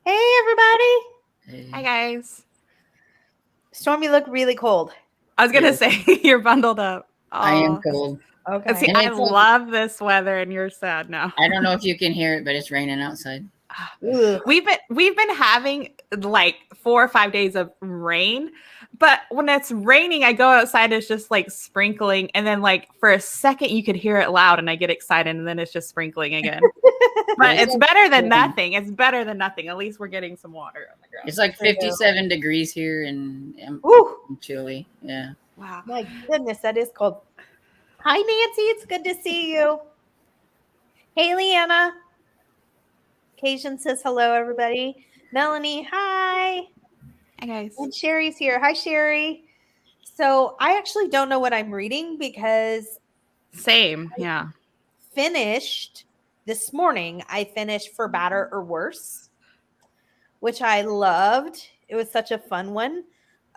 Hey, everybody. Hey. Hi, guys. Storm, you look really cold. I was going to say you're bundled up. I am cold. Okay. See, And I it's like- love this weather, and you're sad now. I don't know if you can hear it, but it's raining outside. Ugh. We've been having like 4 or 5 days of rain, but when it's raining, I go outside, it's just like sprinkling, and then like for a second you could hear it loud, and I get excited, and then it's just sprinkling again. But it's better than nothing. It's better than nothing. At least we're getting some water on the ground. It's like 57 degrees here, and I'm chilly. Yeah. Wow. My goodness, that is cold. Hi, Nancy. It's good to see you. Hey, Leanna. Cajun says hello, everybody. Melanie, hi. Hi, guys. And Sherry's here. Hi, Sherry. So I actually don't know what I'm reading because Same. Yeah. finished this morning. I finished For Better or Worse, which I loved. It was such a fun one.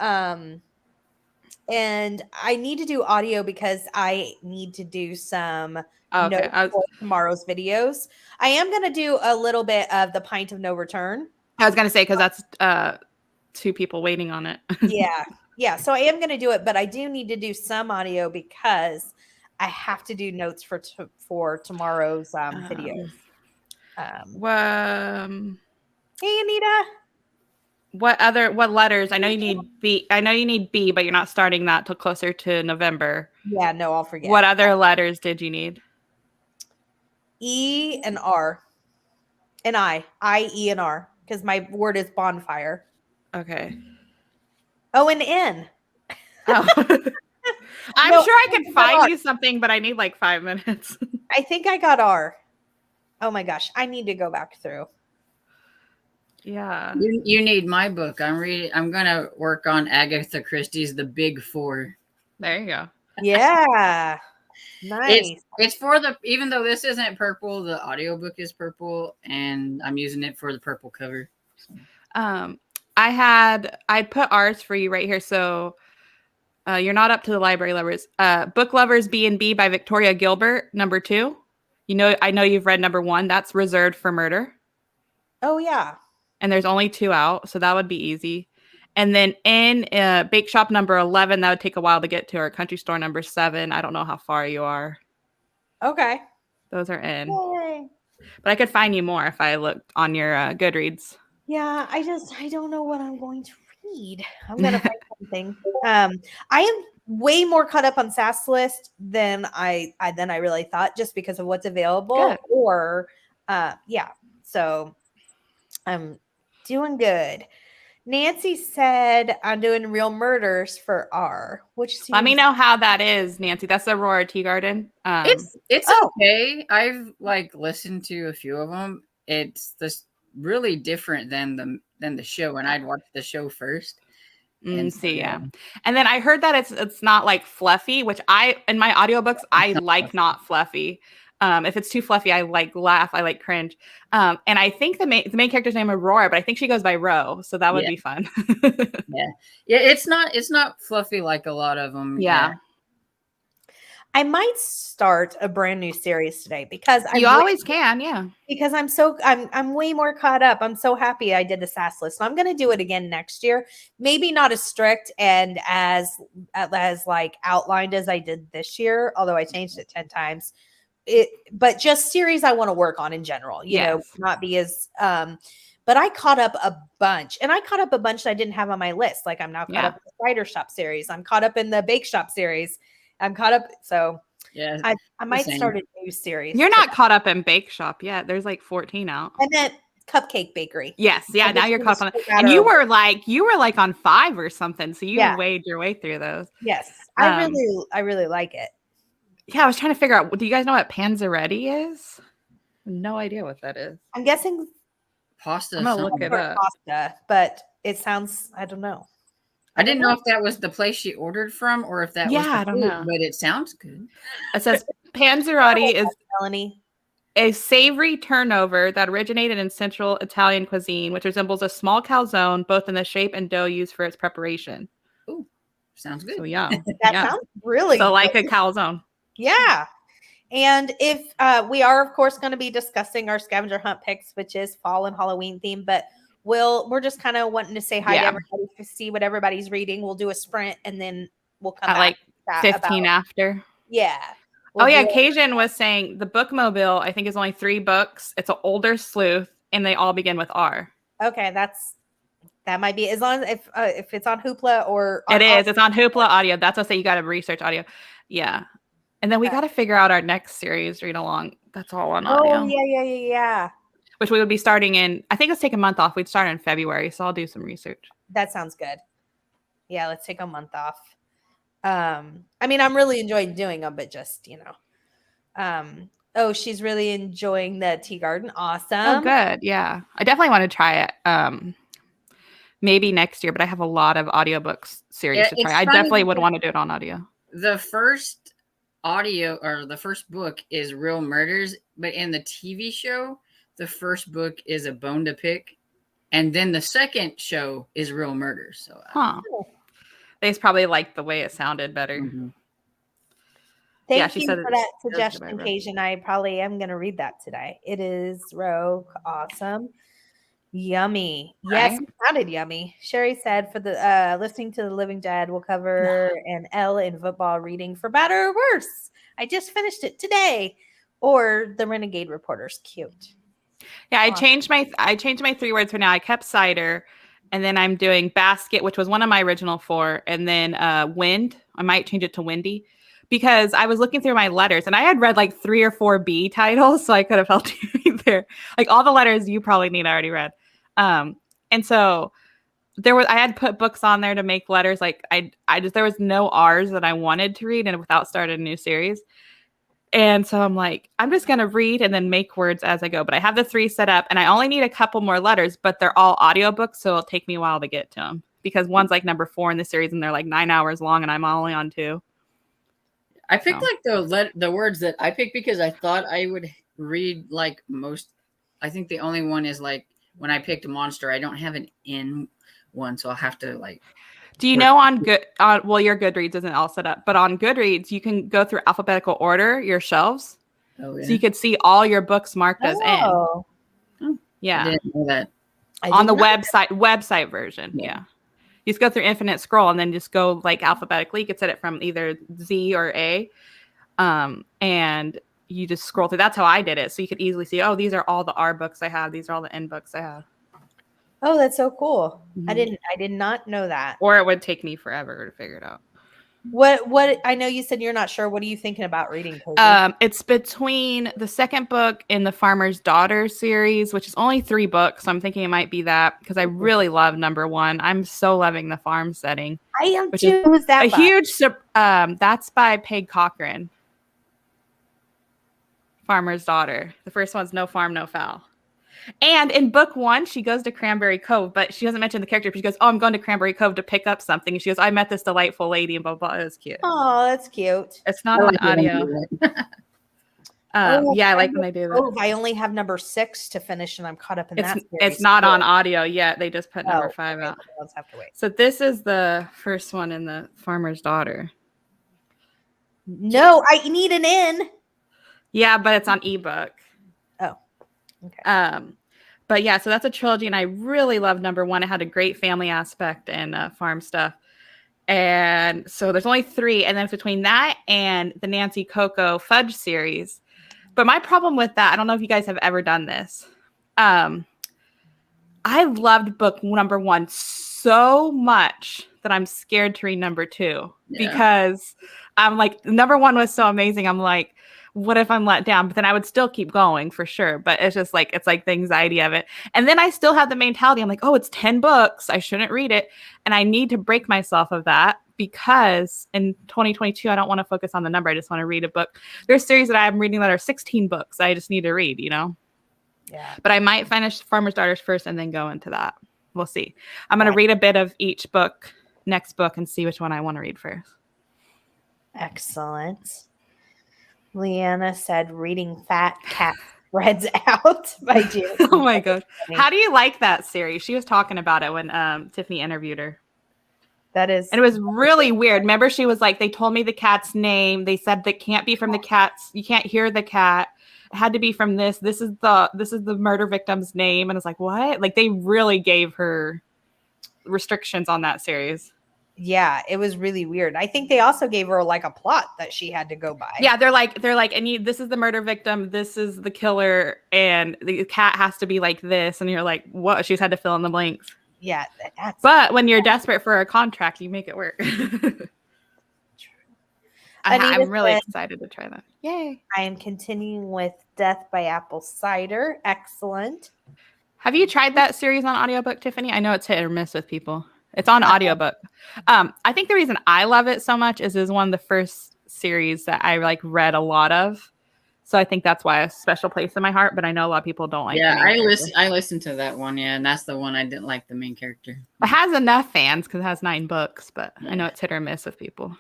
And I need to do audio because I need to do some notes for tomorrow's videos. I am going to do a little bit of the Pint of No Return. I was going to say, because that's 2 people waiting on it. Yeah. So I am going to do it, but I do need to do some audio because I have to do notes for tomorrow's videos. Hey, Anita. What letters? I know you need B. I know you need B, but you're not starting that till closer to November. Yeah, no, I'll forget. What other letters did you need? E and R. And I, E, and R, because my word is bonfire. Okay. Oh, and N. Oh. I'm sure I can find you something, but I need like 5 minutes. I think I got R. Oh my gosh, I need to go back through. Yeah. You need my book. I'm gonna work on Agatha Christie's The Big Four. There you go. Yeah. Nice. It's for even though this isn't purple, the audiobook is purple, and I'm using it for the purple cover. So. I'd put ours for you right here. So you're not up to the library lovers. Book Lovers B&B by Victoria Gilbert, number 2. I know you've read number 1. That's reserved for murder. Oh yeah. And there's only 2 out, so that would be easy. And then in Bake Shop number 11, that would take a while to get to. Our Country Store number 7. I don't know how far you are. Okay. Those are in. Yay. But I could find you more if I looked on your Goodreads. Yeah, I don't know what I'm going to read. I'm gonna find something. I am way more caught up on Sass List than I really thought, just because of what's available. Good. Or so I'm doing good. Nancy said I'm doing Real Murders for R, which seems... Let me know how that is, Nancy. That's the Aurora Tea Garden. It's okay. I've listened to a few of them. It's this really different than the show, and I'd watched the show first. And then I heard that it's not like fluffy, which in my audiobooks I like not fluffy. If it's too fluffy, I laugh, I cringe. And I think the main character's name is Aurora, but I think she goes by Ro, so that would be fun. Yeah. It's not fluffy like a lot of them. Yeah. I might start a brand new series today because you always can, yeah. Because I'm way more caught up. I'm so happy I did the Sass List. So I'm going to do it again next year. Maybe not as strict and as outlined as I did this year, although I changed it 10 times. But just series I want to work on in general, you know, not be as but I caught up a bunch, and I caught up a bunch that I didn't have on my list. Like I'm now caught up in the Spider Shop series. I'm caught up in the Bake Shop series. I'm caught up. So yeah, I might start a new series. You're not caught up in Bake Shop yet. There's 14 out. And then Cupcake Bakery. Yes. Yeah. Now you're caught up on it. And you were on 5 or something. So you weighed your way through those. Yes. I really like it. Yeah. I was trying to figure out, do you guys know what panzeretti is? No idea what that is. I'm guessing pasta. I'm going to look it up. Pasta, but it sounds, I don't know. I didn't know if that was the place she ordered from or if that was I don't know. But it sounds good. It says panzerotti is Melanie. A savory turnover that originated in Central Italian cuisine, which resembles a small calzone, both in the shape and dough used for its preparation. Ooh, sounds good. So yeah, that sounds really so good. like a calzone. Yeah. And if we are, of course, going to be discussing our scavenger hunt picks, which is fall and Halloween theme, but we're just kind of wanting to say hi to Yeah. everybody to see what everybody's reading. We'll do a sprint and then we'll come At back like to chat 15 about, after. yeah. Oh We'll yeah, do it. Cajun was saying the bookmobile, I think, is only 3 books. It's an older sleuth, and they all begin with R. Okay, that might be, as long as if it's on Hoopla or on It is. It's on Hoopla Audio. That's what I say. You got to research audio. Yeah. And then we got to figure out our next series, read along. That's all on audio. Oh, yeah. Which we would be starting in, I think let's take a month off. We'd start in February. So I'll do some research. That sounds good. Yeah, let's take a month off. I mean, I'm really enjoying doing them, but just, oh, she's really enjoying the tea garden. Awesome. Oh, good. Yeah. I definitely want to try it. Maybe next year, but I have a lot of audiobooks series to try. I definitely would want to do it on audio. The first audio or the first book is Real Murders, but in the TV show, the first book is A Bone to Pick, and then the second show is Real Murders. So, they just probably liked the way it sounded better. Mm-hmm. Thank you for that suggestion, Cajun. I probably am going to read that today. It is Rogue. Awesome. Yummy. Yes, Right? it sounded yummy. Sherry said for the listening to The Living Dead, we'll cover an L in football reading for better or worse. I just finished it today. Or The Renegade Reporters. Cute. Yeah, I changed my 3 words for now. I kept cider, and then I'm doing basket, which was one of my original 4, and then wind. I might change it to windy because I was looking through my letters and I had read like 3 or 4 B titles, so I could have helped you there. Like all the letters you probably need, I already read. And so I had put books on there to make letters. Like there was no R's that I wanted to read, and without starting a new series. And so I'm like, I'm just going to read and then make words as I go. But I have the 3 set up and I only need a couple more letters, but they're all audiobooks. So it'll take me a while to get to them because one's like number 4 in the series and they're like 9 hours long and I'm only on 2. I picked like the words that I picked because I thought I would read like most. I think the only one is like when I picked a monster, I don't have an N one. So I'll have to like. Do you know well, your Goodreads isn't all set up, but on Goodreads, you can go through alphabetical order, your shelves. Oh, yeah. So you could see all your books marked as N. Oh, yeah. I didn't know that. On the website version. Yeah. You just go through infinite scroll and then just go like alphabetically. You could set it from either Z or A. And you just scroll through. That's how I did it. So you could easily see, oh, these are all the R books I have. These are all the N books I have. Oh, that's so cool. Mm-hmm. I did not know that. Or it would take me forever to figure it out. What I know you said you're not sure. What are you thinking about reading? It's between the second book in the Farmer's Daughter series, which is only 3 books. So I'm thinking it might be that because I really love number 1. I'm so loving the farm setting. I am too. Who's that? A huge that's by Peg Cochran. Farmer's Daughter. The first one's No Farm, No Foul. And in book 1, she goes to Cranberry Cove, but she doesn't mention the character. She goes, oh, I'm going to Cranberry Cove to pick up something. And she goes, I met this delightful lady and blah, blah, blah. It was cute. Oh, that's cute. It's not on audio. Yeah, I like when they do that. Oh, I only have number 6 to finish and I'm caught up in that series. It's not on audio yet. They just put number 5 out. Let's have to wait. So this is the first one in the Farmer's Daughter. No, I need an N. Yeah, but it's on ebook. Oh, okay. But yeah, so that's a trilogy, and I really love number 1. It had a great family aspect and farm stuff. And so there's only 3, and then it's between that and the Nancy Coco Fudge series. But my problem with that, I don't know if you guys have ever done this. I loved book number 1 so much that I'm scared to read number 2 because I'm like, number 1 was so amazing. I'm like, what if I'm let down? But then I would still keep going for sure. But it's just like, it's like the anxiety of it. And then I still have the mentality. I'm like, oh, it's 10 books. I shouldn't read it. And I need to break myself of that because in 2022, I don't want to focus on the number. I just want to read a book. There's series that I'm reading that are 16 books. I just need to read, Yeah. But I might finish Farmer's Daughters first and then go into that. We'll see. I'm going to read a bit of each book, next book, and see which one I want to read first. Excellent. Leanna said, reading Fat Cat Spreads Out by Jill. Oh my gosh. How do you like that series? She was talking about it when Tiffany interviewed her. That is. And it was really weird. Remember, she was like, they told me the cat's name. They said that can't be from the cats. You can't hear the cat. It had to be from this. This is the murder victim's name. And it's like, what? Like they really gave her restrictions on that series. Yeah, it was really weird. I think they also gave her like a plot that she had to go by. Yeah, they're like, and this is the murder victim, this is the killer, and the cat has to be like this, and you're like, what? She's had to fill in the blanks. Yeah, but when you're desperate for a contract, you make it work. I'm really excited to try that. Yay! I am continuing with Death by Apple Cider. Excellent. Have you tried that series on audiobook, Tiffany? I know it's hit or miss with people. It's on audiobook. I think the reason I love it so much is one of the first series that I like read a lot of. So I think that's why a special place in my heart, but I know a lot of people don't like it. I listened to that one, yeah, and that's the one I didn't like the main character. It has enough fans because it has 9 books, but I know it's hit or miss with people.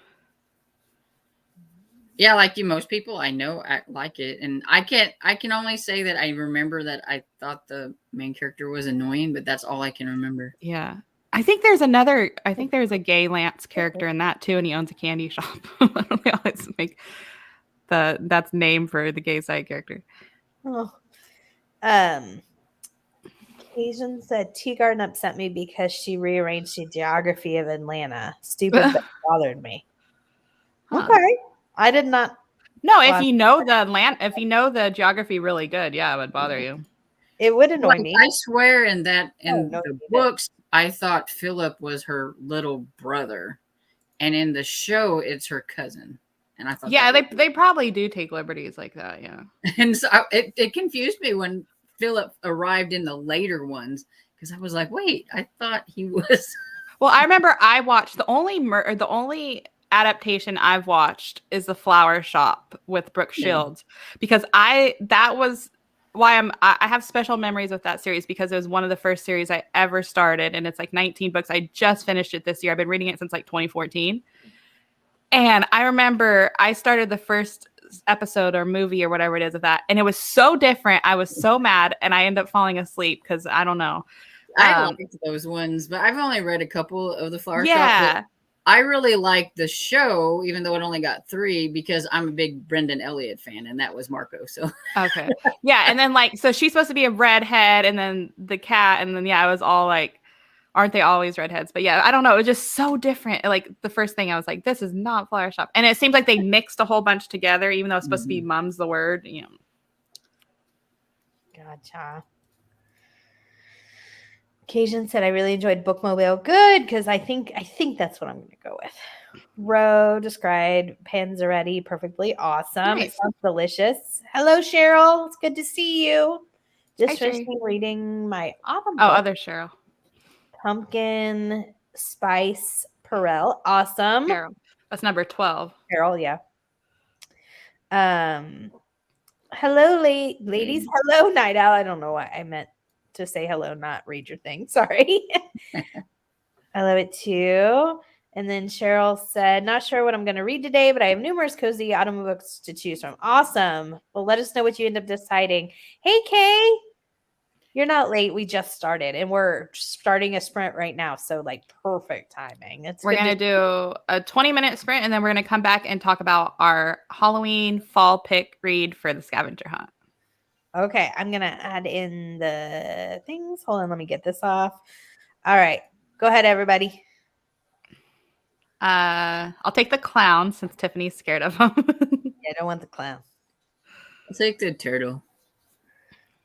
Yeah, like you, most people I know like it, and I can only say that I remember that I thought the main character was annoying, but that's all I can remember. Yeah. I think there's a gay Lance character in that too, and he owns a candy shop. They always make that's name for the gay side character. Oh. Cajun said Tea Garden upset me because she rearranged the geography of Atlanta. Stupid, but bothered me. Huh. Okay. I did not. No, if you know the geography really good, yeah, it would bother you. It would annoy me. I swear in the books, I thought Philip was her little brother, and in the show, it's her cousin. And I thought, yeah, they probably do take liberties like that, yeah. And so it confused me when Philip arrived in the later ones because I was like, wait, I thought he was. Well, I remember I watched the only adaptation I've watched is The Flower Shop with Brooke Shields, because that was why I have special memories with that series, because it was one of the first series I ever started, and it's like 19 books. I just finished it this year. I've been reading it since like 2014. And I remember I started the first episode or movie or whatever it is of that, and it was so different. I was so mad, and I ended up falling asleep because I don't know. I liked those ones, but I've only read a couple of The Flower Shop. I really liked the show, even though it only got 3, because I'm a big Brendan Elliott fan, and that was Marco. So okay, yeah, and then so she's supposed to be a redhead, and then the cat, and then I was all like, aren't they always redheads? But yeah, I don't know. It was just so different. Like the first thing I was like, this is not Flower Shop. And it seems like they mixed a whole bunch together, even though it's supposed to be mum's the word, Gotcha. Cajun said, I really enjoyed Bookmobile. Good, because I think that's what I'm going to go with. Row described Panzeretti perfectly. Awesome. Nice. It sounds delicious. Hello, Cheryl. It's good to see you. Just finishing reading my autumn book. Other Cheryl. Pumpkin Spice Perel. Awesome. Cheryl. That's number 12. Cheryl, yeah. Hello, ladies. Hello, Night Owl. I don't know why I meant to say hello, not read your thing. Sorry. I love it too. And then Cheryl said, not sure what I'm going to read today, but I have numerous cozy autumn books to choose from. Awesome. Well, let us know what you end up deciding. Hey, Kay. You're not late. We just started, and we're starting a sprint right now. So, like, perfect timing. We're going to do a 20-minute sprint, and then we're going to come back and talk about our Halloween fall pick read for the scavenger hunt. Okay. I'm going to add in the things. Hold on. Let me get this off. All right. Go ahead, everybody. I'll take the clown since Tiffany's scared of him. I don't want the clown. I'll take the turtle.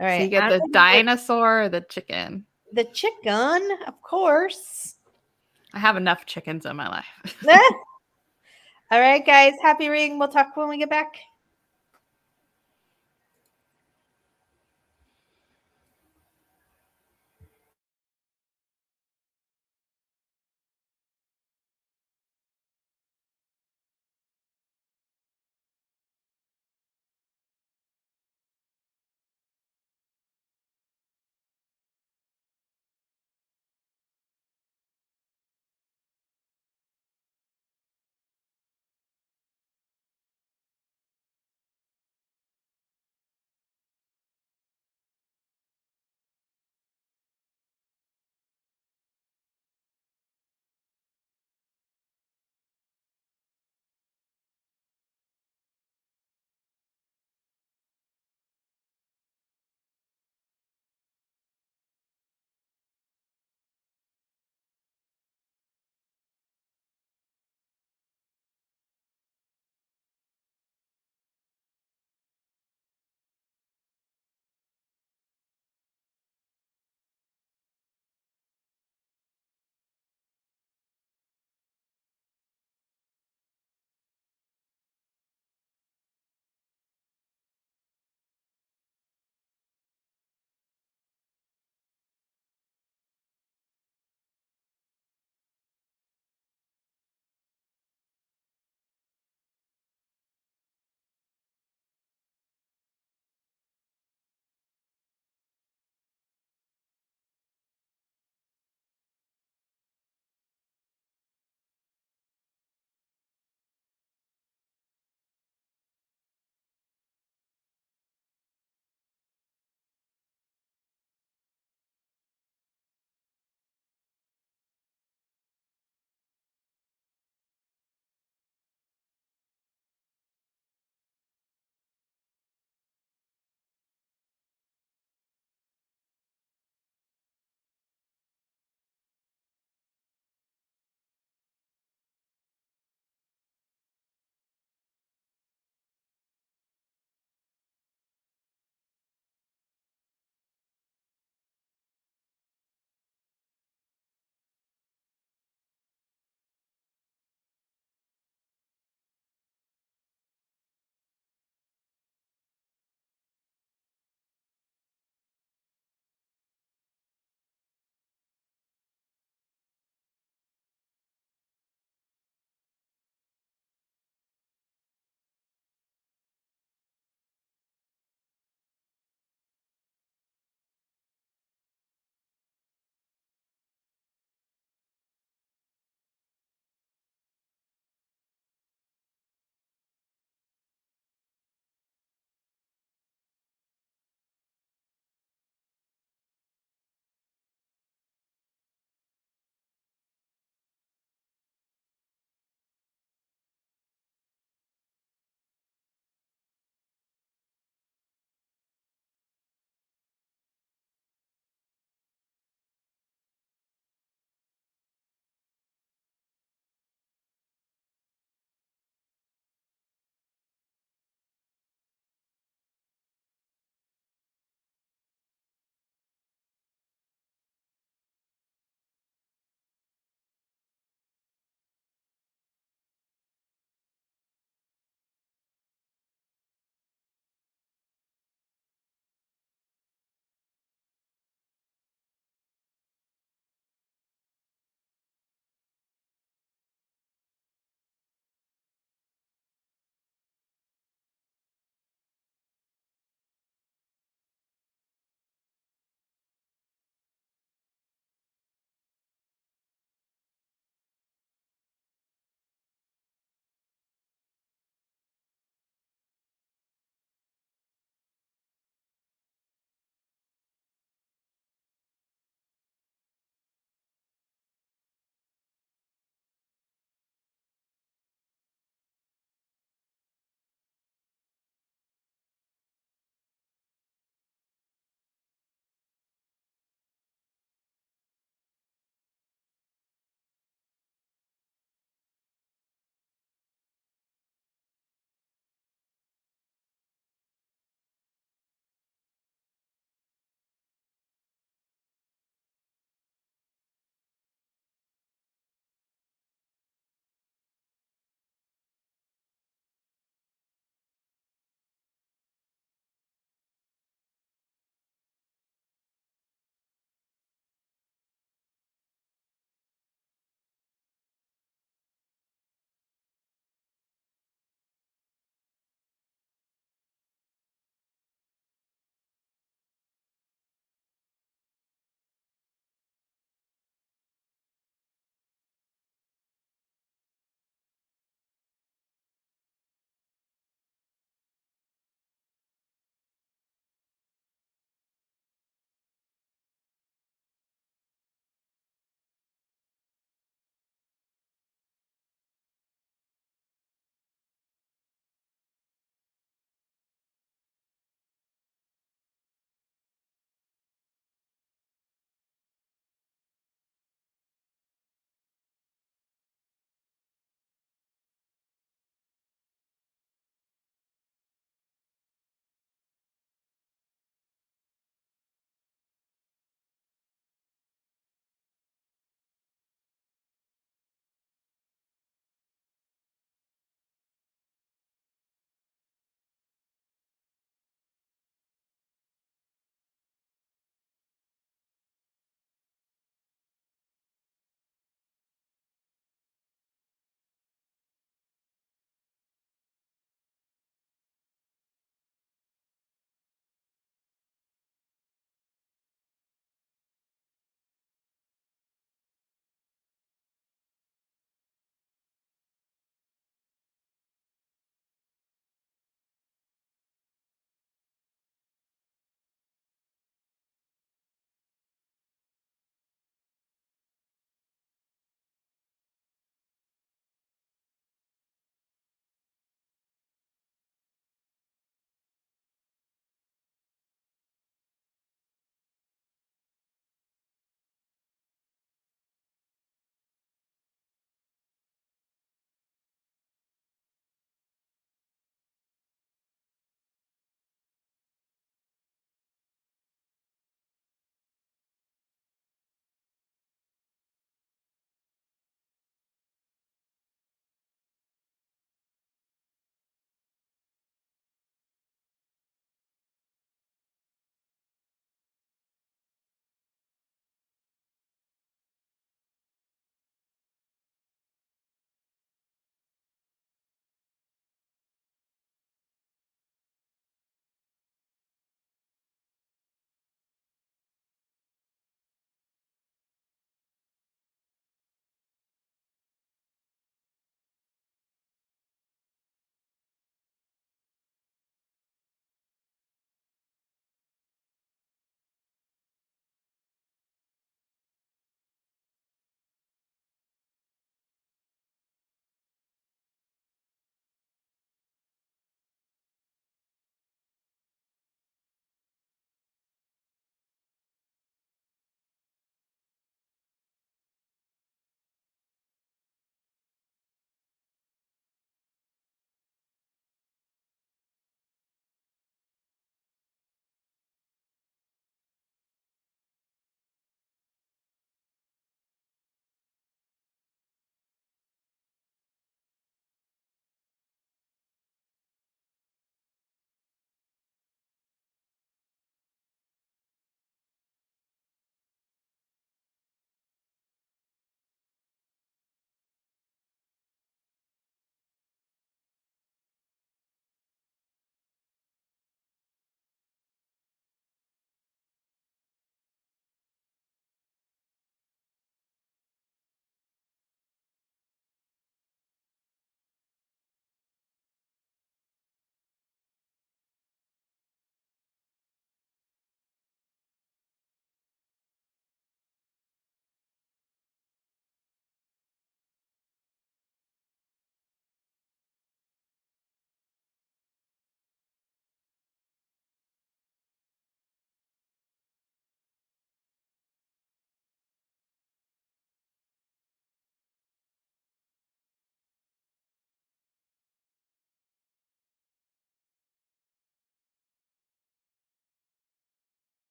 All right. So you get the dinosaur or the chicken? The chicken, of course. I have enough chickens in my life. All right, guys. Happy reading. We'll talk when we get back.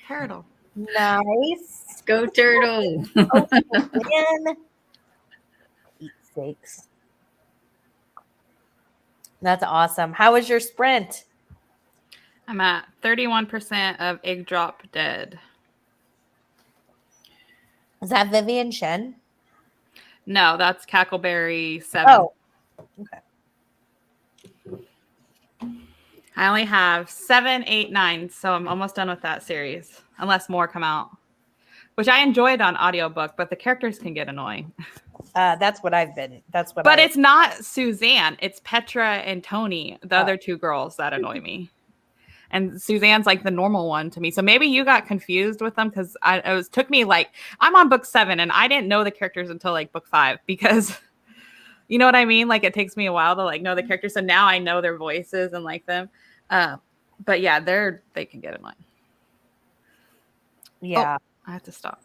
Turtle. Nice. Go turtle. Oh, man. Eat sakes. That's awesome. How was your sprint? I'm at 31% of egg drop dead. Is that Vivian Shen? No, that's Cackleberry 7. Oh, okay. I only have 7, 8, 9, so I'm almost done with that series, unless more come out, which I enjoyed on audiobook, but the characters can get annoying. That's what But it's not Suzanne, it's Petra and Tony, the other two girls that annoy me. And Suzanne's like the normal one to me. So maybe you got confused with them because took me like, I'm on book 7 and I didn't know the characters until like book 5 because you know what I mean? Like it takes me a while to like know the characters. So now I know their voices and like them. But yeah, they can get annoying. Yeah. Oh, I have to stop.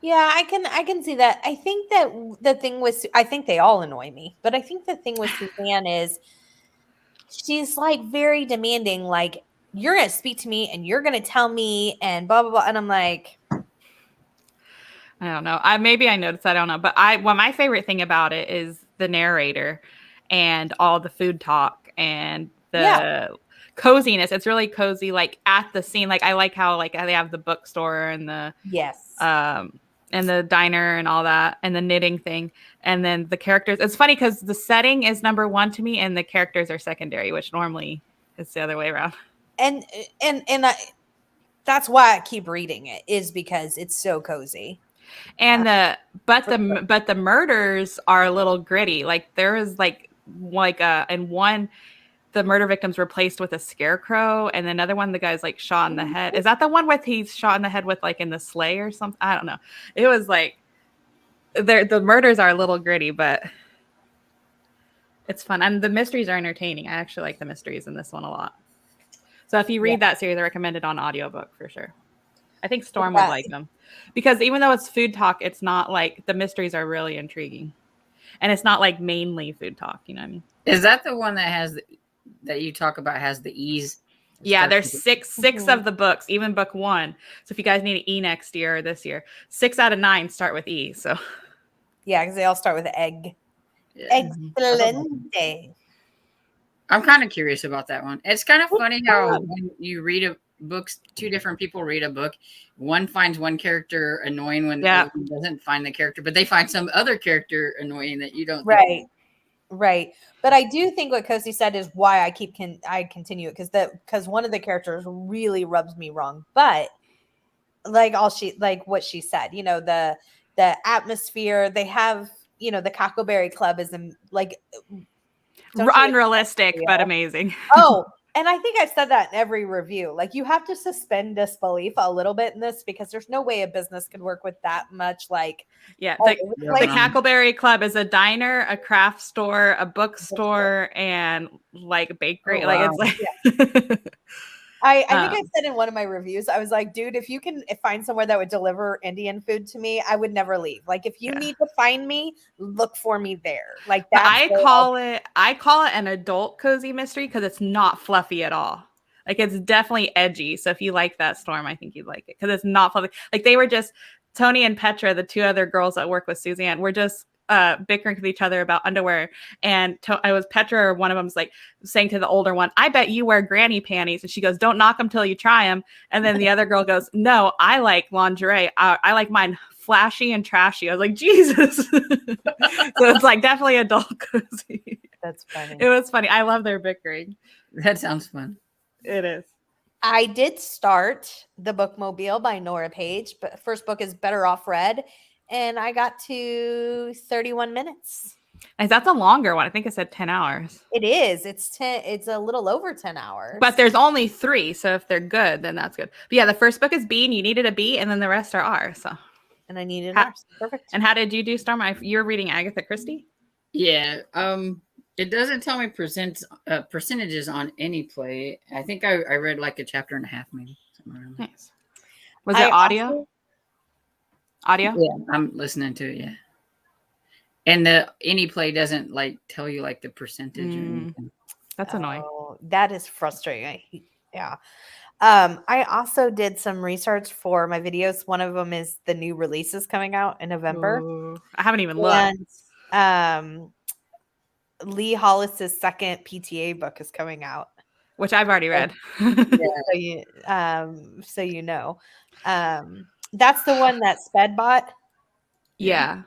Yeah, I can see that. I think that the thing with I think they all annoy me, but I think the thing with Suzanne is she's like very demanding, like you're gonna speak to me and you're gonna tell me and blah blah blah. And I'm like, I don't know. Maybe I noticed that, I don't know. But my favorite thing about it is the narrator and all the food talk and the coziness. It's really cozy, like at the scene. Like I like how like they have the bookstore and the and the diner and all that and the knitting thing. And then the characters. It's funny because the setting is number 1 to me and the characters are secondary, which normally is the other way around. And that's why I keep reading it, is because it's so cozy. And but the murders are a little gritty. Like there is and one, the murder victims were placed with a scarecrow, and another one, the guy's like shot in the head. Is that the one with he's shot in the head with like in the sleigh or something? I don't know. It was like the murders are a little gritty, but it's fun. And the mysteries are entertaining. I actually like the mysteries in this one a lot. So if you read that series, I recommend it on audiobook for sure. I think Storm would like them because even though it's food talk, it's not like the mysteries are really intriguing, and it's not like mainly food talk. You know what I mean? Is that the one that you talk about has the E's? Yeah, there's six of the books, even book 1. So if you guys need an E next year or this year, 6 out of 9 start with E. So yeah, because they all start with egg. Yeah. Excelente. I'm kind of curious about that one. It's kind of funny how when you read books, 2 different people read a book. One finds one character annoying when the other one doesn't find the character, but they find some other character annoying that you don't. Right. But I do think what Kosi said is why I continue it because one of the characters really rubs me wrong. But like what she said, you know, the atmosphere they have, you know, the Cockleberry Club is like unrealistic but amazing. Oh, and I think I've said that in every review. Like you have to suspend disbelief a little bit in this because there's no way a business could work with that much. Like, the Cackleberry Club is a diner, a craft store, a bookstore, and like a bakery. It's like. I think I said in one of my reviews, I was like, dude, if you can find somewhere that would deliver Indian food to me, I would never leave. Like, if you need to find me, look for me there. Like that. I call it an adult cozy mystery because it's not fluffy at all. Like it's definitely edgy. So if you like that, Storm, I think you'd like it because it's not fluffy. Like they were just Tony and Petra, the 2 other girls that work with Suzanne, were just bickering with each other about underwear, and I was Petra, or one of them's like saying to the older one, "I bet you wear granny panties," and she goes, "Don't knock them till you try them." And then the other girl goes, "No, I like lingerie. I like mine flashy and trashy." I was like, Jesus. So it's like definitely adult cozy. That's funny. It was funny. I love their bickering. That sounds fun. It is. I did start The Bookmobile by Nora Page, but first book is Better Off Read. And I got to 31 minutes. And that's a longer one. I think it said 10 hours. It is. It's a little over 10 hours. But there's only 3. So if they're good, then that's good. But yeah, the first book is B and you needed a B and then the rest are R. So. And I needed an R. Perfect. And how did you do, Storm? You're reading Agatha Christie? Yeah. It doesn't tell me percentages on any play. I think I read like a chapter and a half, maybe. Something around that. Nice. Was it audio? Audio? Yeah, I'm listening to it, yeah. And any play doesn't like tell you like the percentage or anything. That's annoying. that is frustrating. Yeah. I also did some research for my videos. One of them is the new releases coming out in November. Ooh, I haven't even looked. And Lee Hollis's second PTA book is coming out, which I've already read. So you know. That's the one that Sped bought. Yeah.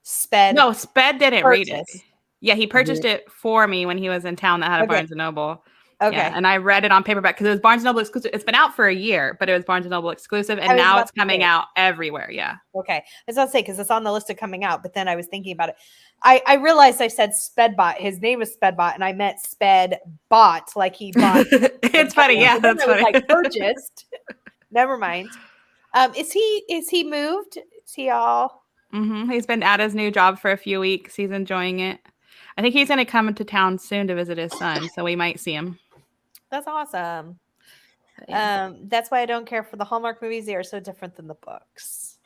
Sped. No, Sped didn't read it. purchase. Yeah, he purchased it for me when he was in town that had a Barnes & Noble. Okay. Yeah, and I read it on paperback because it was Barnes & Noble exclusive. It's been out for a year, but it was Barnes & Noble exclusive, and now it's coming out everywhere. Yeah. Okay. I was about to say, because it's on the list of coming out, but then I was thinking about it. I realized I said Spedbot. His name is Spedbot, and I meant Sped bought, like he bought. It's funny. Yeah, that's funny. Like purchased. Never mind. Is he moved? Is he all? Mm-hmm. He's been at his new job for a few weeks. He's enjoying it. I think he's going to come into town soon to visit his son, so we might see him. That's awesome. Yeah. That's why I don't care for the Hallmark movies. They are so different than the books.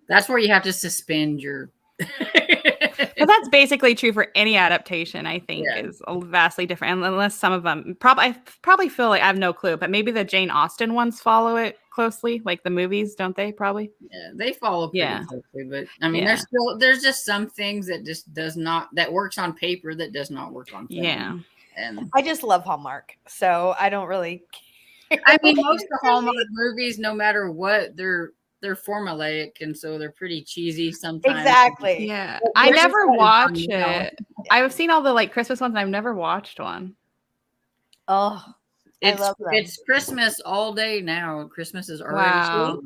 That's where you have to suspend your. But that's basically true for any adaptation. I think is vastly different, unless some of them I probably feel like I have no clue, but maybe the Jane Austen ones follow it closely, like the movies, don't they? Probably. Yeah, they follow pretty closely, but I mean, there's just some things that just does not that works on paper that does not work on film. Yeah, and I just love Hallmark, so I don't really care. I mean, most of the Hallmark movies, no matter what, they're formulaic, and so they're pretty cheesy sometimes. Exactly. Yeah, I never watch it. I've seen all the like Christmas ones, and I've never watched one. Oh, it's Christmas all day now. Christmas is already.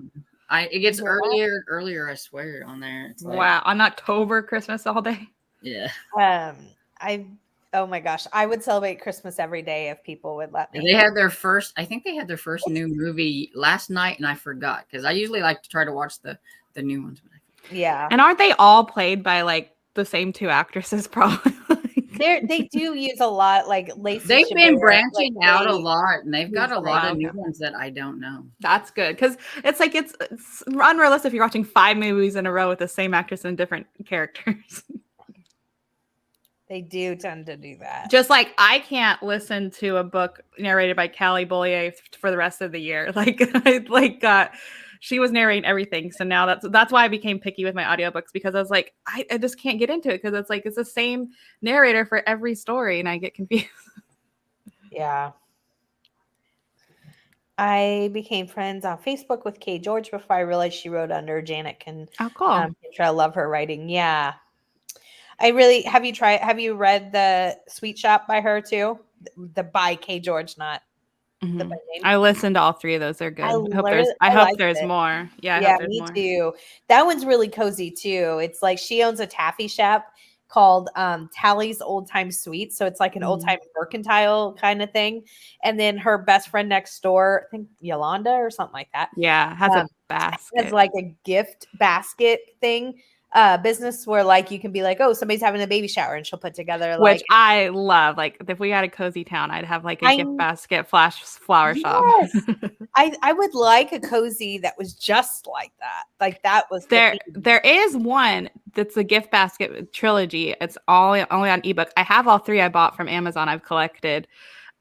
It gets earlier. I swear on there. It's like, on October Christmas all day. Yeah. Oh my gosh, I would celebrate Christmas every day if people would let me. They had their first. I think they had their first new movie last night, and I forgot because I usually like to try to watch the new ones. Yeah. And aren't they all played by like the same two actresses? Probably. They do use a lot, like Lacey. They've been branching out a lot, and they've got a lot of new ones that I don't know. That's good because it's like it's unrealistic if you're watching 5 movies in a row with the same actress and different characters. They do tend to do that. Just like I can't listen to a book narrated by Callie Bollier for the rest of the year. She was narrating everything. So now that's why I became picky with my audiobooks, because I was like, I just can't get into it because it's like it's the same narrator for every story and I get confused. Yeah. I became friends on Facebook with Kay George before I realized she wrote under Janet Can. Oh, cool. I love her writing. Yeah. Have you read the Sweet Shop by her too? The by Kay George, not the by name. I listened to all 3 of those. They're good. I hope there's more. Yeah, me too. That one's really cozy too. It's like she owns a taffy shop called Tally's Old Time Sweets. So it's like an old time mercantile kind of thing. And then her best friend next door, I think Yolanda or something like that. Yeah, has a basket. Has like a gift basket thing. Business where like you can be like, oh, somebody's having a baby shower, and she'll put together which I love. Like if we had a cozy town, I'd have like a gift basket flash flower shop. I would like a cozy that was just like that. Like that was there is one that's a gift basket trilogy. It's only on ebook. I have all 3 I bought from Amazon. I've collected,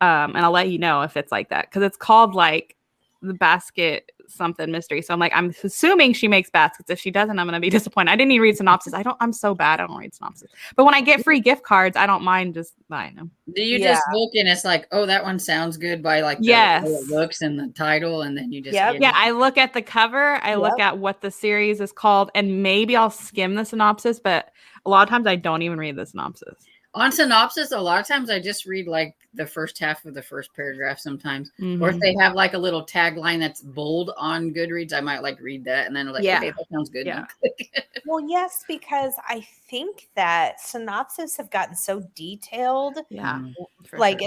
and I'll let you know if it's like that because it's called like the basket something mystery. So I'm assuming she makes baskets. If she doesn't, I'm gonna be disappointed. I didn't even read synopsis. I'm so bad. I don't read synopsis. But when I get free gift cards, I don't mind just buying them. Do you just look and it's like, oh, that one sounds good by like the way it looks and the title, and then you just I look at the cover, I look at what the series is called, and maybe I'll skim the synopsis, but a lot of times I don't even read the synopsis. On synopsis, a lot of times I just read like the first half of the first paragraph sometimes. Or if they have like a little tagline that's bold on Goodreads, I might like read that and then okay, that sounds good. Yeah. Well, yes, because I think that synopsis have gotten so detailed in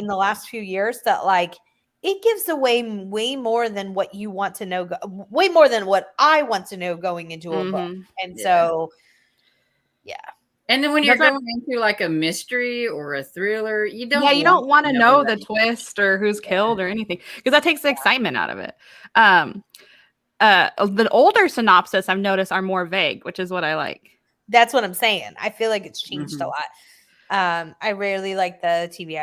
the last few years that like it gives away way more than what you want to know, way more than what I want to know going into a book. And so, And then when you're going into like a mystery or a thriller, you don't want to know the twist or who's killed or anything because that takes the excitement out of it. The older synopsis I've noticed are more vague, which is what I like. That's what I'm saying. I feel like it's changed a lot. I really like the TV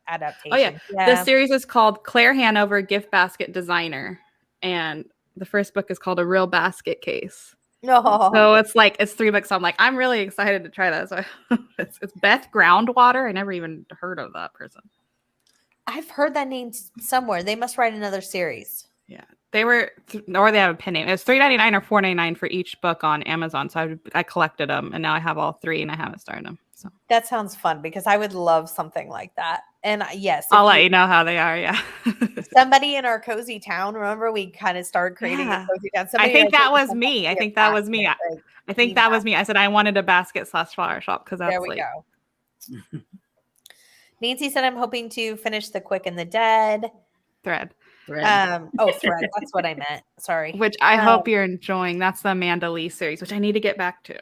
adaptation. Oh yeah. The series is called Claire Hanover Gift Basket Designer, and the first book is called A Real Basket Case. No. So it's 3 books. So I'm like, I'm really excited to try that. So it's Beth Groundwater. I never even heard of that person. I've heard that name somewhere. They must write another series. Yeah, they were, or they have a pen name. It's $3.99 or $4.99 for each book on Amazon. So I collected them, and now I have all 3, and I haven't started them. So that sounds fun because I would love something like that. And yes, I'll let you know how they are. Yeah, somebody in our cozy town. Remember, we kind of started creating a cozy town. I think that was me. I think that was me. I think that was me. I said I wanted a basket/flower shop because that's there we go. Nancy said, "I'm hoping to finish The Quick and the Dead." Thread. Thread. That's what I meant. Sorry. Which I hope you're enjoying. That's the Amanda Lee series, which I need to get back to.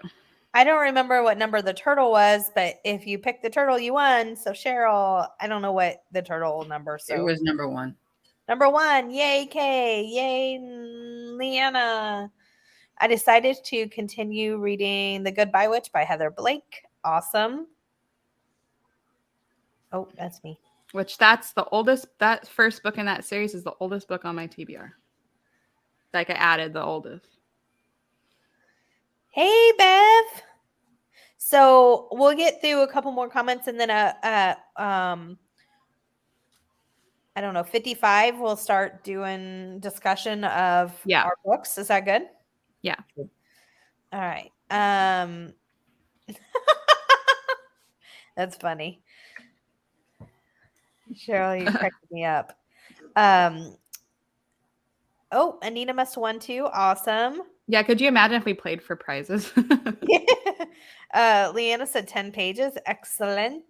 I don't remember what number the turtle was, but if you picked the turtle, you won. So Cheryl, I don't know what the turtle number. So it was number 1. Number 1. Yay, Kay. Yay, Leanna. I decided to continue reading The Goodbye Witch by Heather Blake. Awesome. Oh, that's me. Which that's the oldest. That first book in that series is the oldest book on my TBR. Like I added the oldest. Hey, Bev. So we'll get through a couple more comments and then I don't know, 55 we'll start doing discussion of our books. Is that good? Yeah. All right. That's funny. Cheryl, you cracked me up. Oh, Anita must have won too. Awesome. Yeah, could you imagine if we played for prizes? Leanna said 10 pages. Excellent.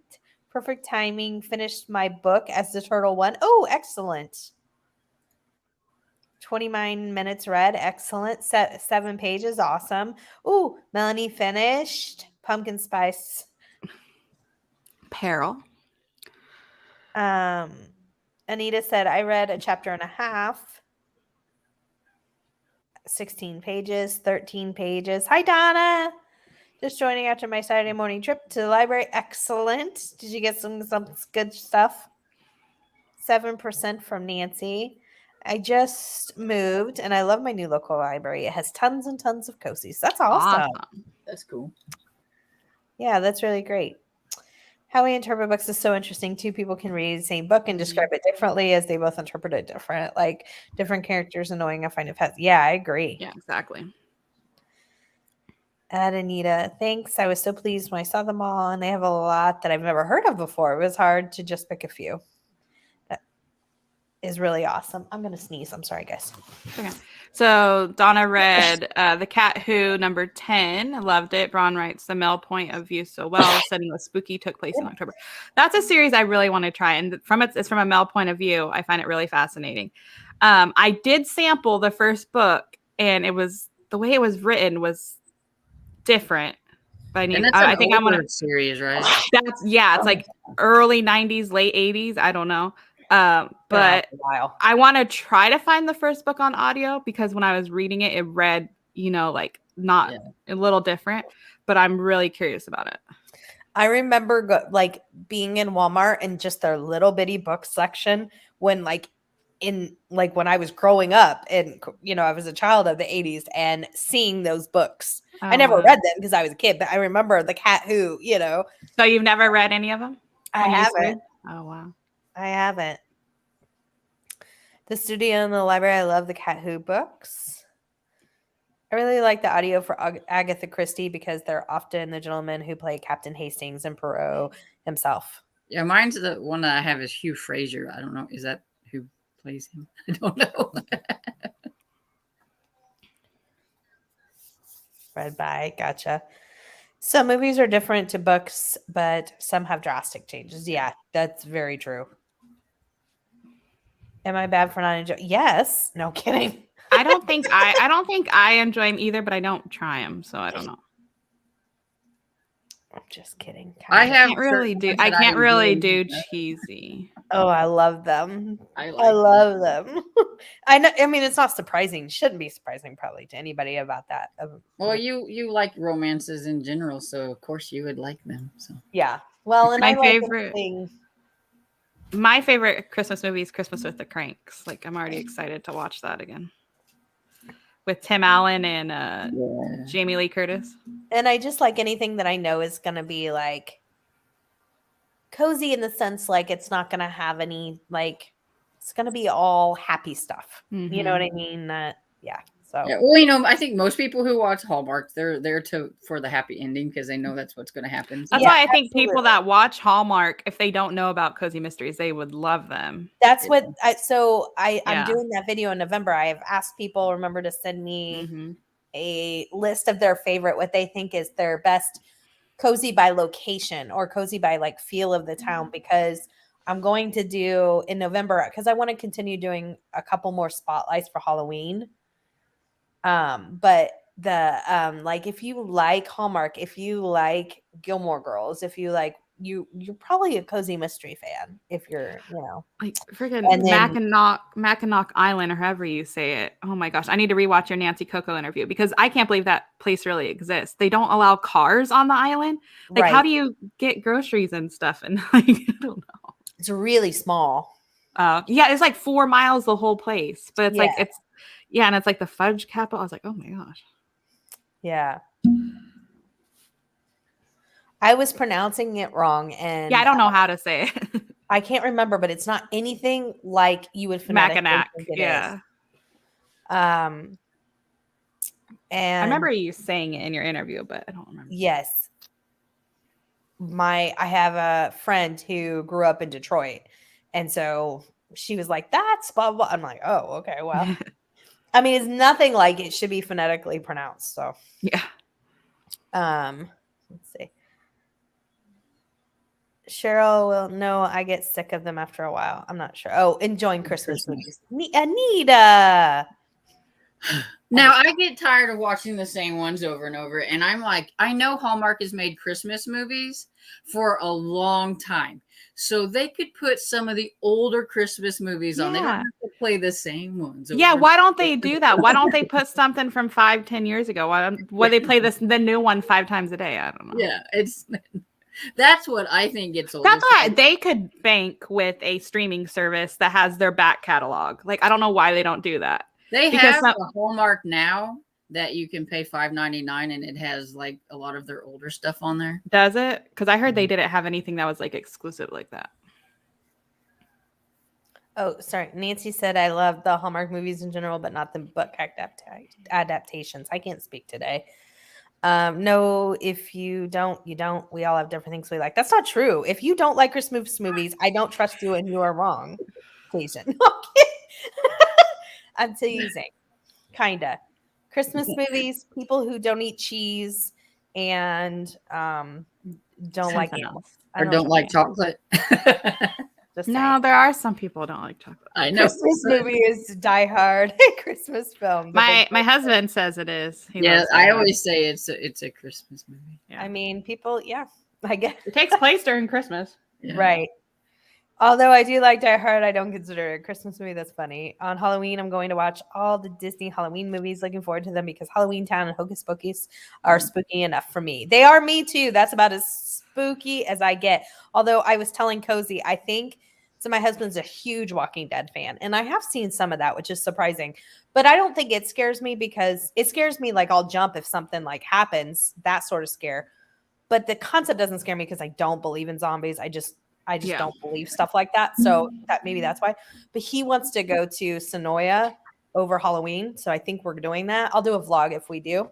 Perfect timing. Finished my book as the turtle won. Oh, excellent. 29 minutes read. Excellent. 7 pages. Awesome. Oh, Melanie finished Pumpkin Spice Peril. Anita said, I read a chapter and a half. 16 pages, 13 pages. Hi, Donna. Just joining after my Saturday morning trip to the library. Excellent. Did you get some good stuff? 7% from Nancy. I just moved and I love my new local library. It has tons and tons of cozies. That's awesome. That's cool. Yeah, that's really great. How we interpret books is so interesting. 2 people can read the same book and describe it differently as they both interpret it different. Like different characters annoying. I find it fast. Yeah, I agree. Yeah, exactly. Anita, thanks. I was so pleased when I saw them all, and they have a lot that I've never heard of before. It was hard to just pick a few. That is really awesome. I'm going to sneeze. I'm sorry, guys. Okay. So Donna read The Cat Who, number 10. I loved it. Braun writes the male point of view so well. Setting was spooky, took place in October. That's a series I really want to try. And it's from a male point of view. I find it really fascinating. I did sample the first book, and it was the way it was written was different. But I think I want to series, right? It's like early 90s, late 80s. I don't know. But I want to try to find the first book on audio because when I was reading it, it read, like not a little different, but I'm really curious about it. I remember being in Walmart and just their little bitty book section when when I was growing up and, I was a child of the 80s and seeing those books. I never read them because I was a kid, but I remember The Cat Who, So you've never read any of them? I haven't. Oh, wow. I haven't. The studio and the library. I love the Cat Who books. I really like the audio for Agatha Christie because they're often the gentlemen who play Captain Hastings and Poirot himself. Yeah, mine's the one that I have is Hugh Fraser. I don't know. Is that who plays him? I don't know. Read by. Gotcha. Some movies are different to books, but some have drastic changes. Yeah, that's very true. Am I bad for not enjoying? Yes. No kidding. I don't think I enjoy them either, but I don't try them, so I don't know. I'm just kidding. I can't really do cheesy. Oh, I love them. I love them. I know. I mean, it's not surprising. Shouldn't be surprising probably to anybody about that. Well, you like romances in general, so of course you would like them. So yeah, Well, and My I like favorite- anything. My favorite Christmas movie is Christmas with the Cranks. Like, I'm already excited to watch that again. With Tim Allen and Yeah. Jamie Lee Curtis. And I just like anything that I know is going to be like cozy in the sense like it's not going to have any like it's going to be all happy stuff. You know what I mean? Yeah. So Yeah, well, I think most people who watch Hallmark, they're there for the happy ending because they know that's what's going to happen. That's Yeah, why I think people absolutely. that watch Hallmark, if they don't know about Cozy Mysteries, they would love them. That's what I'm Yeah. doing that video in November. I have asked people, remember, to send me Mm-hmm. a list of their favorite, what they think is their best cozy by location or cozy by like feel of the town, because I'm going to do in November because I want to continue doing a couple more spotlights for Halloween. But the like if you like Hallmark, if you like Gilmore Girls, if you like you're probably a cozy mystery fan if you're, Like freaking And then- Mackinac Island, or however you say it. Oh my gosh, I need to rewatch your Nancy Coco interview because I can't believe that place really exists. They don't allow cars on the island. Like, right. how do you get groceries and stuff? And like, I don't know. It's really small. Yeah, it's like 4 miles the whole place, but it's like Yeah. and it's like the fudge capital. I was like, oh my gosh. Yeah. I was pronouncing it wrong, and Yeah, I don't know how to say it. I can't remember, but it's not anything like you would phonetically Mackinac. think it Yeah. is. And I remember you saying it in your interview, but I don't remember. yes, I have a friend who grew up in Detroit, and so she was like, "That's blah blah." I'm like, "Oh, okay, well." I mean, it's nothing like it should be phonetically pronounced. So, Yeah. let's see. Cheryl will know I get sick of them after a while. I'm not sure. Oh, enjoying Christmas movies. Anita. Now I get tired of watching the same ones over and over, and I'm like, I know Hallmark has made Christmas movies for a long time, so they could put some of the older Christmas movies on. They don't Yeah. have to play the same ones. Yeah, over why and don't they over. do that? Why don't they put something from 5-10 years ago? Why they play the new one 5 times a day? I don't know. Yeah, that's what I think gets old. That's why they could bank with a streaming service that has their back catalog. Like, I don't know why they don't do that. They because have a Hallmark now that you can pay $5.99, and it has like a lot of their older stuff on there. Does it? Because I heard they didn't have anything that was like exclusive like that. Oh, sorry. Nancy said I love the Hallmark movies in general, but not the book adaptations. I can't speak today. No, if you don't, you don't. We all have different things we like. That's not true. If you don't like Christmas movies, I don't trust you, and you are wrong. Jason. I'm teasing. Kinda. Christmas movies, people who don't eat cheese and don't like Something animals. else. I Or don't like chocolate. Just No, saying. there are some people who don't like chocolate. I know. Christmas movie is Die Hard. Christmas film. My husband says it is. He Yeah, loves I it. always say it's a Christmas movie. Yeah. I mean, people, yeah, I guess. It takes place during Christmas. Yeah. Right. Although I do like Die Hard, I don't consider it a Christmas movie. That's funny. On Halloween, I'm going to watch all the Disney Halloween movies. Looking forward to them because Halloween Town and Hocus Pocus are spooky enough for me. They are me too. That's about as spooky as I get. Although I was telling Cozy, I think so. My husband's a huge Walking Dead fan, and I have seen some of that, which is surprising. But I don't think it scares me because it scares me like I'll jump if something like happens. That sort of scare. But the concept doesn't scare me because I don't believe in zombies. I just Yeah. don't believe stuff like that. So that maybe that's why. But he wants to go to Sonoya over Halloween. So I think we're doing that. I'll do a vlog if we do.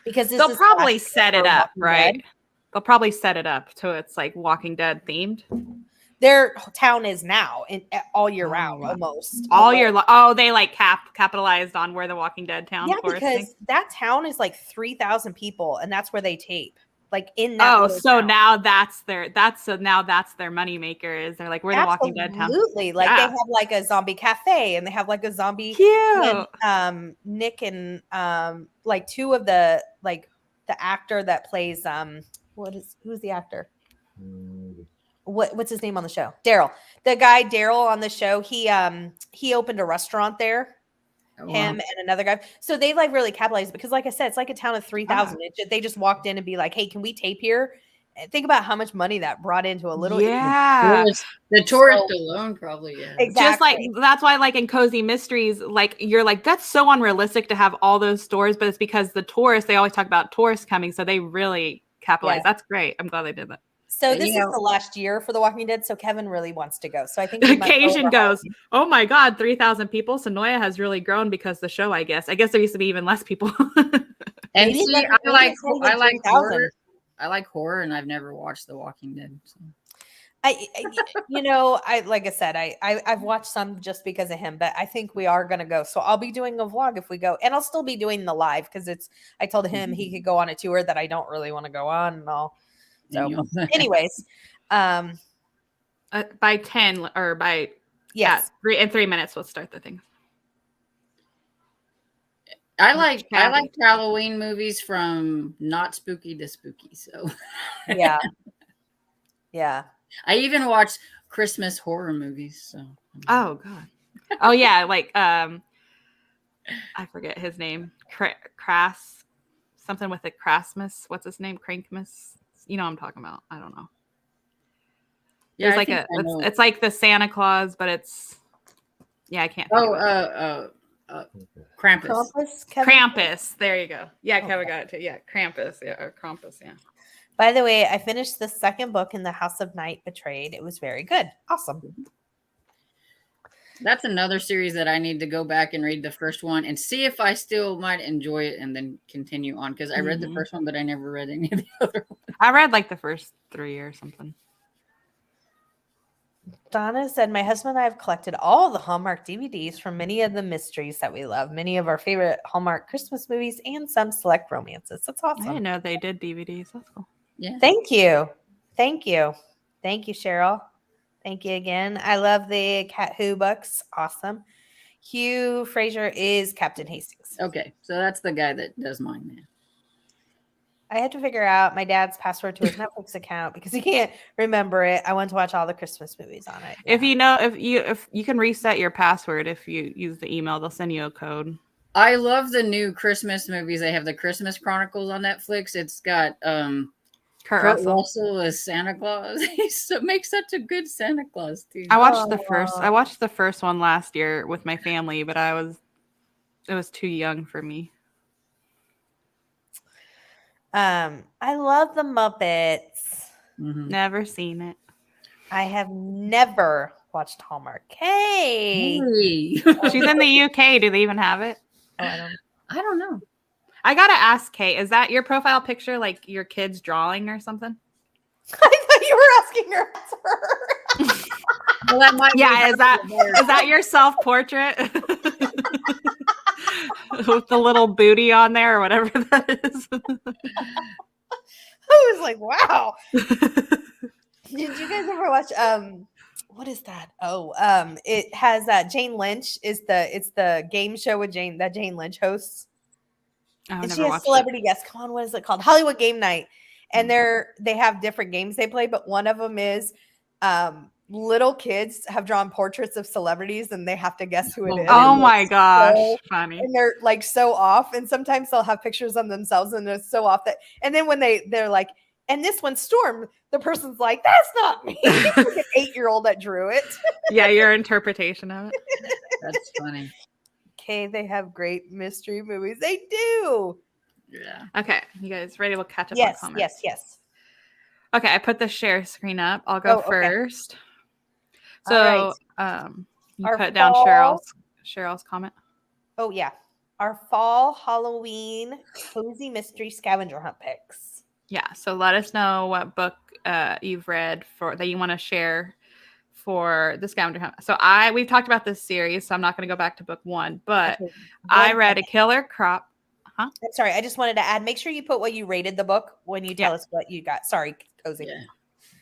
Because this They'll is probably last set year it for up, Walking right? Dead. They'll probably set it up so it's like Walking Dead themed. Their town is now in all year Oh, round, wow. almost. All year long. Oh, they like capitalized on where the Walking Dead town Yeah, forest thing. because that town is like 3,000 people, and that's where they tape. Like in that. Oh, little so town. now that's their money maker is they're like, we're the Walking Dead town. Absolutely. Like Yeah. they have like a zombie cafe, and they have like a zombie. Cute. And, Nick and like two of the like the actor that plays who's the actor? What's his name on the show? Daryl. The guy Daryl on the show, he opened a restaurant there. Oh, Him wow. and another guy. So they like really capitalized because like I said, it's like a town of 3,000. They just walked in and be like, "Hey, can we tape here?" think about how much money that brought into a little. Yeah. The tourist alone, probably. Yeah. Exactly. Just like that's why, like in Cozy Mysteries, like you're like that's so unrealistic to have all those stores, but it's because the tourists, they always talk about tourists coming, so they really capitalize. Yeah. That's great. I'm glad they did that. So this is the last year for The Walking Dead, so Kevin really wants to go. So I think Occasion goes, oh my God, 3,000 people. Sonoya has really grown because the show, I guess. I guess there used to be even less people. And Maybe see, it's not even I like 3,000. horror. I like horror, and I've never watched The Walking Dead. So. Like I said, I've watched some just because of him, but I think we are gonna go. So I'll be doing a vlog if we go, and I'll still be doing the live because I told him he could go on a tour that I don't really want to go on, and all. So, anyways, by 10 or by yes, 3 minutes, we'll start the thing. I like Halloween movies from not spooky to spooky. So yeah. I even watch Christmas horror movies. So oh God, oh yeah, like I forget his name, Crass, something with a Crassmas. What's his name? Crankmas. You know what I'm talking about. I don't know. Yeah, it's like it's like the Santa Claus, but it's I can't. Krampus. Krampus. There you go. Yeah, Kevin got it too. Yeah, Krampus. Yeah, or Krampus. Yeah. By the way, I finished the second book in the House of Night Betrayed. It was very good. Awesome. That's another series that I need to go back and read the first one and see if I still might enjoy it and then continue on, because I read the first one, but I never read any of the other ones. I read like the first 3 or something. Donna said, my husband and I have collected all the Hallmark DVDs from many of the mysteries that we love, many of our favorite Hallmark Christmas movies, and some select romances. That's awesome. I didn't know they did DVDs. That's cool. Yeah. Thank you. Thank you, Cheryl. Thank you again. I love the Cat Who books. Awesome. Hugh Fraser is Captain Hastings. Okay, so that's the guy that does mine now. I had to figure out my dad's password to his Netflix account because he can't remember it. I want to watch all the Christmas movies on it. Yeah. If you can reset your password if you use the email, they'll send you a code. I love the new Christmas movies. They have the Christmas Chronicles on Netflix. It's got Kurt Russell as Santa Claus. He makes such a good Santa Claus too. I watched the first one last year with my family, but it was too young for me. I love the Muppets. Mm-hmm. Never seen it. I have never watched Hallmark. Hey. She's in the UK. Do they even have it? Oh, I don't know. I gotta ask Kate, is that your profile picture like your kid's drawing or something? I thought you were asking her. Well, that might is that your self-portrait? With the little booty on there or whatever that is. I was like, wow. Did you guys ever watch what is that? Oh, it has Jane Lynch it's the game show with Jane Lynch hosts. And she has celebrity guests. Come on, what is it called? Hollywood Game Night. And they have different games they play, but one of them is little kids have drawn portraits of celebrities and they have to guess who it is. Oh my gosh, funny. And they're like so off. And sometimes they'll have pictures of themselves and they're so off that. And then when they're like, and this one's Storm, the person's like, that's not me. It's like an 8-year-old that drew it. Yeah, your interpretation of it. That's funny. Okay, they have great mystery movies. They do. Yeah. Okay, you guys ready? We'll catch up on comments. Yes. Okay, I put the share screen up. I'll go first. Okay. So, you put down Cheryl's comment. Oh yeah, our fall Halloween cozy mystery scavenger hunt picks. Yeah, so let us know what book you've read that you want to share for the scavenger hunt. So we've talked about this series, so I'm not going to go back to book 1, but I read A Killer Crop. Huh? I'm sorry, I just wanted to add. Make sure you put what you rated the book when you tell us what you got. Sorry, Cozy. Yeah.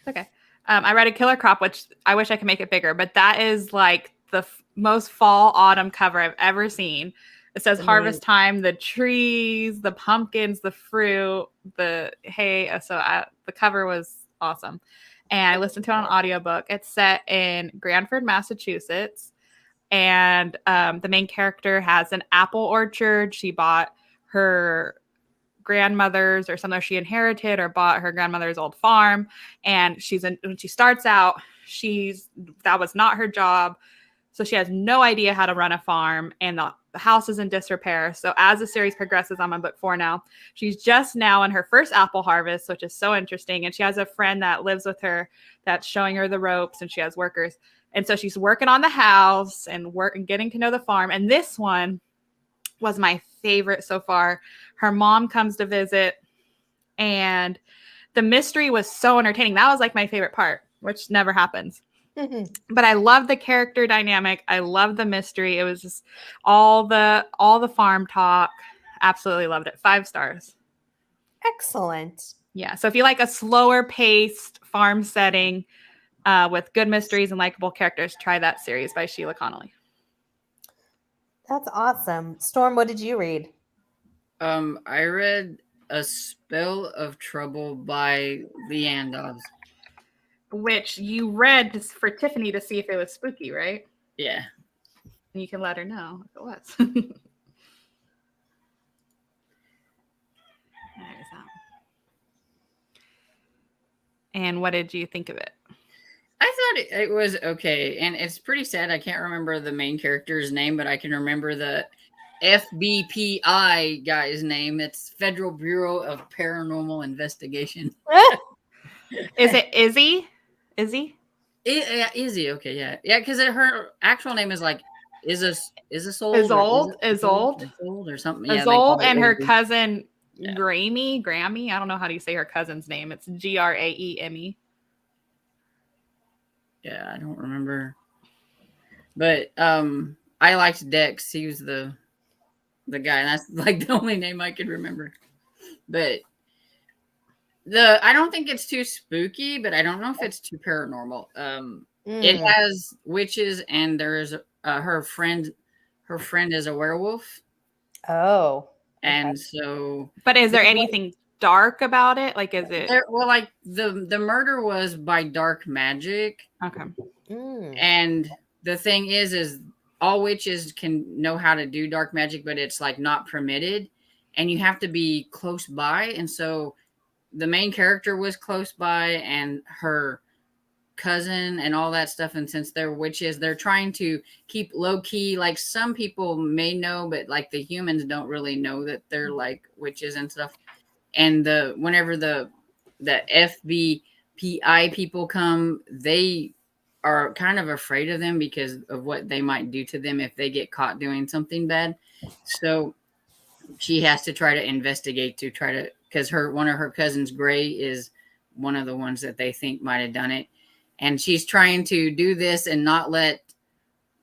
Okay. I read A Killer Crop, which I wish I could make it bigger, but that is like the most fall autumn cover I've ever seen. It says harvest time, the trees, the pumpkins, the fruit, the hay. So the cover was awesome. And I listened to it on audiobook. It's set in Branford, Massachusetts. And the main character has an apple orchard. She bought her grandmother's or something. She inherited or bought her grandmother's old farm. And when she starts out, that was not her job. So she has no idea how to run a farm, and the house is in disrepair. So as the series progresses, I'm on book 4 now. She's just now on her first apple harvest, which is so interesting. And she has a friend that lives with her that's showing her the ropes, and she has workers. And so she's working on the house and getting to know the farm. And this one was my favorite so far. Her mom comes to visit, and the mystery was so entertaining. That was like my favorite part, which never happens. But I love the character dynamic. I love the mystery. It was just all the farm talk. Absolutely loved it. 5 stars. Excellent. Yeah. So if you like a slower paced farm setting with good mysteries and likable characters, try that series by Sheila Connolly. That's awesome. Storm, what did you read? I read A Spell of Trouble by Leanne Dobbs. Which you read for Tiffany to see if it was spooky, right? Yeah. And you can let her know if it was. There's that. And what did you think of it? I thought it was okay. And it's pretty sad. I can't remember the main character's name, but I can remember the FBPI guy's name. It's Federal Bureau of Paranormal Investigation. Is it Izzy? Izzy? Yeah, Izzy. Okay, yeah. Yeah, because her actual name is like Isold or something. Yeah, Isold and her cousin Grammy. I don't know how do you say her cousin's name. It's Graeme. Yeah, I don't remember. But I liked Dex. He was the guy, and that's like the only name I could remember. But I don't think it's too spooky, but I don't know if it's too paranormal. It has witches, and there's her friend is a werewolf. Oh. And so, but is there anything dark about it? Like, is it like the murder was by dark magic. Okay. And the thing is all witches can know how to do dark magic, but it's like not permitted, and you have to be close by. And so the main character was close by, and her cousin and all that stuff. And since they're witches, they're trying to keep low key. Like some people may know, but like the humans don't really know that they're like witches and stuff. And whenever the FBPI people come, they are kind of afraid of them because of what they might do to them if they get caught doing something bad. So she has to try to investigate because one of her cousins, Gray, is one of the ones that they think might have done it. And she's trying to do this and not let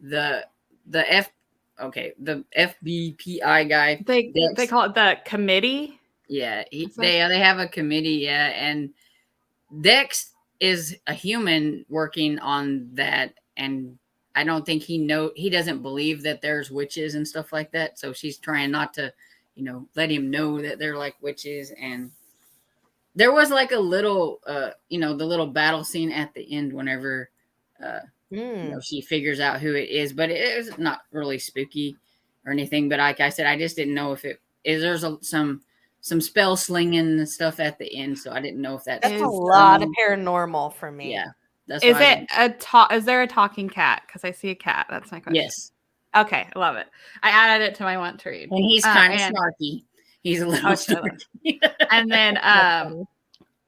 the FBPI guy. They call it the committee. Yeah, they have a committee. Yeah, and Dex is a human working on that, and I don't think he doesn't believe that there's witches and stuff like that. So she's trying not to, let him know that they're like witches. And there was like a little, the little battle scene at the end whenever, she figures out who it is, but it is not really spooky or anything. But like I said, I just didn't know if there's some spell slinging and stuff at the end. So I didn't know if that's a lot of paranormal for me. Yeah. Is there a talking cat? Because I see a cat. That's my question. Yes. Okay, I love it. I added it to my want to read. And he's kind of snarky. He's a little snarky. And then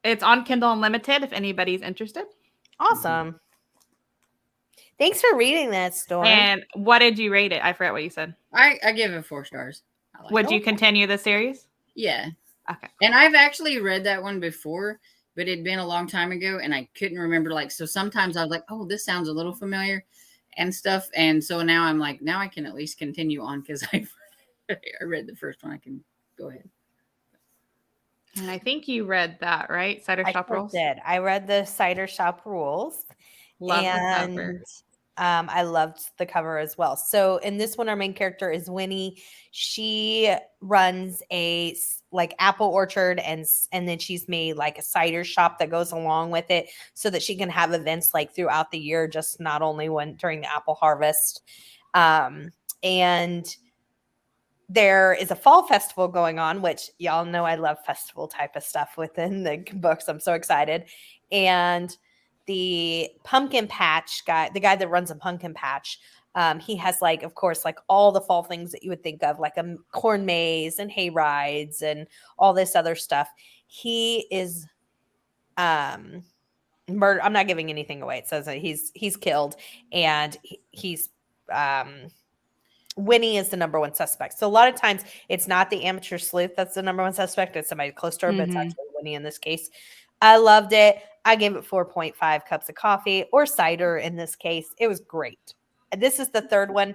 it's on Kindle Unlimited if anybody's interested. Awesome. Thanks for reading that, Storm. And what did you rate it? I forgot what you said. I give it 4 stars. Would you continue the series? Yeah. Okay. And I've actually read that one before, but it'd been a long time ago and I couldn't remember. So sometimes I was like, oh, this sounds a little familiar and stuff. And so now I'm like, now I can at least continue on because I read the first one. I can go ahead. And I think you read that, right? Cider Shop Rules? I did. I read the Cider Shop Rules. Love the cover. I loved the cover as well. So in this one, our main character is Winnie. She runs a apple orchard and then she's made like a cider shop that goes along with it so that she can have events like throughout the year, just not only during the apple harvest. And there is a fall festival going on, which y'all know I love festival type of stuff within the books. I'm so excited. And the pumpkin patch guy, the guy that runs a pumpkin patch, he has like, of course, like all the fall things that you would think of, like a corn maze and hay rides and all this other stuff. He is murder. I'm not giving anything away. It says that he's killed, and he's Winnie is the number one suspect. So a lot of times it's not the amateur sleuth that's the number one suspect. It's somebody close to her, but it's actually Winnie in this case. I loved it. I gave it 4.5 cups of coffee or cider in this case. It was great. And this is the third one.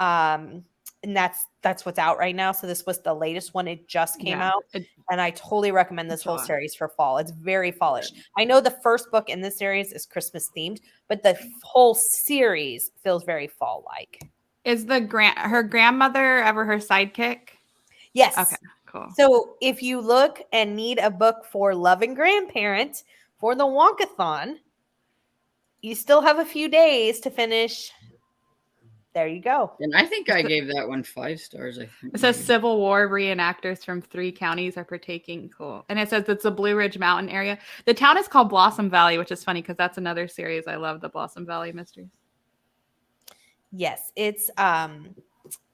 And that's what's out right now. So this was the latest one. It just came out. And I totally recommend this whole series for fall. It's very fallish. I know the first book in this series is Christmas themed, but the whole series feels very fall-like. Is her grandmother ever her sidekick? Yes. Okay, cool. So if you look and need a book for loving grandparent for the Wonkathon, you still have a few days to finish. There you go. And I think I gave that one 5 stars. I think it says Civil War reenactors from 3 counties are partaking. Cool. And it says it's a Blue Ridge Mountain area. The town is called Blossom Valley, which is funny because that's another series. I love the Blossom Valley mysteries. Yes, it's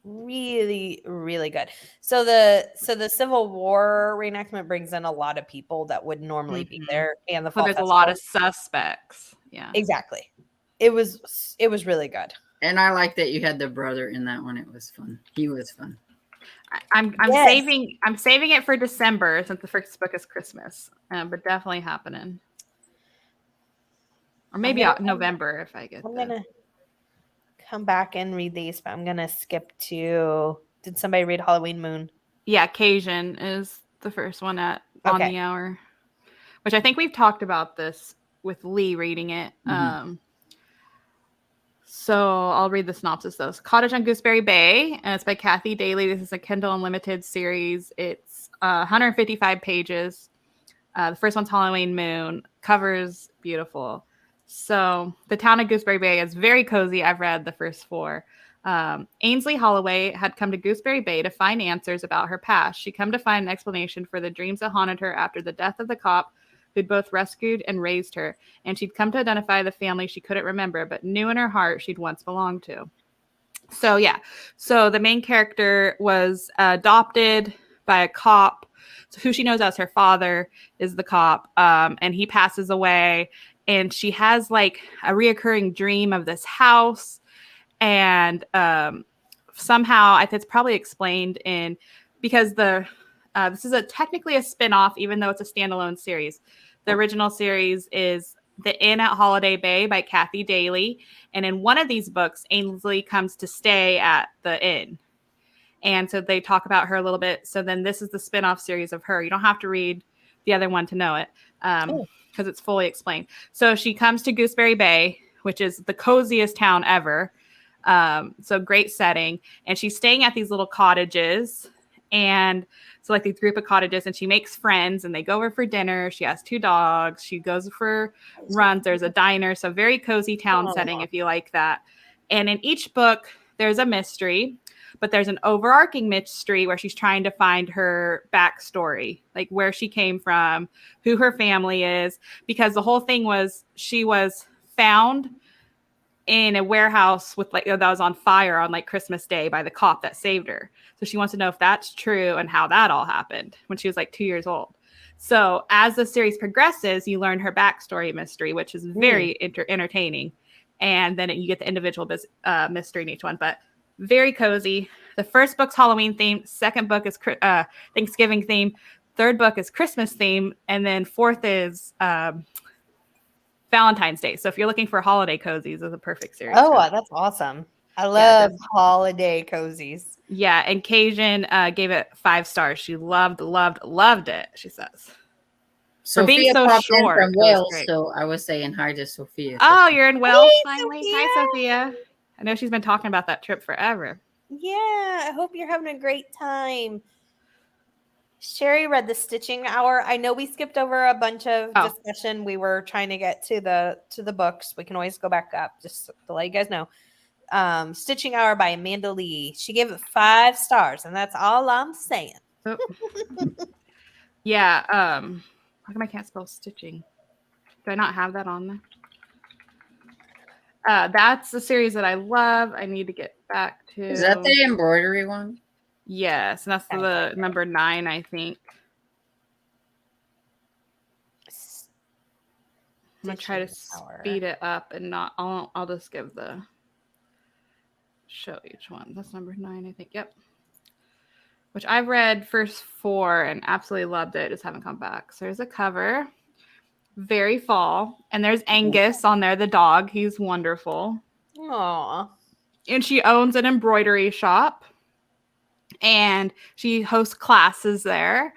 really, really good. So the Civil War reenactment brings in a lot of people that would normally be there, and there's festival. A lot of suspects. Yeah, exactly. It was really good. And I like that you had the brother in that one. It was fun. He was fun. I'm saving it for December since the first book is Christmas, but definitely happening. Or maybe November if I get. I'm gonna come back and read these, but I'm gonna skip to. Did somebody read Halloween Moon? Yeah, Cajun is the first one on the hour, which I think we've talked about this with Lee reading it. So I'll read the synopsis though. It's Cottage on Gooseberry Bay, and it's by Kathy Daly. This is a Kindle Unlimited series. It's 155 pages. The first one's Halloween Moon. Cover's beautiful. So the town of Gooseberry Bay is very cozy. I've read the first 4. Ainsley Holloway had come to Gooseberry Bay to find answers about her past. She'd come to find an explanation for the dreams that haunted her after the death of the cop who'd both rescued and raised her. And she'd come to identify the family she couldn't remember, but knew in her heart she'd once belonged to. So, yeah. So the main character was adopted by a cop. So who she knows as her father is the cop. And he passes away. And she has like a reoccurring dream of this house. And somehow, I think it's probably explained because this is technically a spin-off, even though it's a standalone series. The original series is The Inn at Holiday Bay by Kathy Daly. And in one of these books, Ainsley comes to stay at the inn. And so they talk about her a little bit. So then this is the spin-off series of her. You don't have to read the other one to know it because it's fully explained. So she comes to Gooseberry Bay, which is the coziest town ever. So great setting. And she's staying at these little cottages. And so like these group of cottages, and she makes friends and they go over for dinner. She has 2 dogs. She goes for runs. There's a diner. So very cozy town setting if you like that. And in each book, there's a mystery, but there's an overarching mystery where she's trying to find her backstory, like where she came from, who her family is, because the whole thing was she was found in a warehouse with that was on fire on like Christmas Day by the cop that saved her. So she wants to know if that's true and how that all happened when she was like 2 years old. So as the series progresses, you learn her backstory mystery, which is very entertaining. And then you get the individual mystery in each one, but very cozy. The first book's Halloween themed. Second book is Thanksgiving theme. Third book is Christmas theme. And then fourth is Valentine's Day. So if you're looking for holiday cozies, it's a perfect series. Oh, that's awesome. I love holiday cozies. Yeah, and Cajun gave it 5 stars. She loved it, she says. Sophia for being so short. From Wales, so I was saying hi to Sophia. Oh, you're in Wales finally? Sophia. Hi, Sophia. I know she's been talking about that trip forever. Yeah, I hope you're having a great time. Sherry read The Stitching Hour. I know we skipped over a bunch of discussion. We were trying to get to the books. We can always go back up just to let you guys know. Stitching Hour by Amanda Lee. She gave it 5 stars, and that's all I'm saying. Oh. Yeah. How come I can't spell stitching? Do I not have that on there? That's a series that I love. I need to get back to. Is that the embroidery one? Yes, and that's the number 9, I think. I'm gonna try to speed it up and not. I'll just give the show each one. That's number 9, I think. Yep. Which I've read first 4 and absolutely loved it. Just haven't come back. So there's a cover. Very fall. And there's Angus on there, the dog. He's wonderful. Aww. And she owns an embroidery shop. And she hosts classes there.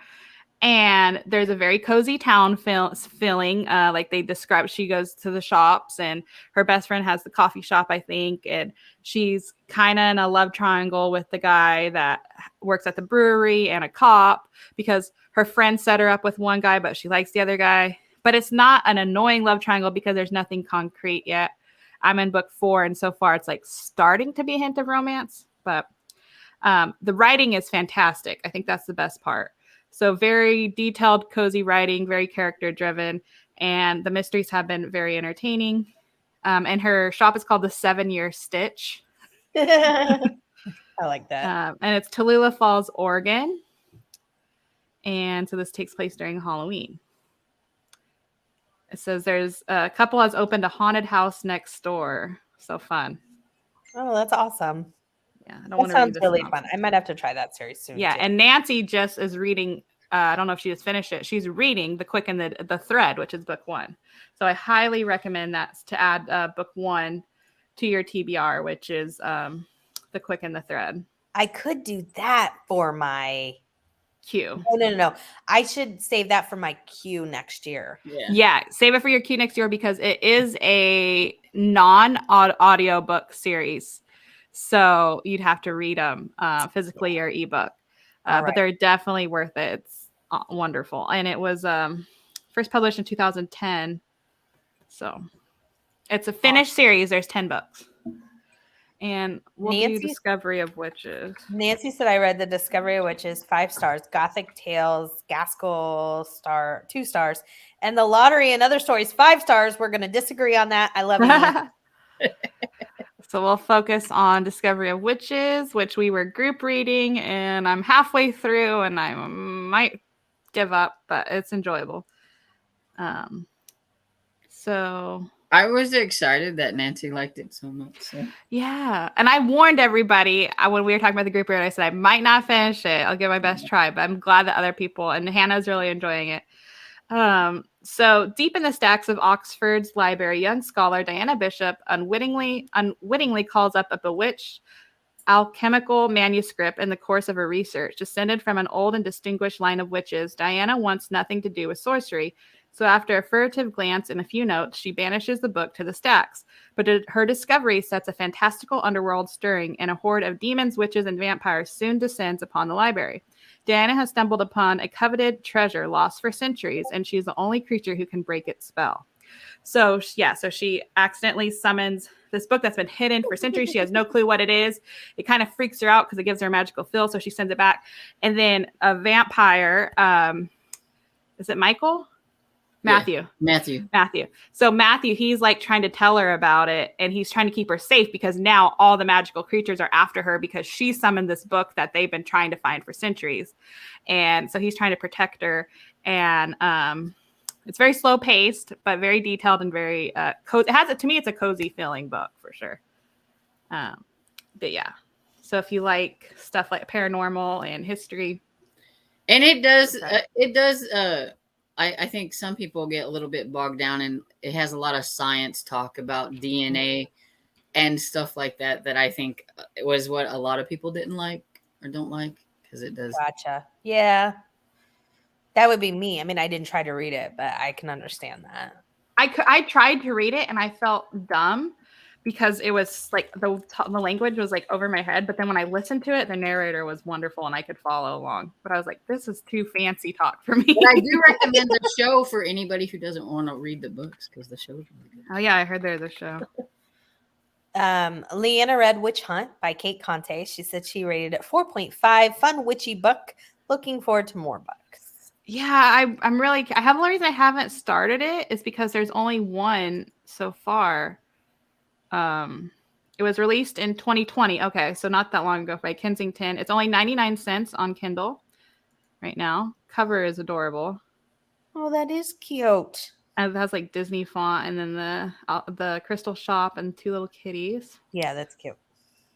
And there's a very cozy town feeling. Like they describe, she goes to the shops and her best friend has the coffee shop, I think. And she's kind of in a love triangle with the guy that works at the brewery and a cop because her friend set her up with one guy, but she likes the other guy. But it's not an annoying love triangle because there's nothing concrete yet. I'm in book 4, and so far it's like starting to be a hint of romance. But the writing is fantastic. I think that's the best part. So very detailed, cozy writing, very character driven, and the mysteries have been very entertaining. And her shop is called the 7-Year Stitch. I like that. And it's Tallulah Falls, Oregon. And so this takes place during Halloween. It says there's a couple has opened a haunted house next door. So fun. Oh, that's awesome. Yeah, I don't want That to sounds really fun. I might have to try that series soon. Yeah, too. and Nancy just is reading. I don't know if she just finished it. She's reading The Quick and the Thread, which is book 1. So I highly recommend that to add book 1 to your TBR, which is The Quick and the Thread. I could do that for my Q. No. I should save that for my Q next year. Yeah, save it for your Q next year because it is a non-audio book series. So you'd have to read them physically or ebook. But they're definitely worth it. It's wonderful. And it was first published in 2010. So it's a finished series. There's 10 books. And we'll do Discovery of Witches. Nancy said I read The Discovery of Witches, 5 stars. Gothic Tales, Gaskell, 2 stars. And The Lottery and Other Stories, 5 stars. We're going to disagree on that. I love you. So we'll focus on Discovery of Witches, which we were group reading, and I'm halfway through, and I might give up, but it's enjoyable. So I was excited that Nancy liked it so much. So. Yeah, and I warned everybody when we were talking about the group read. I said I might not finish it. I'll give my best try, but I'm glad that other people and Hannah's really enjoying it. So deep in the stacks of Oxford's library, young scholar Diana Bishop unwittingly calls up a bewitched alchemical manuscript in the course of her research. Descended from an old and distinguished line of witches, Diana wants nothing to do with sorcery. So after a furtive glance and a few notes, she banishes the book to the stacks. But her discovery sets a fantastical underworld stirring, and a horde of demons, witches, and vampires soon descends upon the library. Diana has stumbled upon a coveted treasure lost for centuries, and she's the only creature who can break its spell. So she accidentally summons this book that's been hidden for centuries. She has no clue what it is. It kind of freaks her out because it gives her a magical feel, so she sends it back. And then a vampire, is it Michael? Matthew. So Matthew, he's like trying to tell her about it, and he's trying to keep her safe because now all the magical creatures are after her because she summoned this book that they've been trying to find for centuries. And so he's trying to protect her. And it's very slow paced, but very detailed and very cozy. To me, it's a cozy feeling book for sure. But yeah. So if you like stuff like paranormal and history. And I think some people get a little bit bogged down, and it has a lot of science talk about DNA and stuff like that I think was what a lot of people didn't like or don't like because it does. Gotcha. Yeah. That would be me. I mean, I didn't try to read it, but I can understand that. I tried to read it and I felt dumb because it was like the language was like over my head. But then when I listened to it, the narrator was wonderful and I could follow along. But I was like, this is too fancy talk for me. But I do recommend the show for anybody who doesn't want to read the books because the show's really good. Oh, yeah. I heard there's a show. Leanna read Witch Hunt by Kate Conte. She said she rated it 4.5. Fun witchy book. Looking forward to more books. Yeah, I'm really. I have the only reason I haven't started it is because there's only one so far. It was released in 2020. Okay, so not that long ago by Kensington. It's only 99 cents on Kindle right now. Cover is adorable. Oh, that is cute. And it has like Disney font and then the crystal shop and 2 little kitties. Yeah, that's cute.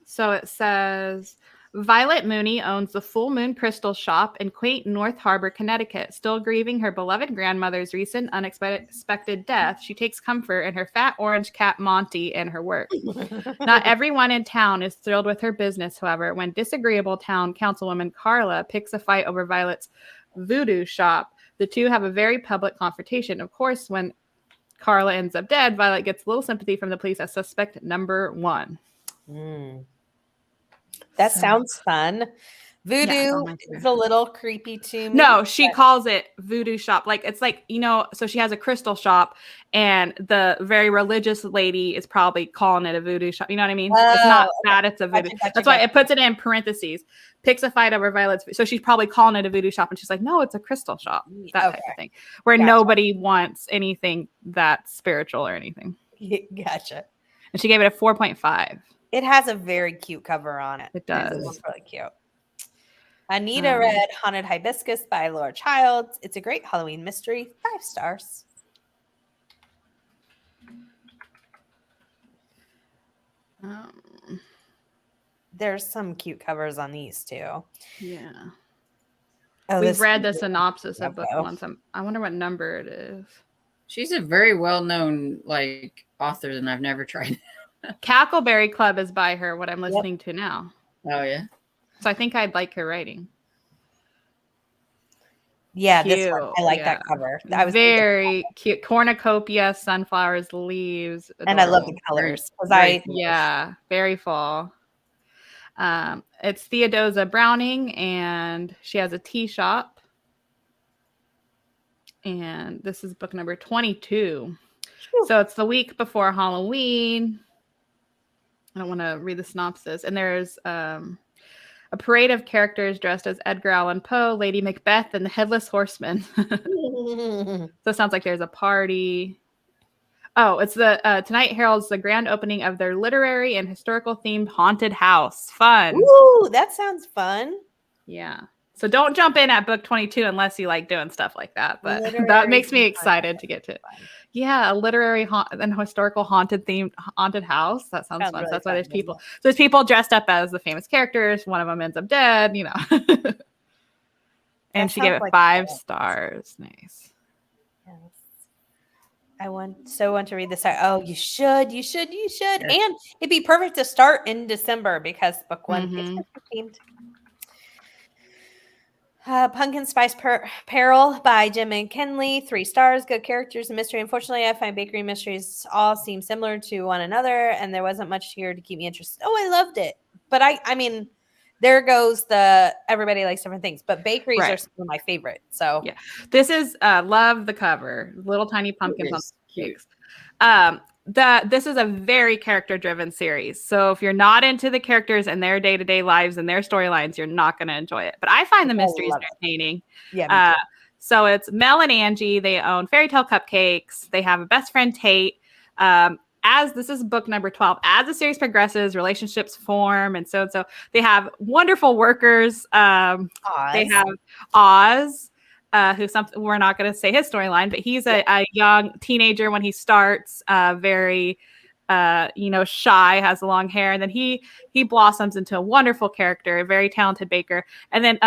So it says Violet Mooney owns the Full Moon Crystal Shop in quaint North Harbor, Connecticut. Still grieving her beloved grandmother's recent unexpected death, she takes comfort in her fat orange cat Monty and her work. Not everyone in town is thrilled with her business, however, when disagreeable town councilwoman Carla picks a fight over Violet's voodoo shop. The two have a very public confrontation. Of course, when Carla ends up dead, Violet gets a little sympathy from the police as suspect number 1. That sounds fun. Voodoo is a little creepy to me. No, she calls it voodoo shop. Like, it's like, so she has a crystal shop and the very religious lady is probably calling it a voodoo shop. You know what I mean? It's not that, it's a voodoo. That's why it puts it in parentheses. Picks a fight over Violet's. So she's probably calling it a voodoo shop. And she's like, no, it's a crystal shop. That type of thing. Where nobody wants anything that's spiritual or anything. Gotcha. And she gave it a 4.5. It has a very cute cover on it. It does. It looks really cute. Anita read Haunted Hibiscus by Laura Childs. It's a great Halloween mystery. 5 stars. There's some cute covers on these too. Yeah. Oh, we've read the synopsis of book once. I wonder what number it is. She's a very well-known author, and I've never tried. Cackleberry Club is by her, what I'm listening to now. Oh, yeah. So I think I'd like her writing. Yeah, this one. I like that cover. I was very cute. Cornucopia, sunflowers, leaves. Adorable. And I love the colors. Very fall. It's Theodosia Browning, and she has a tea shop. And this is book number 22. So it's the week before Halloween. I don't want to read the synopsis. And there's a parade of characters dressed as Edgar Allan Poe, Lady Macbeth, and the Headless Horseman. So it sounds like there's a party. Oh, it's the tonight heralds the grand opening of their literary and historical themed haunted house. Fun. Ooh, that sounds fun. Yeah. So don't jump in at book 22 unless you like doing stuff like that. But that makes me excited to get to it. Yeah, a literary and historical haunted house. That sounds fun. Really, so that's why there's people. So there's people dressed up as the famous characters. One of them ends up dead, And she gave it 5 stars. Nice. Yes. I want to read this. Oh, you should. Yes. And it'd be perfect to start in December because book 1 is 15th. Pumpkin Spice Peril by Jim and Kenley. 3 stars. Good characters and mystery. Unfortunately, I find bakery mysteries all seem similar to one another, and there wasn't much here to keep me interested. Oh, I loved it. But I mean, there goes everybody likes different things. But bakeries are some of my favorite. So yeah, this is love the cover. Little tiny pumpkins on cakes. This is a very character-driven series. So if you're not into the characters and their day-to-day lives and their storylines, you're not going to enjoy it. But I find the mysteries entertaining. Yeah. So it's Mel and Angie. They own Fairy Tale Cupcakes. They have a best friend, Tate. As this is book number 12, as the series progresses, relationships form, and so they have wonderful workers. They have Oz. We're not going to say his storyline, but he's a young teenager when he starts, very, shy, has long hair. And then he blossoms into a wonderful character, a very talented baker. And then,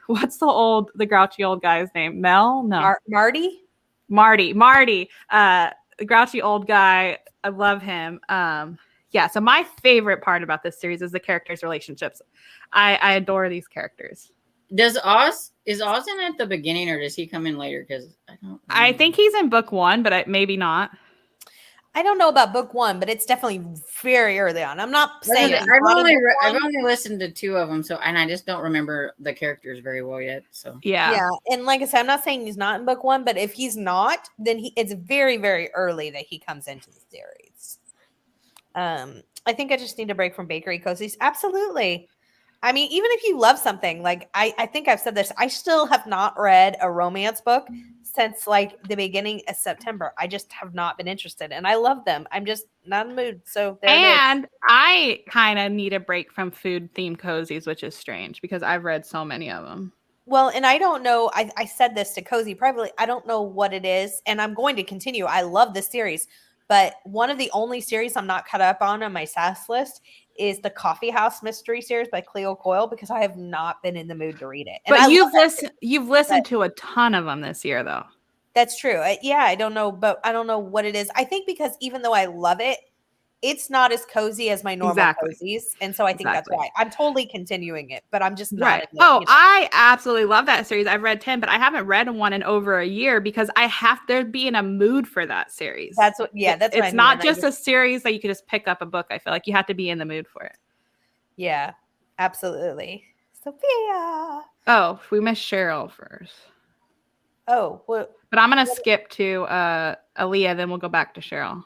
what's the grouchy old guy's name? Mel? No. Marty. The grouchy old guy. I love him. So my favorite part about this series is the characters' relationships. I adore these characters. Is Oz in at the beginning, or does he come in later? Because I think he's in book 1, but maybe not. I don't know about book 1, but it's definitely very early on. I'm not saying I've only listened to 2 of them, and I just don't remember the characters very well yet. So yeah, and like I said, I'm not saying he's not in book 1, but if he's not, then it's very, very early that he comes into the series. I think I just need a break from bakery cozies. Absolutely. I mean, even if you love something, like I think I've said this, I still have not read a romance book since like the beginning of September. I just have not been interested, and I love them. I'm just not in the mood. So there it is. And I kind of need a break from food themed cozies, which is strange because I've read so many of them. Well, and I don't know. I said this to Cozy privately. I don't know what it is, and I'm going to continue. I love this series, but one of the only series I'm not caught up on my SAS list is the Coffee House Mystery Series by Cleo Coyle because I have not been in the mood to read it. And But you've listened to a ton of them this year, though. That's true. Yeah, I don't know, but I don't know what it is. I think because even though I love it, it's not as cozy as my normal cozies, and so I think that's why I'm totally continuing it, but I'm just not. Right. I absolutely love that series. I've read 10, but I haven't read one in over a year because I have to be in a mood for that series. That's what. Yeah, that's. It's not just a series that you can just pick up a book. I feel like you have to be in the mood for it. Yeah, absolutely. Sophia. Oh, we missed Cheryl first. Oh, well, but I'm gonna skip to Aaliyah, then we'll go back to Cheryl.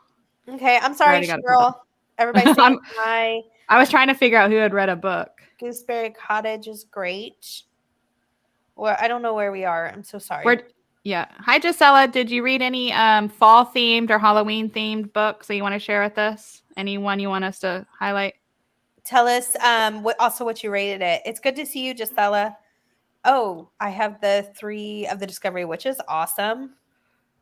Okay, I'm sorry, Cheryl. Everybody say hi. I was trying to figure out who had read a book. Gooseberry Cottage is great. Well, I don't know where we are. I'm so sorry. Hi, Gisela. Did you read any fall themed or Halloween themed books that you want to share with us? Anyone you want us to highlight? Tell us what you rated it. It's good to see you, Gisela. Oh, I have the 3 of the Discovery Witches. Awesome.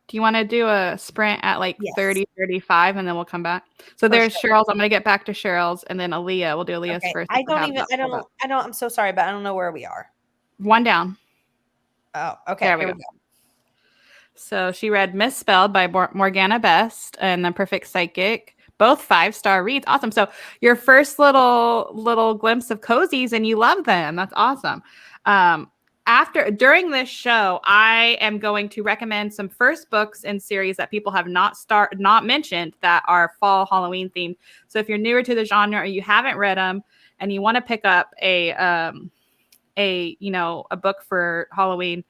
Do you want to do a sprint at like 30, 35, and then we'll come back? So there's Cheryl's. I'm going to get back to Cheryl's, and then Aaliyah. We'll do Aaliyah's first. I'm so sorry, but I don't know where we are. One down. Oh, okay. There we go. So she read Misspelled by Morgana Best and The Perfect Psychic. Both 5-star reads. Awesome. So your first little glimpse of cozies, and you love them. That's awesome. During this show, I am going to recommend some first books in series that people have not mentioned that are fall Halloween themed. So if you're newer to the genre or you haven't read them and you want to pick up a book for Halloween,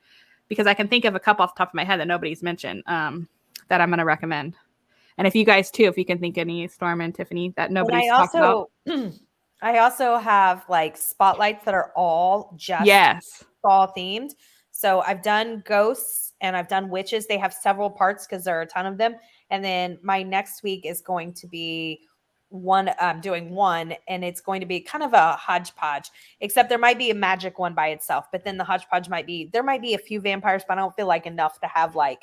because I can think of a couple off the top of my head that nobody's mentioned that I'm going to recommend. And if you guys too, if you can think any, Storm and Tiffany, that nobody's talked about. I also have like spotlights that are all just fall themed. So I've done ghosts and I've done witches. They have several parts because there are a ton of them. And then my next week is going to be doing one, and it's going to be kind of a hodgepodge, except there might be a magic one by itself. But then the hodgepodge there might be a few vampires, but I don't feel like enough to have like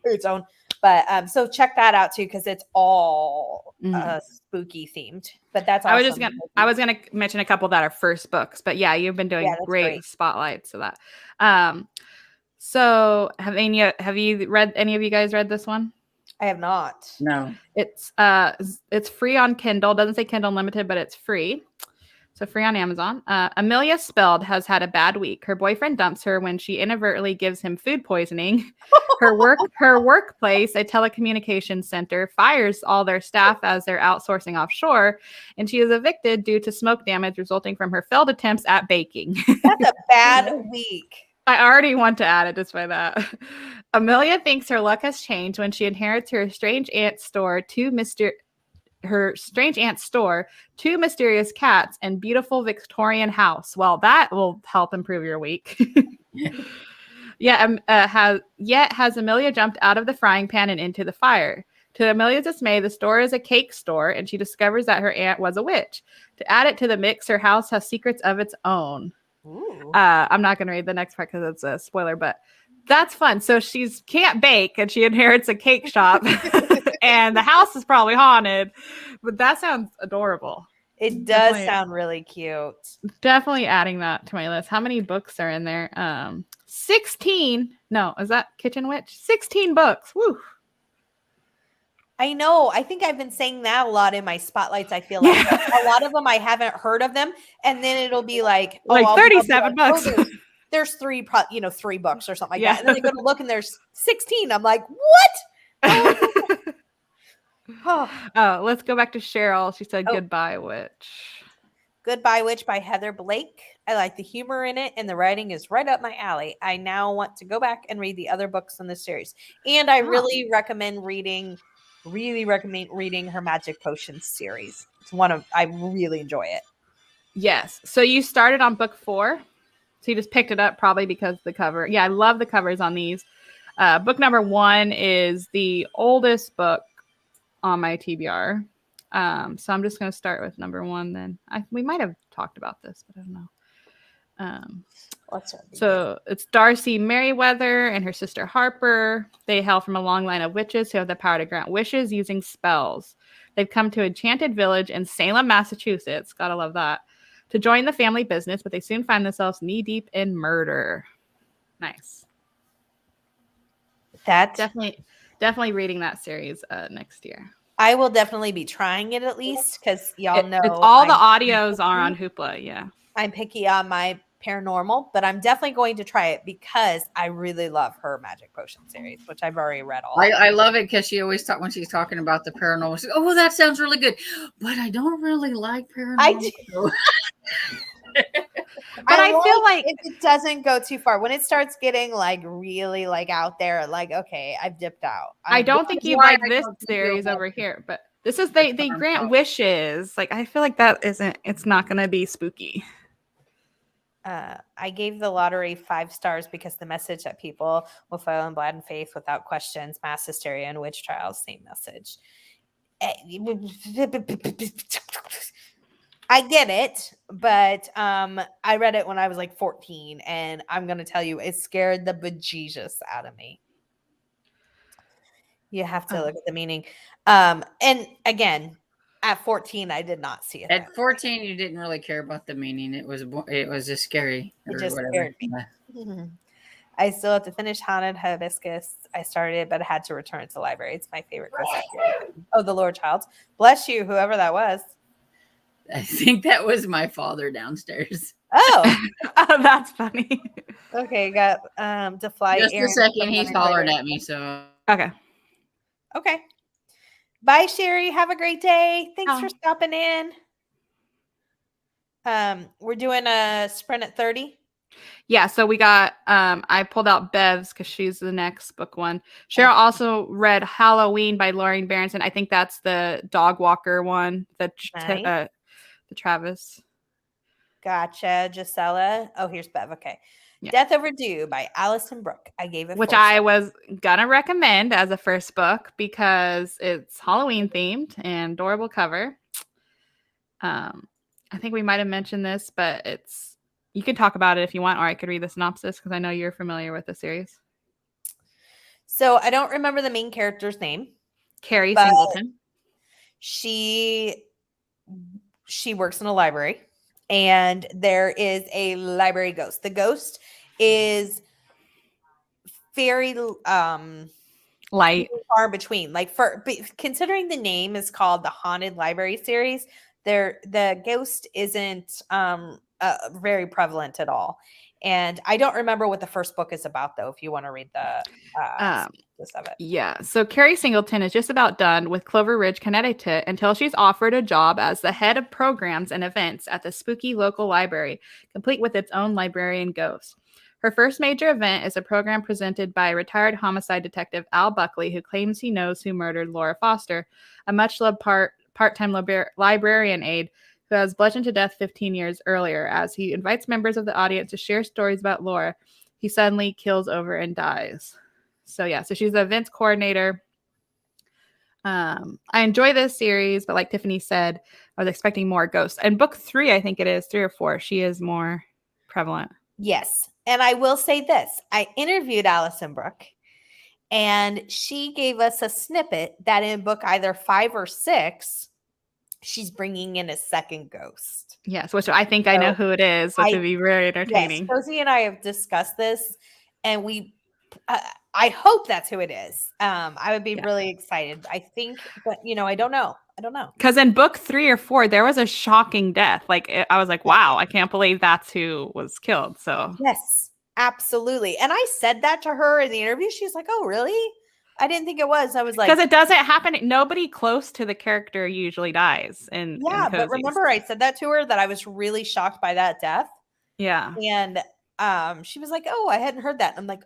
its own. But so check that out too, because it's all spooky themed. But that's awesome. I was gonna mention a couple that are first books, but yeah, you've been doing great spotlights of that. So have you read, any of you guys read this one? I have not. No. It's free on Kindle. Doesn't say Kindle Unlimited, but it's free. So free on Amazon. Amelia Speld has had a bad week. Her boyfriend dumps her when she inadvertently gives him food poisoning. Her workplace, a telecommunications center, fires all their staff as they're outsourcing offshore, and she is evicted due to smoke damage resulting from her failed attempts at baking. That's a bad week. I already want to add it just by that. Amelia thinks her luck has changed when she inherits her strange aunt's store, two mysterious cats, and beautiful Victorian house. Well, that will help improve your week. Has Amelia jumped out of the frying pan and into the fire. To Amelia's dismay, the store is a cake store, and she discovers that her aunt was a witch. To add it to the mix, her house has secrets of its own. I'm not going to read the next part because it's a spoiler, but that's fun. So she can't bake, and she inherits a cake shop, and the house is probably haunted. But that sounds adorable. It does sound really cute. Definitely adding that to my list. How many books are in there? 16. No, is that Kitchen Witch? 16 books. Woo. I know. I think I've been saying that a lot in my spotlights. I feel like a lot of them I haven't heard of them, and then it'll be like 37 bucks. There's 3 books or something like that, and then they go to look and there's 16. I'm like, what? Oh, let's go back to Cheryl. She said Goodbye Witch. Goodbye Witch by Heather Blake. I like the humor in it, and the writing is right up my alley. I now want to go back and read the other books in this series, and I really recommend reading really recommend reading her Magic Potions series. I really enjoy it. Yes. So you started on book 4. So you just picked it up probably because the cover. Yeah, I love the covers on these. Book number 1 is the oldest book on my TBR. So I'm just going to start with number 1 then. We might have talked about this, but I don't know. So it's Darcy Merriweather and her sister Harper. They hail from a long line of witches who have the power to grant wishes using spells. They've come to Enchanted Village in Salem, Massachusetts. Gotta love that. To join the family business, but they soon find themselves knee-deep in murder. Nice. That definitely reading that series next year. I will definitely be trying it at least because y'all know it's all the audios are on Hoopla. Yeah, I'm picky on my paranormal, but I'm definitely going to try it because I really love her Magic Potion series, which I've already read all. I love it because she always when she's talking about the paranormal. She's, oh, that sounds really good, but I don't really like paranormal. I do. But I feel like if it doesn't go too far, when it starts getting like really like out there, like okay, I've dipped out. I don't think you like this series over here, but this is they grant wishes. Like I feel like it's not gonna be spooky. I gave the lottery 5 stars because the message that people will follow in blind faith without questions, mass hysteria, and witch trials. Same message. I get it, but I read it when I was like 14, and I'm gonna tell you, it scared the bejesus out of me. You have to look at the meaning. And again, at 14, I did not see it. At 14, you didn't really care about the meaning. It was just scary. It just scared me. I still have to finish Haunted Hibiscus. I started, but I had to return it to the library. It's my favorite Christmas series. Oh, the Lord Child. Bless you, whoever that was. I think that was my father downstairs. Oh, that's funny. Okay, got to fly. Just a second, he's hollering at me. So okay. Bye, Sherry. Have a great day. Thanks for stopping in. We're doing a sprint at 30. Yeah, so we got I pulled out Bev's because she's the next book one. Cheryl also read Halloween by Lauren Berenson. I think that's the dog walker one, the Travis. Gotcha. Gisela. Oh, here's Bev. Okay. Yeah. Death Overdue by Allison Brooke. I gave it which I was gonna recommend as a first book because it's Halloween themed and adorable cover. I think we might have mentioned this, but you can talk about it if you want, or I could read the synopsis because I know you're familiar with the series. So I don't remember the main character's name. Carrie Singleton. She works in a library. And there is a library ghost. The ghost is very light, far between. Like considering the name is called the Haunted Library series, the ghost isn't very prevalent at all. And I don't remember what the first book is about, though. If you want to read the of it. Yeah. So Carrie Singleton is just about done with Clover Ridge, Connecticut, until she's offered a job as the head of programs and events at the spooky local library, complete with its own librarian ghost. Her first major event is a program presented by retired homicide detective Al Buckley, who claims he knows who murdered Laura Foster, a much-loved part-time librarian aide who was bludgeoned to death 15 years earlier. As he invites members of the audience to share stories about Laura, he suddenly kills over and dies. So yeah, so she's the events coordinator. I enjoy this series, but like Tiffany said, I was expecting more ghosts. And book 3, I think it is 3 or 4, she is more prevalent. Yes. And I will say this. I interviewed Allison Brooke, and she gave us a snippet that in book either 5 or 6, she's bringing in a second ghost. Yes, which I think I know who it is, which would be very entertaining. Yes, Cozy and I have discussed this, and I hope that's who it is. I would be really excited. I think, but I don't know. Because in book 3 or 4, there was a shocking death. Like I was like, wow, I can't believe that's who was killed. So yes, absolutely. And I said that to her in the interview. She's like, oh, really? I didn't think it was. I was like, because it doesn't happen. Nobody close to the character usually dies. But remember, I said that to her that I was really shocked by that death. Yeah. And she was like, oh, I hadn't heard that. I'm like,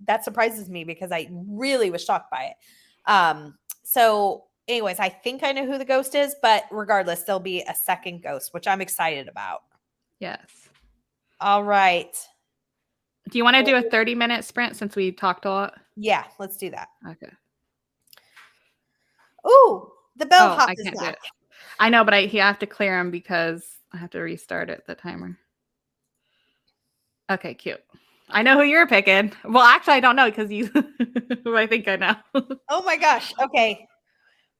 that surprises me because I really was shocked by it. So, anyways, I think I know who the ghost is, but regardless, there'll be a second ghost, which I'm excited about. Yes. All right. Do you want to do a 30-minute sprint since we talked a lot? Yeah, let's do that. Okay. Ooh, the bellhop I is can't do back. it. I know, but I have to clear him because I have to restart it, the timer. Okay, cute. I know who you're picking. Well, actually, I don't know because you. I think I know. Oh my gosh. Okay.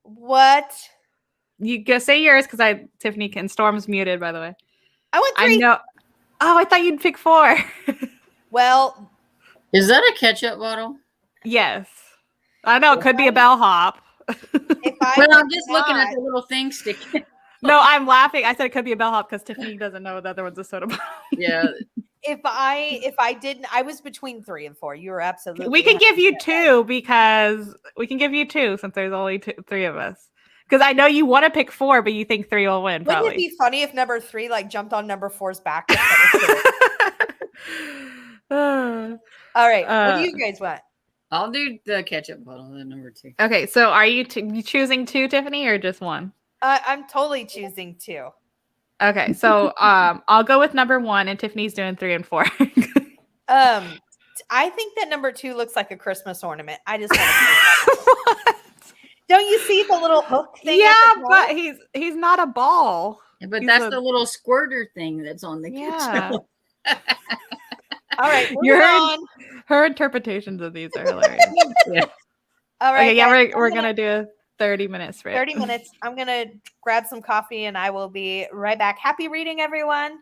What? You go say yours because Tiffany can. Storm's muted, by the way. I went I 3. know. Oh, I thought you'd pick 4. Well, Is that a ketchup bottle? Yes. I know it could be a bellhop. if I Well, would I'm just looking at not- the little thing sticking. No, I'm laughing. I said it could be a bellhop because Tiffany doesn't know the other one's a soda bottle. Yeah. if I didn't, I was between 3 and 4. You were absolutely. We can give you 100% 2 because we can give you 2 since there's only 3 of us. Because I know you want to pick 4, but you think 3 will win. Wouldn't Probably. it be funny if number 3 like jumped on number 4's back? All right. What do you guys want? I'll do the ketchup bottle, then number 2. Okay, so are you choosing 2, Tiffany, or just 1? I'm totally choosing 2. Okay, so I'll go with number 1, and Tiffany's doing 3 and 4. I think that number 2 looks like a Christmas ornament. I just want to. Don't you see the little hook thing? Yeah, but he's not a ball. Yeah, but He's that's the little squirter thing that's on the ketchup. All right, moving on. Her interpretations of these are hilarious. Yeah. All right, Okay, yeah, guys, we're gonna do a 30-minute sprint. 30 minutes. I'm gonna grab some coffee and I will be right back. Happy reading, everyone.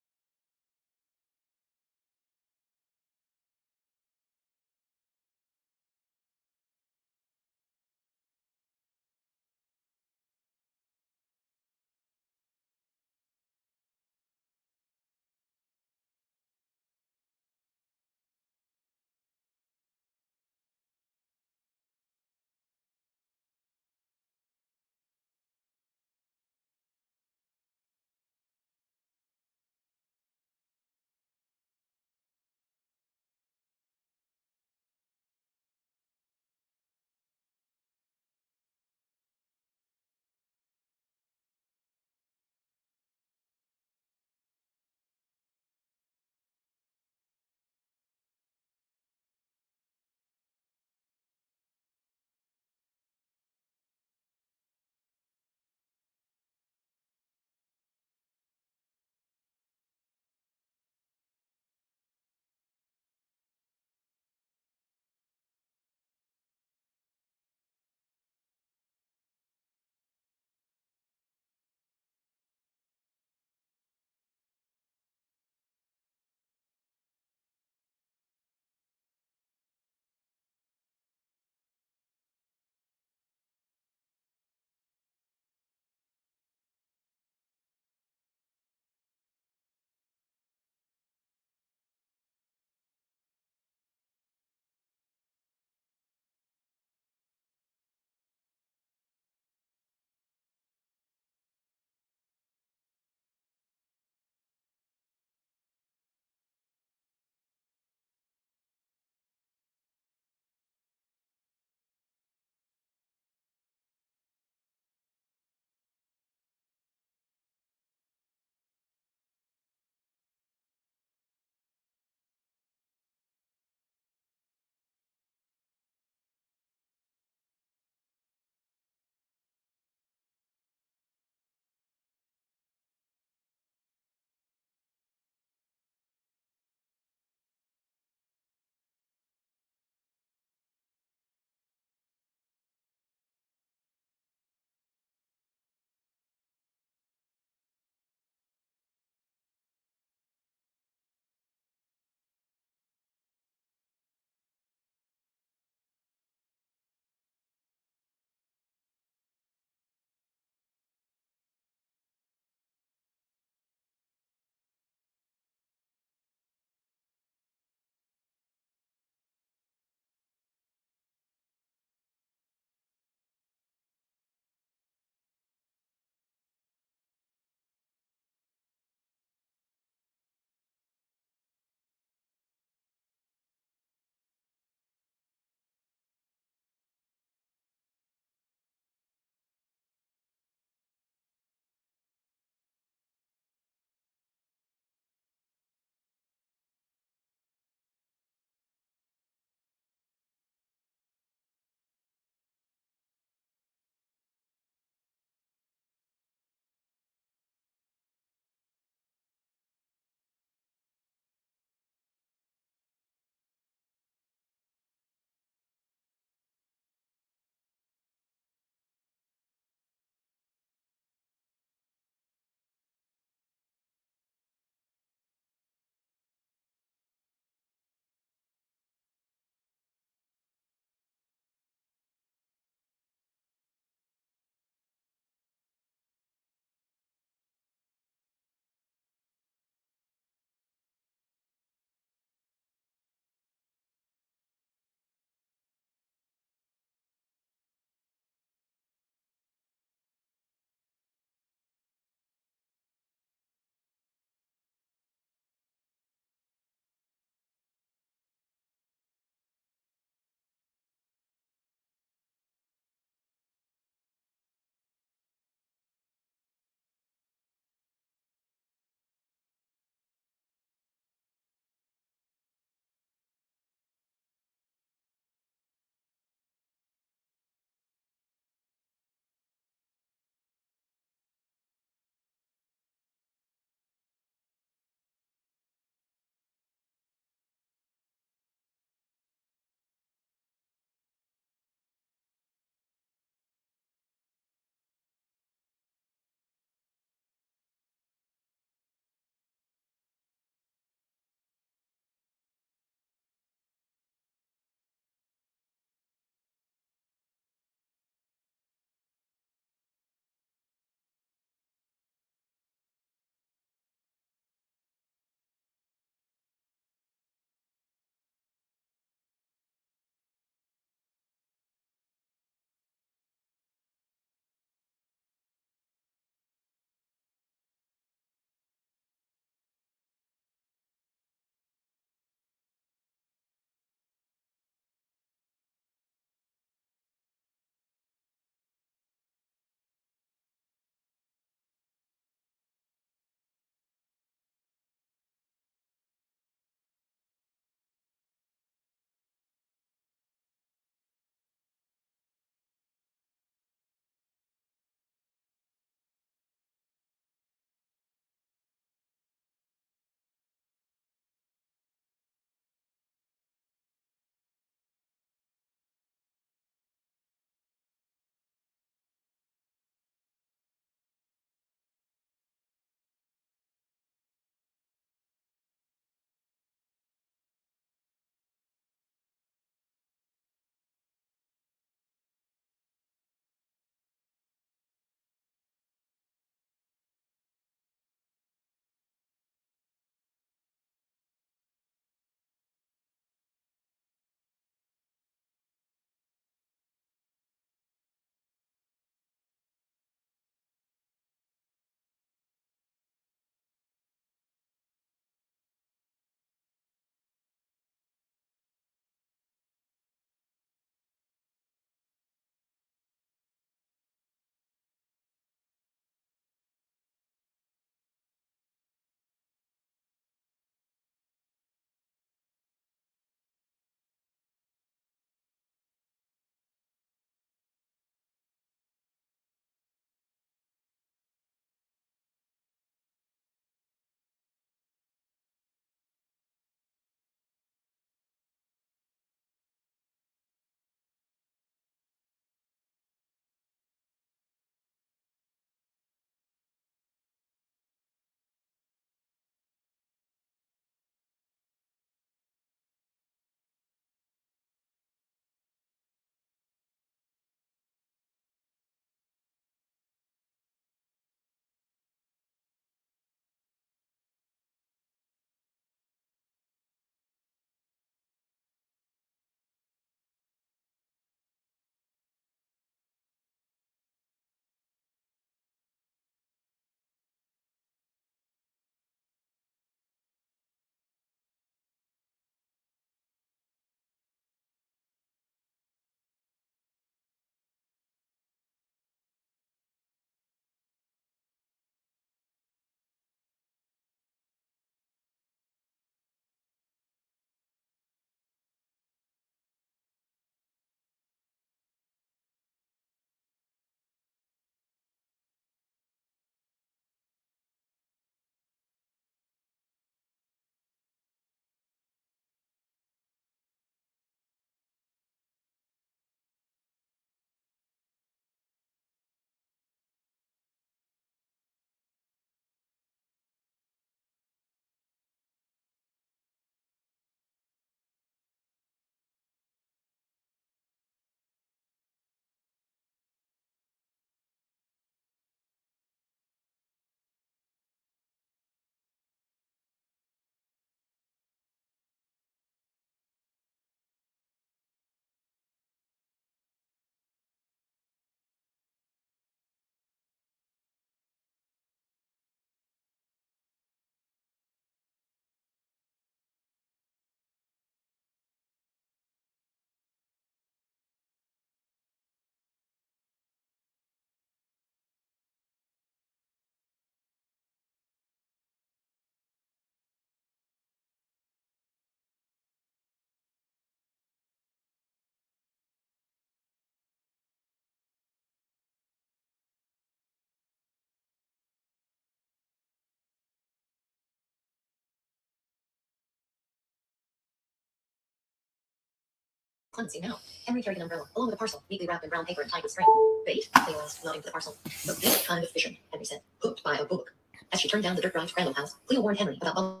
clemency now. Henry carried an umbrella, along with a parcel, neatly wrapped in brown paper and tied with string. Bait? Gail asked, nodding to the parcel. A big kind of fishing, Henry said. Hooked by a book. As she turned down the dirt drive to Crandall House, Cleo warned Henry about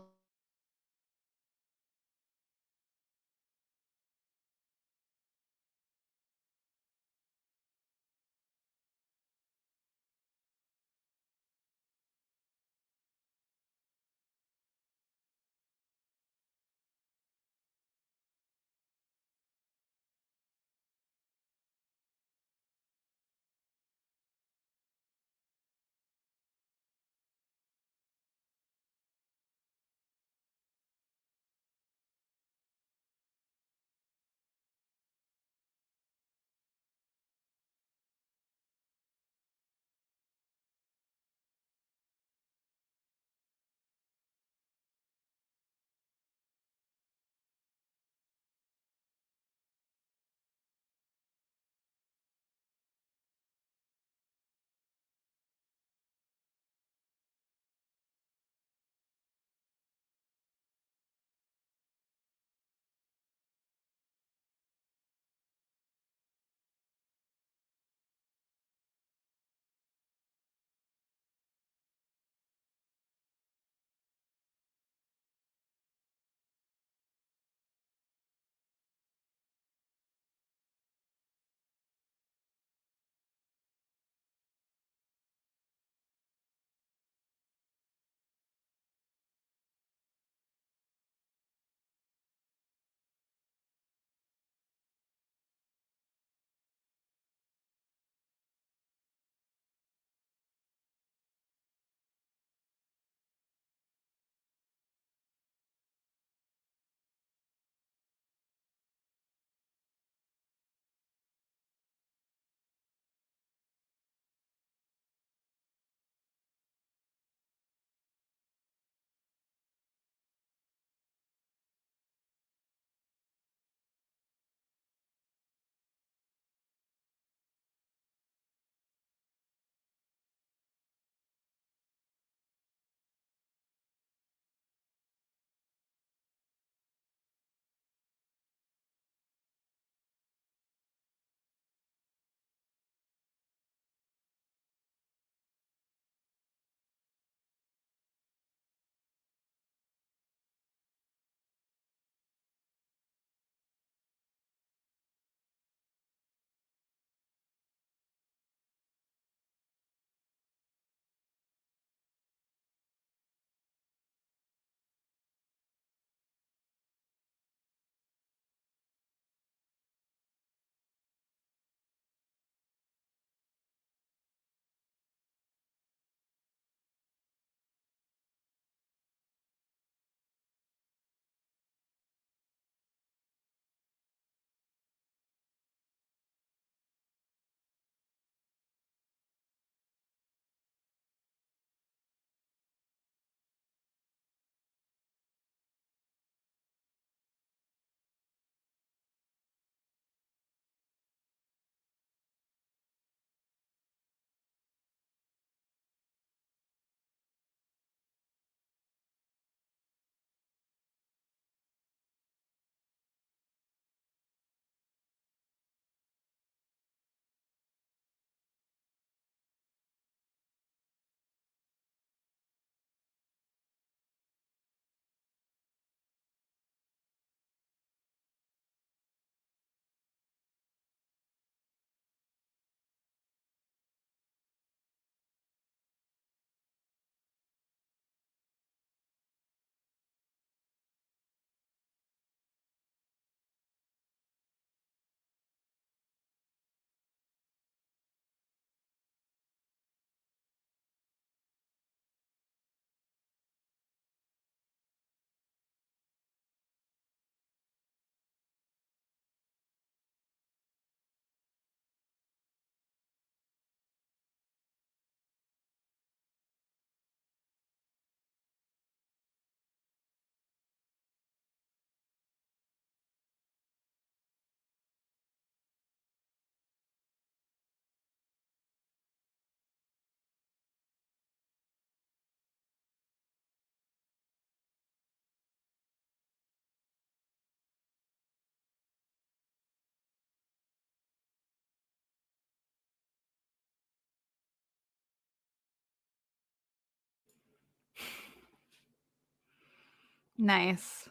Nice.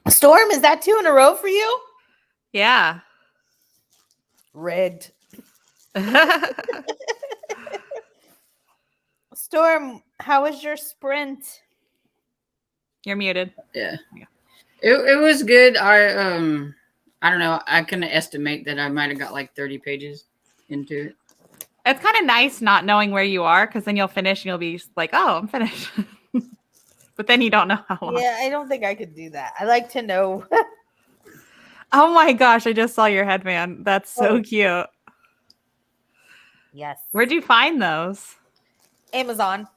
Storm, is that 2 in a row for you? Yeah. Rigged. Storm, how was your sprint? You're muted. Yeah. It was good. I don't know. I can estimate that I might have got like 30 pages into it. It's kind of nice not knowing where you are, because then you'll finish and you'll be like, oh, I'm finished. But then you don't know how long. Yeah, I don't think I could do that. I like to know. Oh my gosh, I just saw your headband. That's so cute. Yes. Where'd you find those? Amazon.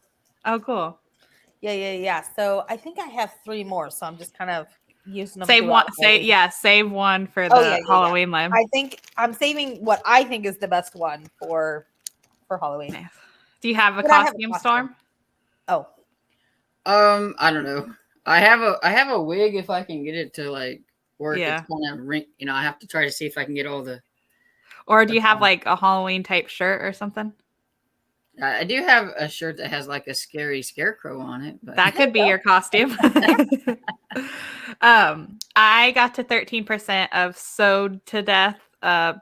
Oh, cool. Yeah. So I think I have 3 more. So I'm just kind of using them. Save one. throughout. Save one for the Halloween line. I think I'm saving what I think is the best one for Halloween. Nice. Do you have a But I have a costume, costume. Storm? Oh, I don't know. I have a wig if I can get it to like work. Yeah. It's kind of I have to try to see if I can get all the. Or do you have like a Halloween type shirt or something? I do have a shirt that has like a scary scarecrow on it. But That could be your costume. I got to 13% of Sewed to Death,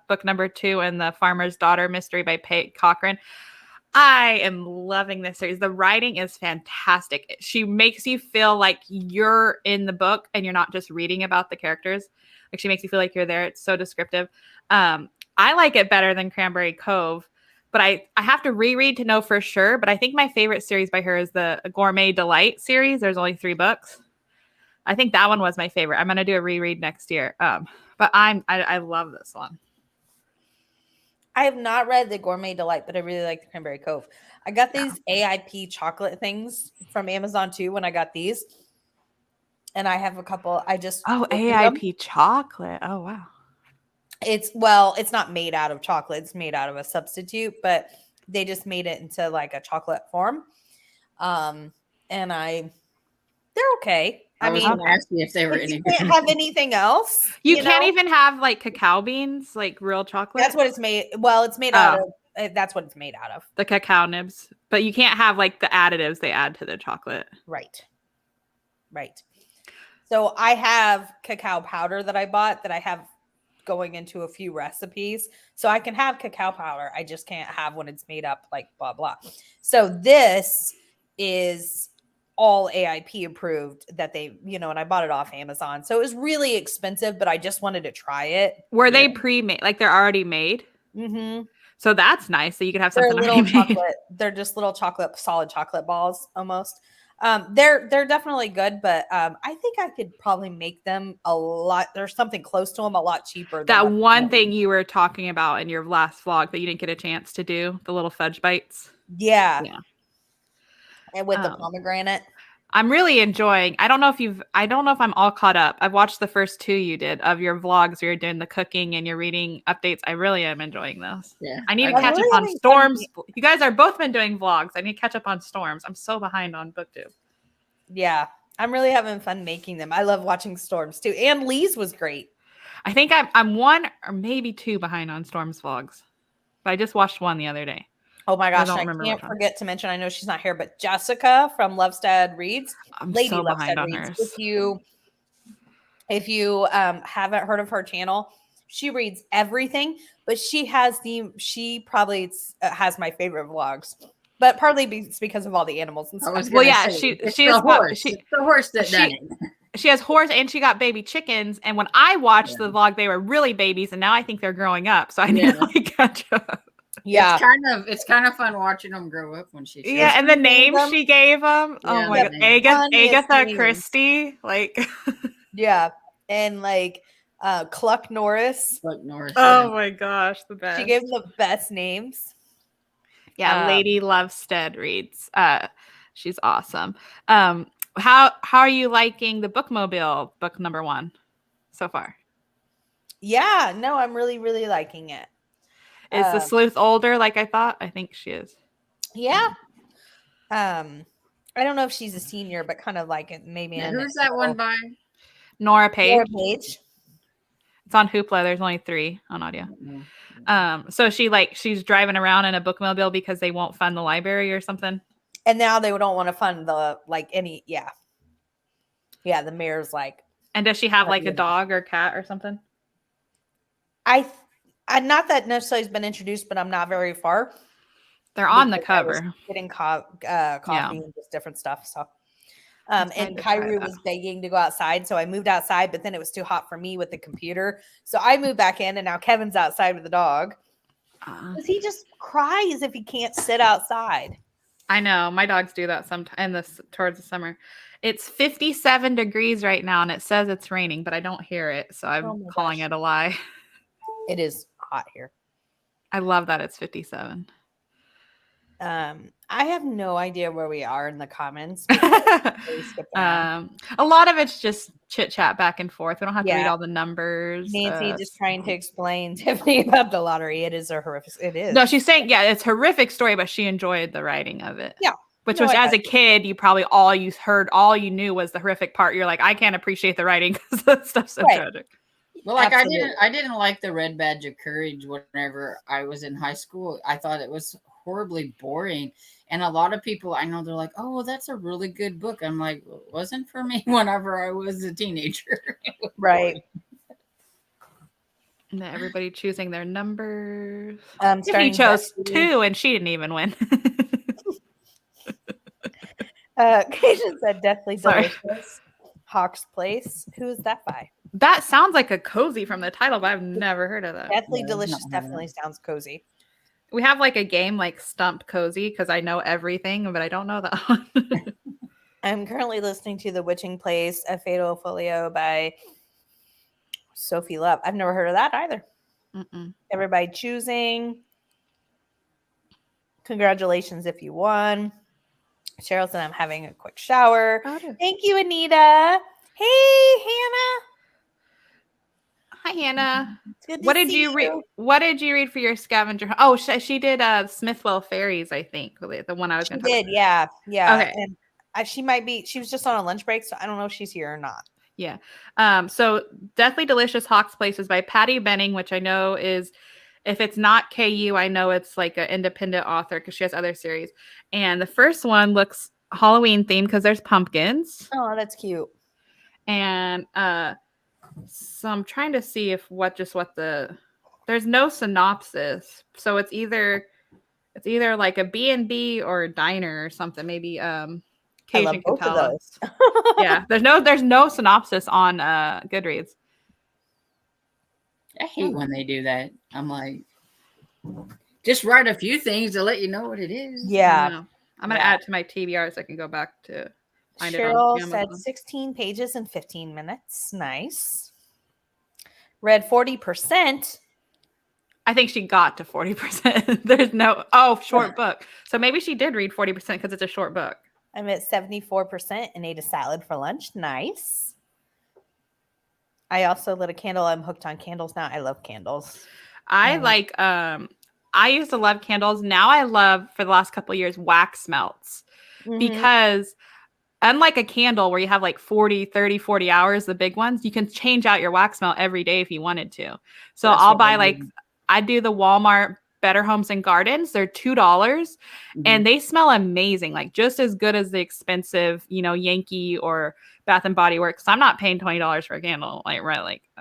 book number 2 in the Farmer's Daughter mystery by Pate Cochran. I am loving this series. The writing is fantastic. She makes you feel like you're in the book and you're not just reading about the characters. Like, she makes you feel like you're there. It's so descriptive. I like it better than Cranberry Cove, but I have to reread to know for sure. But I think my favorite series by her is the Gourmet Delight series. There's only 3 books. I think that one was my favorite. I'm going to do a reread next year. But I love this one. I have not read the Gourmet Delight, but I really like the Cranberry Cove. I got these AIP chocolate things from Amazon too when I got these. And I have a couple. AIP chocolate. Oh, wow. It's not made out of chocolate. It's made out of a substitute, but they just made it into like a chocolate form. And they're okay. I mean, ask you if they were you can't have anything else. You can't even have like cacao beans, like real chocolate. That's what it's made. Well, it's made out of. That's what it's made out of. The cacao nibs, but you can't have like the additives they add to the chocolate. Right. So I have cacao powder that I bought that I have going into a few recipes. So I can have cacao powder. I just can't have when it's made up like blah, blah. So this is all AIP approved that they, and I bought it off Amazon. So it was really expensive, but I just wanted to try it. Were they pre-made? Like they're already made? Mm-hmm. So that's nice. So you could have something already made. Chocolate. They're just little solid chocolate balls almost. They're definitely good, but I think I could probably make them a lot. There's something close to them a lot cheaper. That one thing you were talking about in your last vlog that you didn't get a chance to do, the little fudge bites. Yeah. And with the pomegranate. I'm really enjoying. I don't know if I'm all caught up. I've watched the first 2 you did of your vlogs where you're doing the cooking and you're reading updates. I really am enjoying those. Yeah. I need to catch up on Storms. You guys are both been doing vlogs. I need to catch up on Storms. I'm so behind on BookTube. Yeah. I'm really having fun making them. I love watching Storms too. And Lee's was great. I think I'm 1 or maybe 2 behind on Storms vlogs. But I just watched one the other day. Oh my gosh, I can't forget to mention, I know she's not here, but Jessica from Lovestead Reads. Lady so behind on hers. If you haven't heard of her channel, she reads everything, but she probably has my favorite vlogs. But partly it's because of all the animals and stuff. Well, yeah, she is the horse that done it. She has horse and she got baby chickens. And when I watched the vlog, they were really babies, and now I think they're growing up. So I need to catch up. Yeah, it's kind of fun watching them grow up when she. Yeah, and the name she gave them. Oh my god, Agatha Christie, like. Yeah, and like Cluck Norris. Oh my gosh, the best. She gave them the best names. Yeah, Lady Lovestead Reads. She's awesome. How are you liking the Bookmobile book number 1 so far? Yeah, no, I'm really, really liking it. Is the sleuth older like I thought? I think she is. Yeah. I don't know if she's a senior, but kind of like it maybe. Who's that one by? Nora Page. It's on Hoopla. There's only 3 on audio. Mm-hmm. So she's driving around in a bookmobile because they won't fund the library or something. And now they don't want to fund the like any. Yeah. The mayor's like. And does she have Not like a yet. dog or cat or something? I not that necessarily has been introduced, but I'm not very far. They're on the because I was cover. getting coffee and just different stuff. So, and excited to try Kyrie that. was begging to go outside, so I moved outside. But then it was too hot for me with the computer, so I moved back in, and now Kevin's outside with the dog. Because he just cries if he can't sit outside. I know my dogs do that sometimes towards the summer. It's 57 degrees right now, and it says it's raining, but I don't hear it, so I'm my calling gosh. it a lie. It is hot here. I love that it's 57. I have no idea where we are in the comments. A lot of it's just chit chat back and forth. We don't have to read Yeah. all the numbers. Nancy just trying to explain Tiffany about the lottery. It is a horrific. It is. No, she's saying, yeah, it's a horrific story, but she enjoyed the writing of it. Yeah. Which No, was, I as a kid, you probably all you knew was the horrific part. You're like, I can't appreciate the writing because that stuff's so Right. tragic. Well, like Absolutely. I didn't like the Red Badge of Courage whenever I was in high school. I thought it was horribly boring. And a lot of people I know, they're like, oh, well, that's a really good book. I'm like, well, it wasn't for me whenever I was a teenager. Right. And then everybody choosing their numbers. Tiffany Tiffany chose 2 and she didn't even win. Cation said deathly Sorry. delicious. Hawk's Place. Who is that by? That sounds like a cozy from the title, but I've never heard of that. Deathly Yeah, delicious not heard of definitely sounds cozy. We have like a game like Stump Cozy because I know everything, but I don't know that one. I'm currently listening to The Witching Place, A Fatal Folio by Sophie Love. I've never heard of that either. Mm-mm. Everybody choosing. Congratulations if you won. Cheryl said I'm having a quick shower. Thank you, Anita. Hey, Hannah. Hi, Hannah. It's good to What did see you read? What did you read for your scavenger? Oh, she did Smithwell Fairies, I think, the one I was She going to talk did, about. yeah. Okay. And she might be. She was just on a lunch break, so I don't know if she's here or not. Yeah. So Deathly Delicious Hawk's Place is by Patty Benning, which I know is, if it's not KU, I know it's like an independent author because she has other series. And the first one looks Halloween themed because there's pumpkins. Oh, that's cute. And so I'm trying to see if there's no synopsis. So it's either like a B&B or a diner or something. Maybe Cation can tell us. Yeah, there's no synopsis on Goodreads. I hate when they do that. I'm like, just write a few things to let you know what it is. Yeah. I'm going to add it to my TBR so I can go back to find Cheryl it on said Amazon. 16 pages in 15 minutes. Nice. Read 40%. I think she got to 40%. There's short book. So maybe she did read 40% because it's a short book. I'm at 74% and ate a salad for lunch. Nice. I also lit a candle. I'm hooked on candles now. I love candles. I used to love candles. Now I love, for the last couple of years, wax melts. Mm-hmm. Because unlike a candle where you have like 40 hours, the big ones, you can change out your wax melt every day if you wanted to. So I'll buy I do the Walmart Better Homes and Gardens. They're $2 and they smell amazing. Like just as good as the expensive, Yankee or Bath and Body Works. I'm not paying $20 for a candle. I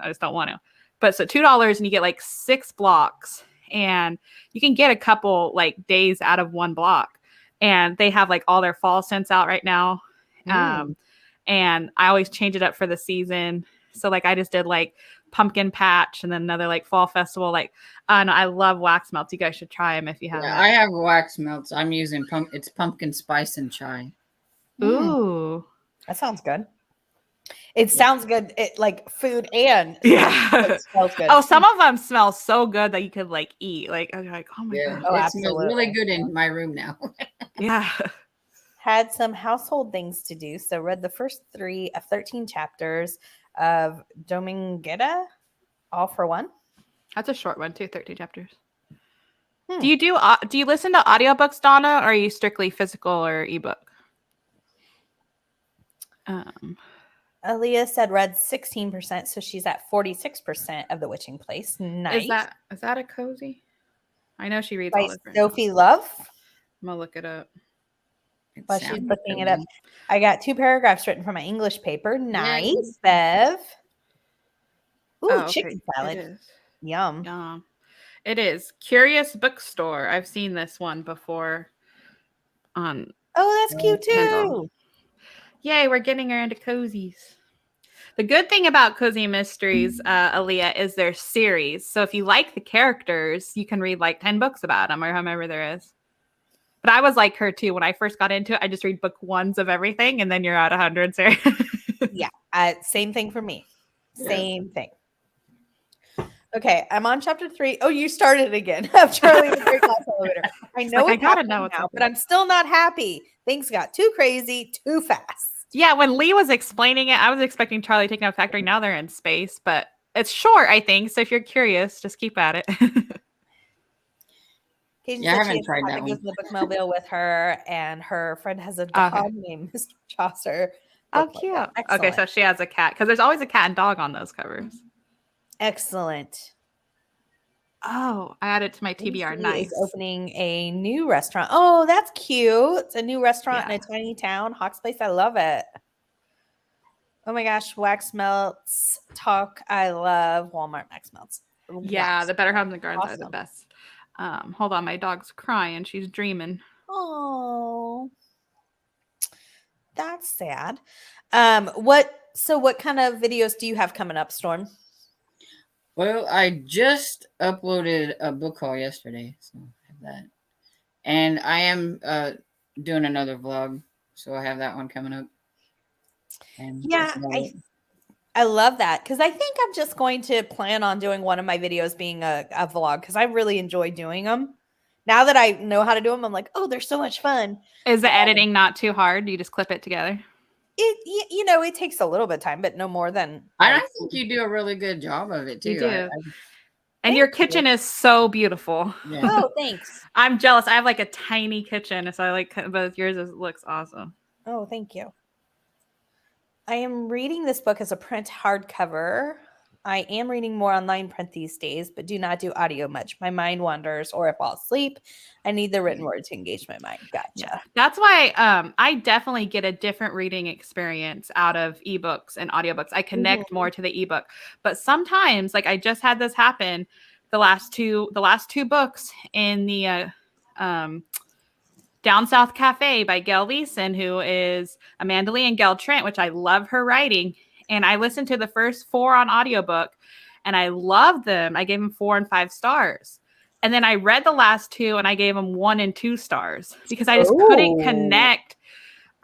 just don't want to. But so $2 and you get like 6 blocks and you can get a couple like days out of one block. And they have like all their fall scents out right now. And I always change it up for the season. So like I just did like pumpkin patch and then another like fall festival. No, I love wax melts. You guys should try them if you haven't. Yeah, I have wax melts. I'm using it's pumpkin spice and chai. Ooh. That sounds good. It sounds good. It like food and it smells good. Oh, some of them smell so good that you could like eat. Like I'm like, oh my god. Oh, it absolutely. smells really good in my room now. Yeah. Had some household things to do, so read the first 3 of 13 chapters of Domingueta, all for one. That's a short one too, 13 chapters. Do you listen to audiobooks, Donna, or are you strictly physical or ebook? Aaliyah said read 16%, so she's at 46% of The Witching Place. Nice. Is that a cozy? I know she reads By all different. Sophie Love. I'm gonna look it up. While she's sounds looking it cozy. up, I got 2 paragraphs written from my English paper. Nice, Yay. Bev. Ooh, Oh, okay. chicken It salad. is. Yum. Yum. It is Curious Bookstore. I've seen this one before on Oh, that's cute Kindle. too. Yay, we're getting her into cozies. The good thing about Cozy Mysteries, Aaliyah, is their series. So if you like the characters, you can read like 10 books about them or however there is. But I was like her too. When I first got into it, I just read book 1s of everything, and then you're at 100, Sarah. Yeah, same thing for me. Yeah. Same thing. Okay, I'm on chapter 3. Oh, you started again. Of Charlie and the Great Glass Elevator. I know like, I it's gotta happening know what's now, up but I'm still not happy. Things got too crazy, too fast. Yeah, when Lee was explaining it, I was expecting Charlie taking out factory. Now they're in space, but it's short, I think. So if you're curious, just keep at it. Katie Yeah, I said she haven't has tried that to go one. to the bookmobile with her, and her friend has a dog named Mr. Chaucer. Oh, Book like cute. that. Okay, Excellent. so she has a cat because there's always a cat and dog on those covers. Excellent. Oh, I added to my TBR. Lucy Nice. is opening a new restaurant. Oh, that's cute. It's a new restaurant Yeah. in a tiny town. Hawk's Place. I love it. Oh my gosh. Wax melts. Talk. I love Walmart wax melts. Yeah, Wax. the Better Homes and Gardens are the Awesome. best. Hold on, my dog's crying. She's dreaming. Oh, that's sad. What kind of videos do you have coming up, Storm? Well, I just uploaded a book haul yesterday, so I have that. And I am doing another vlog, so I have that one coming up. And Yeah, that's about it. I love that because I think I'm just going to plan on doing one of my videos being a vlog because I really enjoy doing them. Now that I know how to do them, I'm like, oh, they're so much fun. Is the editing not too hard? You just clip it together? It takes a little bit of time, but no more than. I think you do a really good job of it too. You do. I And your kitchen is so beautiful. yeah. Oh, thanks. I'm jealous. I have like a tiny kitchen, so I like both yours. Looks awesome. Oh, thank you. I am reading this book as a print hardcover. I am reading more online print these days, but do not do audio much. My mind wanders or I fall asleep. I need the written word to engage my mind. Gotcha. Yeah. That's why I definitely get a different reading experience out of ebooks and audiobooks. I connect more to the ebook. But sometimes, like I just had this happen, the last two books in the Down South Cafe by Gail Wiesen, who is Amanda Lee and Gail Trent, which I love her writing. And I listened to the first 4 on audiobook and I loved them. I gave them 4 and 5 stars. And then I read the last 2 and I gave them 1 and 2 stars because I just couldn't connect.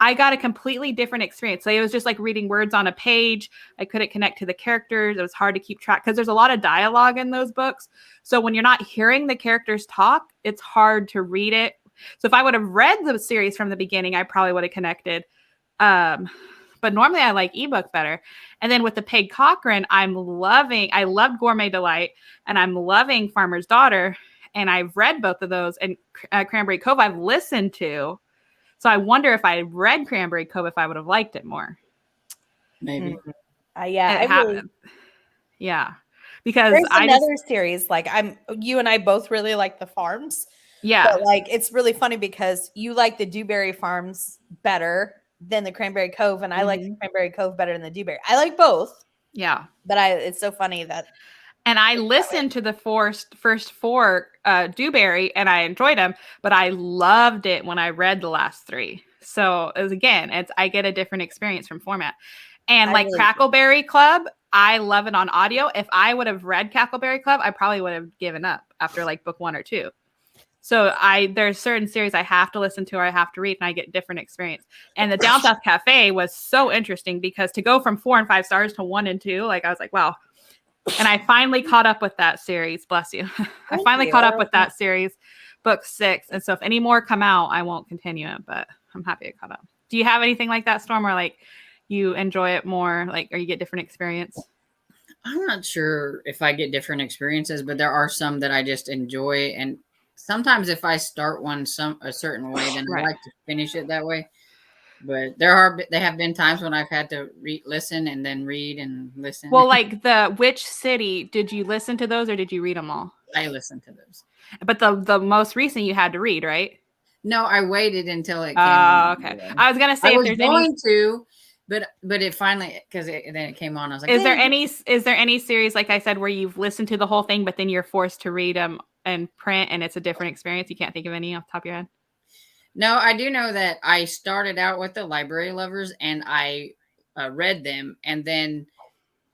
I got a completely different experience. So it was just like reading words on a page. I couldn't connect to the characters. It was hard to keep track because there's a lot of dialogue in those books. So when you're not hearing the characters talk, it's hard to read it. So if I would have read the series from the beginning, I probably would have connected. But normally I like ebook better. And then with the Peg Cochran, I loved Gourmet Delight and I'm loving Farmer's Daughter. And I've read both of those, and Cranberry Cove I've listened to. So I wonder if I read Cranberry Cove, if I would have liked it more. Maybe. Yeah. Because there's another series. Like you and I both really like the farms. Yeah. But like, it's really funny because you like the Dewberry Farms better than the Cranberry Cove. And I like the Cranberry Cove better than the Dewberry. I like both. Yeah. But it's so funny that. And I listened to the first 4 Dewberry and I enjoyed them, but I loved it when I read the last 3. So I get a different experience from format. And like Crackleberry Club, I love it on audio. If I would have read Crackleberry Club, I probably would have given up after like book 1 or 2. So there's certain series I have to listen to or I have to read and I get different experience. And the Down South Cafe was so interesting because to go from 4 and 5 stars to 1 and 2, like I was like, wow. And I finally caught up with that series. Bless you. I finally caught up with that series, book 6. And so if any more come out, I won't continue it, but I'm happy I caught up. Do you have anything like that, Storm, or like you enjoy it more, like, or you get different experience? I'm not sure if I get different experiences, but there are some that I just enjoy. And sometimes if I start one a certain way, then I like to finish it that way. But there have been times when I've had to listen and then read and listen. Well, like the Which City, did you listen to those or did you read them all? I listened to those. But the most recent you had to read, right? No, I waited until it came. Oh, okay. I was gonna say I if was there's going to, but it finally then it came on. I was like, is there "Dang." any series like I said where you've listened to the whole thing, but then you're forced to read them in print and it's a different experience? You can't think of any off the top of your head? No, I do know that I started out with the Library Lovers and I read them, and then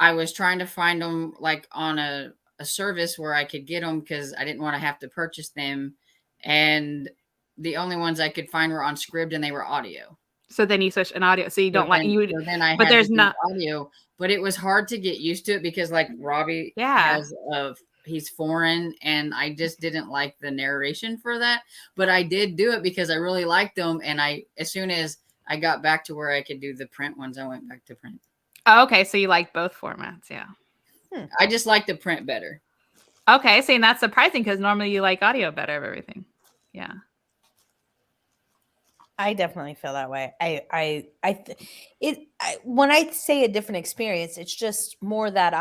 I was trying to find them like on a service where I could get them because I didn't want to have to purchase them, and the only ones I could find were on Scribd and they were audio. So then you switch an audio. So you So don't like then, you, so then I but had to there's do not. audio, but it was hard to get used to it because like Robbie Yeah. has he's foreign and I just didn't like the narration for that. But I did do it because I really liked them, and as soon as I got back to where I could do the print ones, I went back to print. Oh, okay, so you like both formats, yeah. I just like the print better. Okay, see, and that's surprising because normally you like audio better of everything. Yeah. I definitely feel that way. When I say a different experience, it's just more that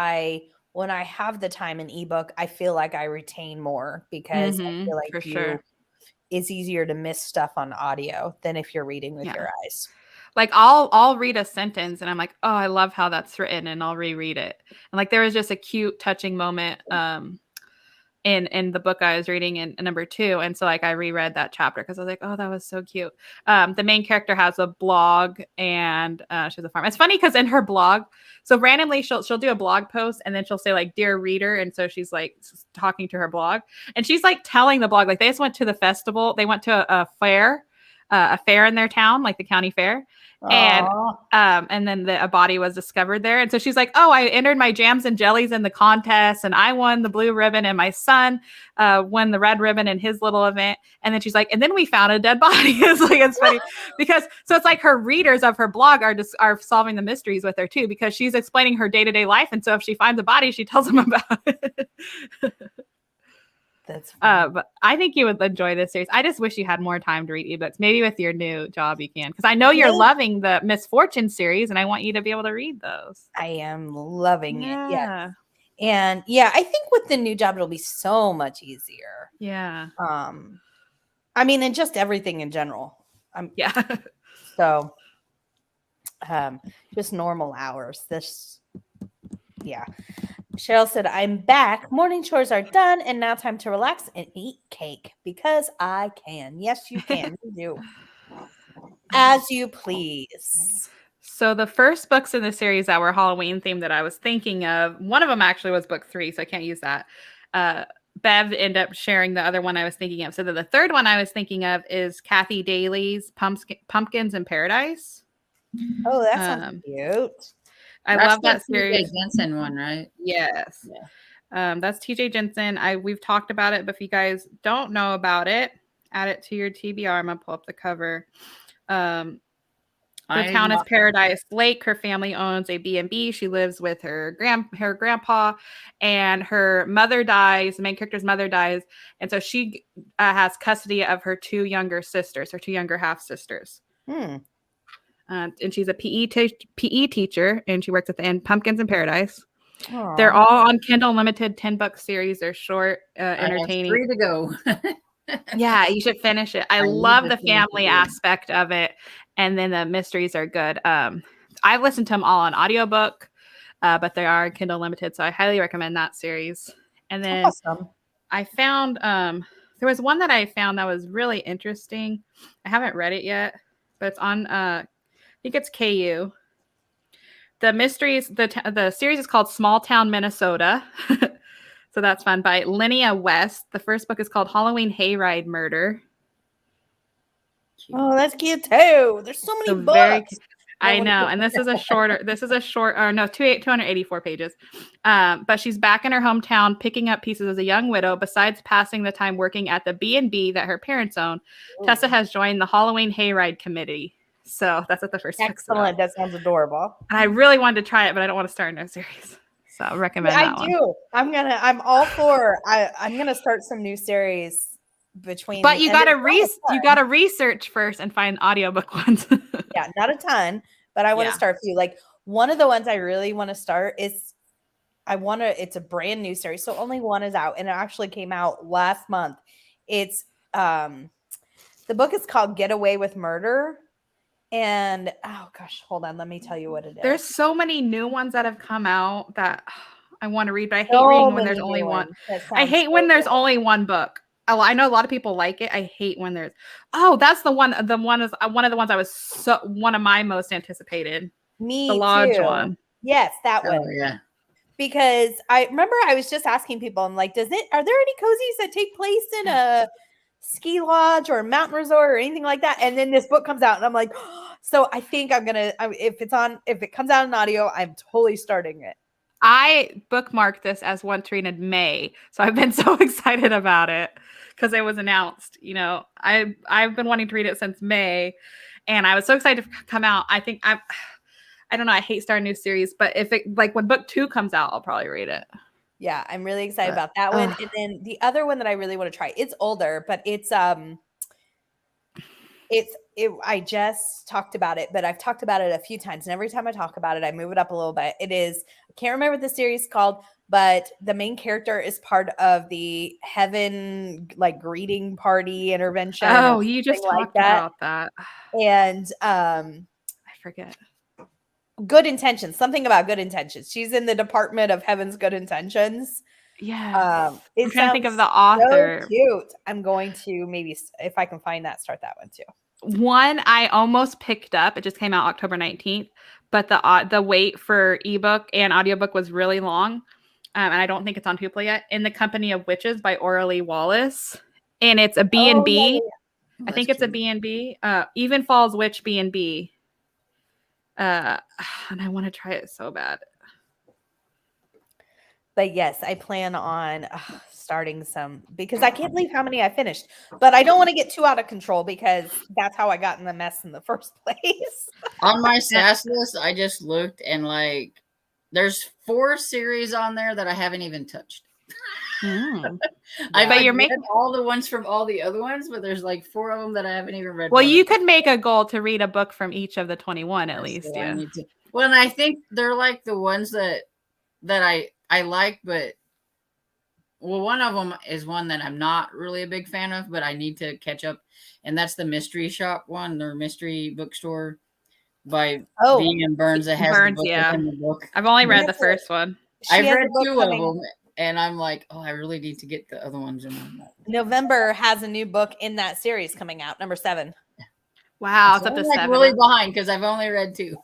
when I have the time in ebook, I feel like I retain more because I feel like for sure. it's easier to miss stuff on audio than if you're reading with your eyes. Like I'll read a sentence and I'm like, oh, I love how that's written, and I'll reread it. And like there was just a cute, touching moment in the book I was reading in number 2. And so like I reread that chapter because I was like, oh, that was so cute. The main character has a blog and she has a farm. It's funny because in her blog, so randomly she'll do a blog post and then she'll say like, dear reader. And so she's like talking to her blog and she's like telling the blog, like they just went to the festival. They went to a fair in their town, like the county fair. And then a body was discovered there. And so she's like, oh, I entered my jams and jellies in the contest and I won the blue ribbon and my son won the red ribbon in his little event. And then she's like, and then we found a dead body. It's funny because so it's like her readers of her blog are solving the mysteries with her too, because she's explaining her day-to-day life. And so if she finds a body, she tells them about it. That's but I think you would enjoy this series. I just wish you had more time to read ebooks. Maybe with your new job you can, because I know you're loving the Misfortune series, and I want you to be able to read those. I am loving it. Yeah, and I think with the new job it'll be so much easier. Yeah. I mean, and just everything in general. Yeah. So, just normal hours. Cheryl said, I'm back. Morning chores are done, and now time to relax and eat cake because I can. Yes, you can. You do. As you please. So the first books in the series that were Halloween themed that I was thinking of, one of them actually was book 3, so I can't use that. Bev ended up sharing the other one I was thinking of. So the third one I was thinking of is Kathy Daly's Pumpkins in Paradise. Oh, that sounds cute. I love that series. TJ Jensen one, right? Yes. Yeah. That's TJ Jensen. We've talked about it, but if you guys don't know about it, add it to your TBR. I'm gonna pull up the cover. The town is Paradise Lake. Her family owns a B&B. She lives with her grandpa, and her mother dies. The main character's mother dies, and so she has custody of her 2 younger sisters, her 2 younger half sisters. And she's a PE teacher, and she works at the end Pumpkins in Paradise. Aww. They're all on Kindle Unlimited 10-book series. They're short, entertaining. I have 3 to go. Yeah, you should finish it. I love the family aspect of it, and then the mysteries are good. I've listened to them all on audiobook, but they are Kindle Unlimited, so I highly recommend that series. And then I found there was one that I found that was really interesting. I haven't read it yet, but it's on I think it's KU. The mysteries, the series is called Small Town, Minnesota. So that's fun, by Linnea West. The first book is called Halloween Hayride Murder. Oh, that's cute too. There's so many books. I know. And this is a 284 pages. But she's back in her hometown picking up pieces as a young widow. Besides passing the time working at the B&B that her parents own, Tessa has joined the Halloween Hayride Committee. So that's what the first book's about. Excellent. That sounds adorable. And I really wanted to try it, but I don't want to start a new series. So I recommend that one. I do. I'm all for I'm gonna start some new series between. But you gotta research first and find audiobook ones. Yeah, not a ton, but I want to start a few. Like one of the ones I really want to start is it's a brand new series, so only one is out, and it actually came out last month. It's The book is called Get Away with Murder. And oh gosh, hold on. Let me tell you what it is. There's so many new ones that have come out that I want to read, but I hate So reading when there's many only new one. ones that I sound hate so when there's good. only one book. I know a lot of people like it. I hate when there's. Oh, that's the one. The one is one of the ones I was one of my most anticipated. Me The Lodge too. one. Yes, that Oh one. yeah. Because I remember I was just asking people, I'm like, are there any cozies that take place in a ski lodge or a mountain resort or anything like that? And then this book comes out and I'm like, so I think I'm gonna, if it comes out in audio, I'm totally starting it. I bookmarked this as one to read in May, so I've been so excited about it because it was announced. You know, I've been wanting to read it since May, and I was so excited to come out. I think I don't know. I hate starting new series, but if it like when book 2 comes out, I'll probably read it. Yeah, I'm really excited about that one. And then the other one that I really want to try, it's older, but I just talked about it, but I've talked about it a few times. And every time I talk about it, I move it up a little bit. I can't remember what the series is called, but the main character is part of the heaven, like greeting party intervention. Oh, you just like talked about that. And I forget. Good Intentions, something about Good Intentions. She's in the Department of Heaven's Good Intentions. Yeah. It I'm trying to think of the sounds author. So cute. I'm going to maybe, if I can find that, start that one too. One I almost picked up. It just came out October 19th, but the wait for ebook and audiobook was really long. And I don't think it's on Hoopla yet. In the Company of Witches by Oralee Wallace. And it's a B&B. I think it's a B&B. Even Falls Witch B&B. And I want to try it so bad. But yes, I plan on starting some because I can't believe how many I finished. But I don't want to get too out of control because that's how I got in the mess in the first place. On my SAS list, I just looked and like there's 4 series on there that I haven't even touched. I've But you're read all the ones from all the other ones, but there's like 4 of them that I haven't even read. Well, you could make a goal to read a book from each of the 21 at least. So Yeah. Well, and I think they're like the ones that I like, but one of them is one that I'm not really a big fan of, but I need to catch up, and that's the Mystery Shop one, their mystery bookstore by V.M. Burns. That has the book within the book. I've only read the first one. I've read 2 of them, and I'm like, I really need to get the other ones in. November has a new book in that series coming out, number 7. Wow, it's up to 7. Really behind because I've only read 2.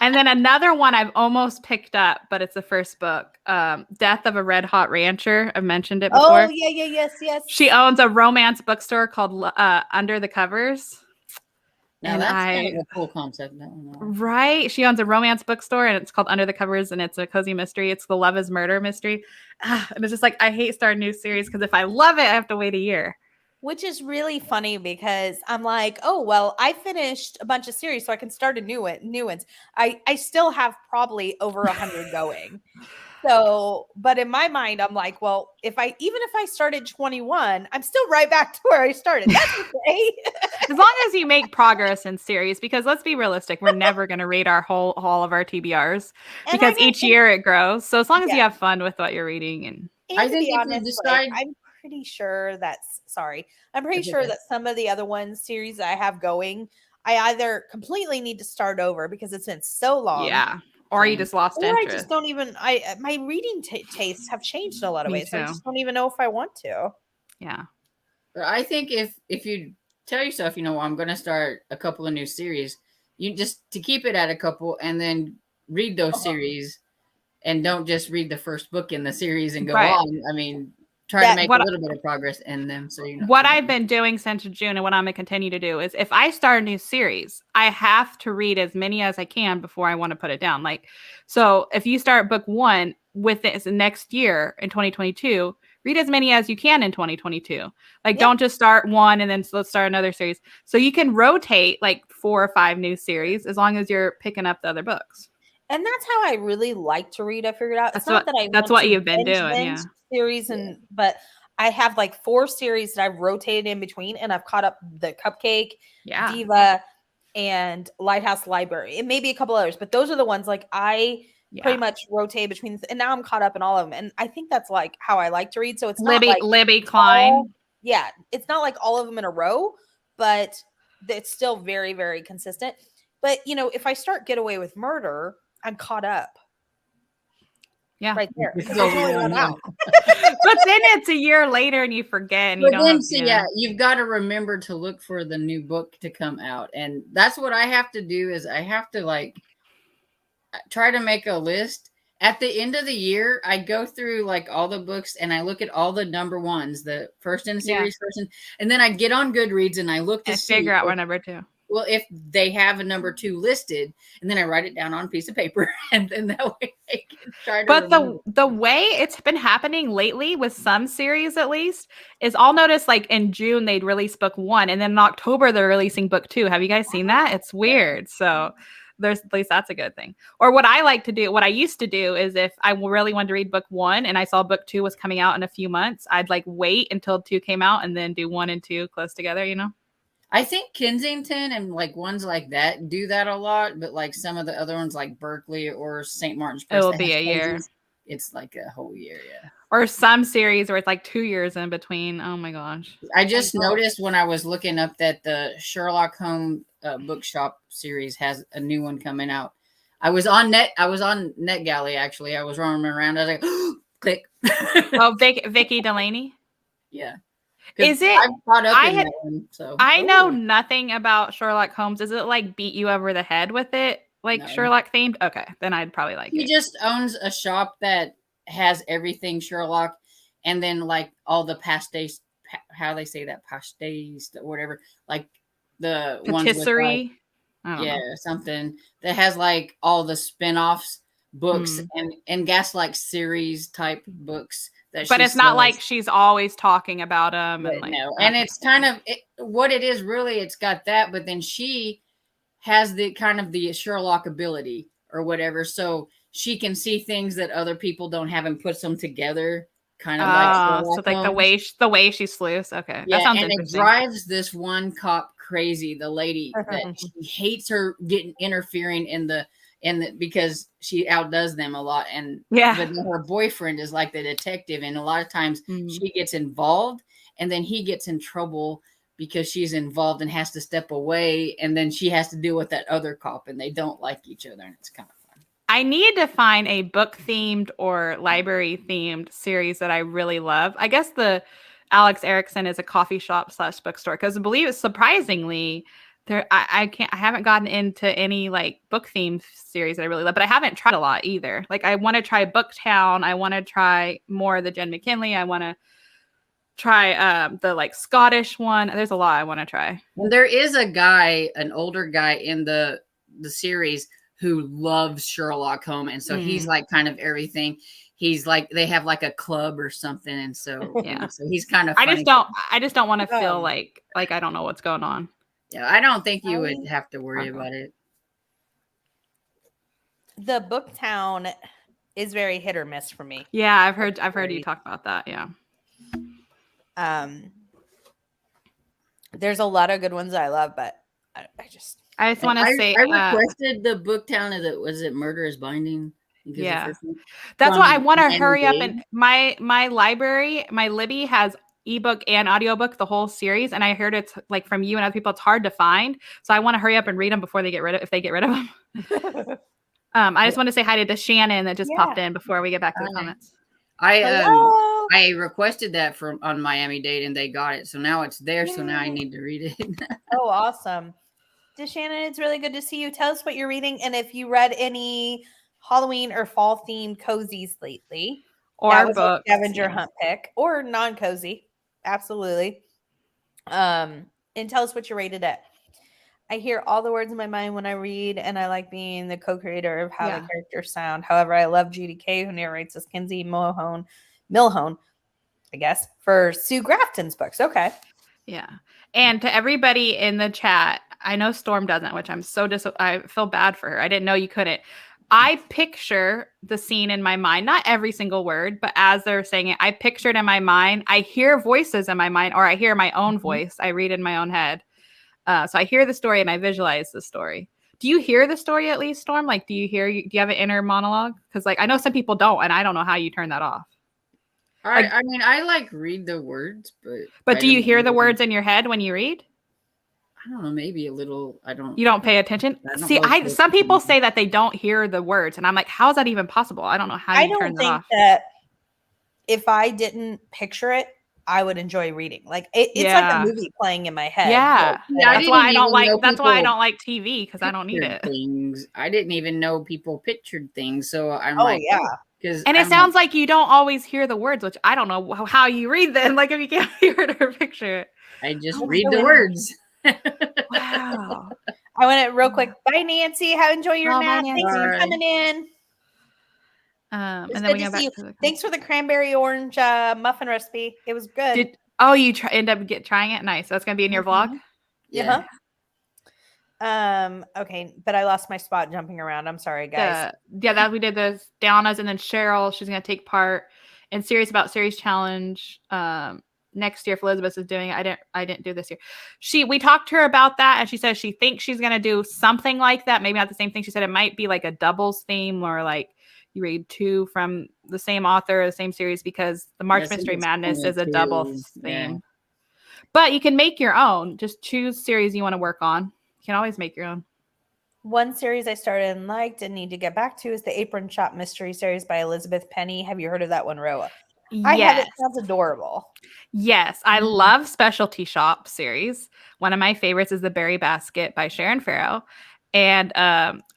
And then another one I've almost picked up, but it's the first book, Death of a Red Hot Rancher. I've mentioned it before. Oh, yeah, yes. She owns a romance bookstore called Under the Covers. Now that's kind of a cool concept. Right? She owns a romance bookstore, and it's called Under the Covers, and it's a cozy mystery. It's the Love is Murder mystery. And it's just like, I hate starting new series because if I love it, I have to wait a year. Which is really funny because I'm like, oh, well, I finished a bunch of series, so I can start a new ones. I still have probably over 100 going. So, but in my mind, I'm like, well, even if I started 21, I'm still right back to where I started. That's okay. As long as you make progress in series, because let's be realistic, we're never going to read all of our TBRs because each year it grows. So as long as you have fun with what you're reading, and I think if you decide, I'm pretty sure that some of the other series I have going, I either completely need to start over because it's been so long. Yeah. Or you just lost interest. I just don't even, my reading tastes have changed in a lot of ways. So I just don't even know if I want to. Yeah. But I think if you tell yourself, I'm going to start a couple of new series, you just to keep it at a couple and then read those series and don't just read the first book in the series and go on. I mean, try to make a little bit of progress in them. So what I've been doing since June and what I'm going to continue to do is if I start a new series, I have to read as many as I can before I want to put it down. Like, so if you start book 1 with this next year in 2022, read as many as you can in 2022. Like, don't just start one and then let's start another series. So you can rotate like 4 or 5 new series as long as you're picking up the other books. And that's how I really like to read. I figured out that's what you've been doing, yeah. Series but I have like 4 series that I've rotated in between, and I've caught up the Cupcake, Diva, and Lighthouse Library. It may be a couple others, but those are the ones like I pretty much rotate between. And now I'm caught up in all of them, and I think that's like how I like to read. So it's not like Libby Klein. It's not like all of them in a row, but it's still very, very consistent. But if I start Get Away with Murder, I'm caught up. Yeah. Right there. It's Because so there's only long, one yeah. out. But then it's a year later and you forget and you But don't then, have, see, yeah, you've got to remember to look for the new book to come out. And that's what I have to do is I have to like try to make a list. At the end of the year, I go through like all the books and I look at all the number ones, the first in series person, and then I get on Goodreads and I look to and see figure out what number 2. well, if they have a number 2 listed, and then I write it down on a piece of paper, and then that way I can try to. But remember. the way it's been happening lately with some series, at least, is I'll notice like in June they'd release book 1, and then in October they're releasing book 2. Have you guys seen that? It's weird. So there's at least that's a good thing. Or what I like to do, what I used to do, is if I really wanted to read book 1 and I saw book 2 was coming out in a few months, I'd like wait until 2 came out and then do 1 and 2 close together. I think Kensington and like ones like that do that a lot, but like some of the other ones like Berkeley or St. Martin's Press, It'll that be has a year. cozies, it's like a whole year, yeah. Or some series where it's like 2 years in between. Oh my gosh. I just noticed when I was looking up that the Sherlock Holmes bookshop series has a new one coming out. I was on NetGalley actually. I was roaming around. I was like, click. Oh, Vicky Delaney. Yeah. Is it? I'm caught up in that one, so I know nothing about Sherlock Holmes. Is it like beat you over the head with it, like No. Sherlock themed? Okay, then I'd probably like He it. just owns a shop that has everything Sherlock, and then like all the pastéis, how they say that, pastéis, whatever, like the ones with Patisserie. like, something that has like all the spin-offs books and Gaslight series type books. But it's not like she's always talking about them. And like, no, and it's kind of what it is really. It's got that, but then she has the kind of the Sherlock ability or whatever, so she can see things that other people don't have and puts them together, kind of like Sherlock so like Holmes. the way she sleuths. Okay, Yeah, that sounds and interesting. it drives this one cop crazy. The lady that she hates her getting interfering in the because she outdoes them a lot, and but then her boyfriend is like the detective, and a lot of times she gets involved and then he gets in trouble because she's involved and has to step away, and then she has to deal with that other cop, and they don't like each other, and it's kind of fun. I need to find a book themed or library themed series that I really love. I guess the Alex Erickson is a coffee shop / bookstore, because I believe it's surprisingly there. I haven't gotten into any like book themed series that I really love, but I haven't tried a lot either. Like I want to try Booktown. I want to try more of the Jen McKinley. I want to try the like Scottish one. There's a lot I want to try. And there is a guy, an older guy in the series who loves Sherlock Holmes, and so he's like kind of everything. He's like they have like a club or something, and so so he's kind of. I just don't want to feel like I don't know what's going on. Yeah, I don't think you would have to worry about it. The Booktown is very hit or miss for me. Yeah, I've heard you talk about that. Yeah. There's a lot of good ones I love, but I just want to say I requested the Booktown. Was it Murder is Binding? Yeah, that's why I want to hurry up. And my library, my Libby has ebook and audiobook, the whole series, and I heard it's like from you and other people, it's hard to find. So I want to hurry up and read them before they get rid of them. I just want to say hi to Shannon that just popped in before we get back to the comments. I requested that on Miami-Dade and they got it, so now it's there. So now I need to read it. Oh, awesome! Shannon, it's really good to see you. Tell us what you're reading, and if you read any Halloween or fall themed cozies lately, or books, a scavenger hunt pick, or non-cozy, absolutely. And tell us what you rated it. I hear all the words in my mind when I read, and I like being the co-creator of how the characters sound. However, I love Judy Kay, who narrates as Kinsey Milhone, I guess, for Sue Grafton's books. Okay. Yeah. And to everybody in the chat, I know Storm doesn't, which I'm so I feel bad for her. I didn't know you couldn't. I picture the scene in my mind, not every single word, but as they're saying it, I picture it in my mind. I hear voices in my mind, or I hear my own voice. I read in my own head. So I hear the story and I visualize the story. Do you hear the story at least, Storm? Like, do you have an inner monologue? Because like I know some people don't, and I don't know how you turn that off. I mean, I like read the words, but do you hear the words in your head when you read? I don't know, maybe a little. You don't pay attention? I don't See, really pay some people attention. say that they don't hear the words, and I'm like, how is that even possible? I don't know how I you turn don't that think off. that if I didn't picture it, I would enjoy reading. Like it's like a Yeah. movie playing in my head. Yeah. Yeah, I That's didn't why I don't even like know that's why I people don't like TV, because I don't need pictured it. things. I didn't even know people pictured things. So I'm Oh like, yeah. because And it sounds like you don't always hear the words, which I don't know how you read them. Like if you can't hear it or picture it. I just Oh my read the gosh. words. Wow. I want it real quick. Bye, Nancy. How enjoy your Oh, bye, nap. Thanks for Nancy. coming in. And It's then good we to go back see you. to the Thanks for the cranberry orange muffin recipe. It was good. you end up trying it? Nice. That's gonna be in your vlog? Mhm. Yeah. Okay, but I lost my spot jumping around. I'm sorry, guys. That we did the Downas, and then Cheryl, she's gonna take part in Series About Series challenge next year if Elizabeth is doing it. I didn't do this year. We talked to her about that, and she says she thinks she's gonna do something like that. Maybe not the same thing. She said it might be like a doubles theme, or like you read two from the same author, the same series, because the March Mystery Madness is a double theme. But you can make your own. Just choose series you want to work on. You can always make your own. One series I started and liked and need to get back to is the Apron Shop Mystery Series by Elizabeth Penny. Have you heard of that one, Roa? I have. It sounds adorable. Yes, I love Specialty Shop series. One of my favorites is The Berry Basket by Sharon Farrow. And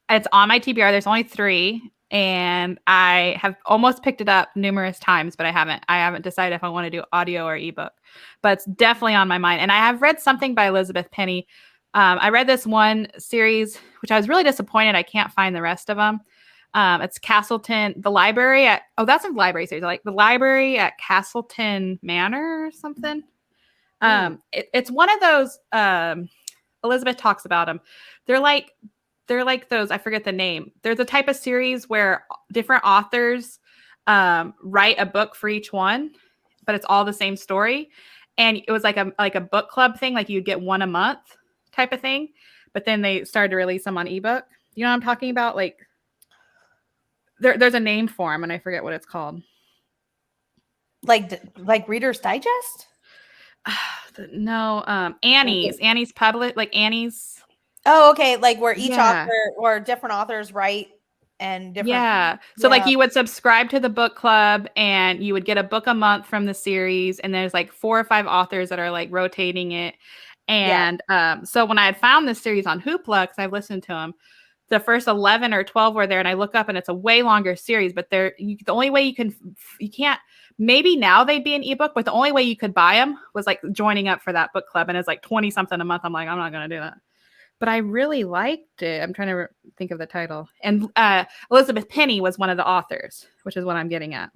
it's on my TBR. There's only 3. And I have almost picked it up numerous times, but I haven't decided if I want to do audio or ebook. But it's definitely on my mind. And I have read something by Elizabeth Penny. I read this one series, which I was really disappointed. I can't find the rest of them. It's Castleton, the library at, that's a library series. Like the library at Castleton Manor or something. It's one of those, Elizabeth talks about them. They're like those, I forget the name. They're the type of series where different authors write a book for each one, but it's all the same story. And it was like a book club thing, like you'd get one a month type of thing. But then they started to release them on ebook. You know what I'm talking about? Like there's a name for them, and I forget what it's called. Like Reader's Digest? No, Annie's public, like Annie's. Oh, okay. Like where each author or different authors write and different. Yeah. So like you would subscribe to the book club and you would get a book a month from the series. And there's like 4 or 5 authors that are like rotating it. And so when I had found this series on Hoopla, because I've listened to them, the first 11 or 12 were there, and I look up and it's a way longer series, but the only way you can't, maybe now they'd be an ebook, but the only way you could buy them was like joining up for that book club. And it's like 20 something a month. I'm like, I'm not going to do that. But I really liked it. I'm trying to think of the title. And Elizabeth Penny was one of the authors, which is what I'm getting at.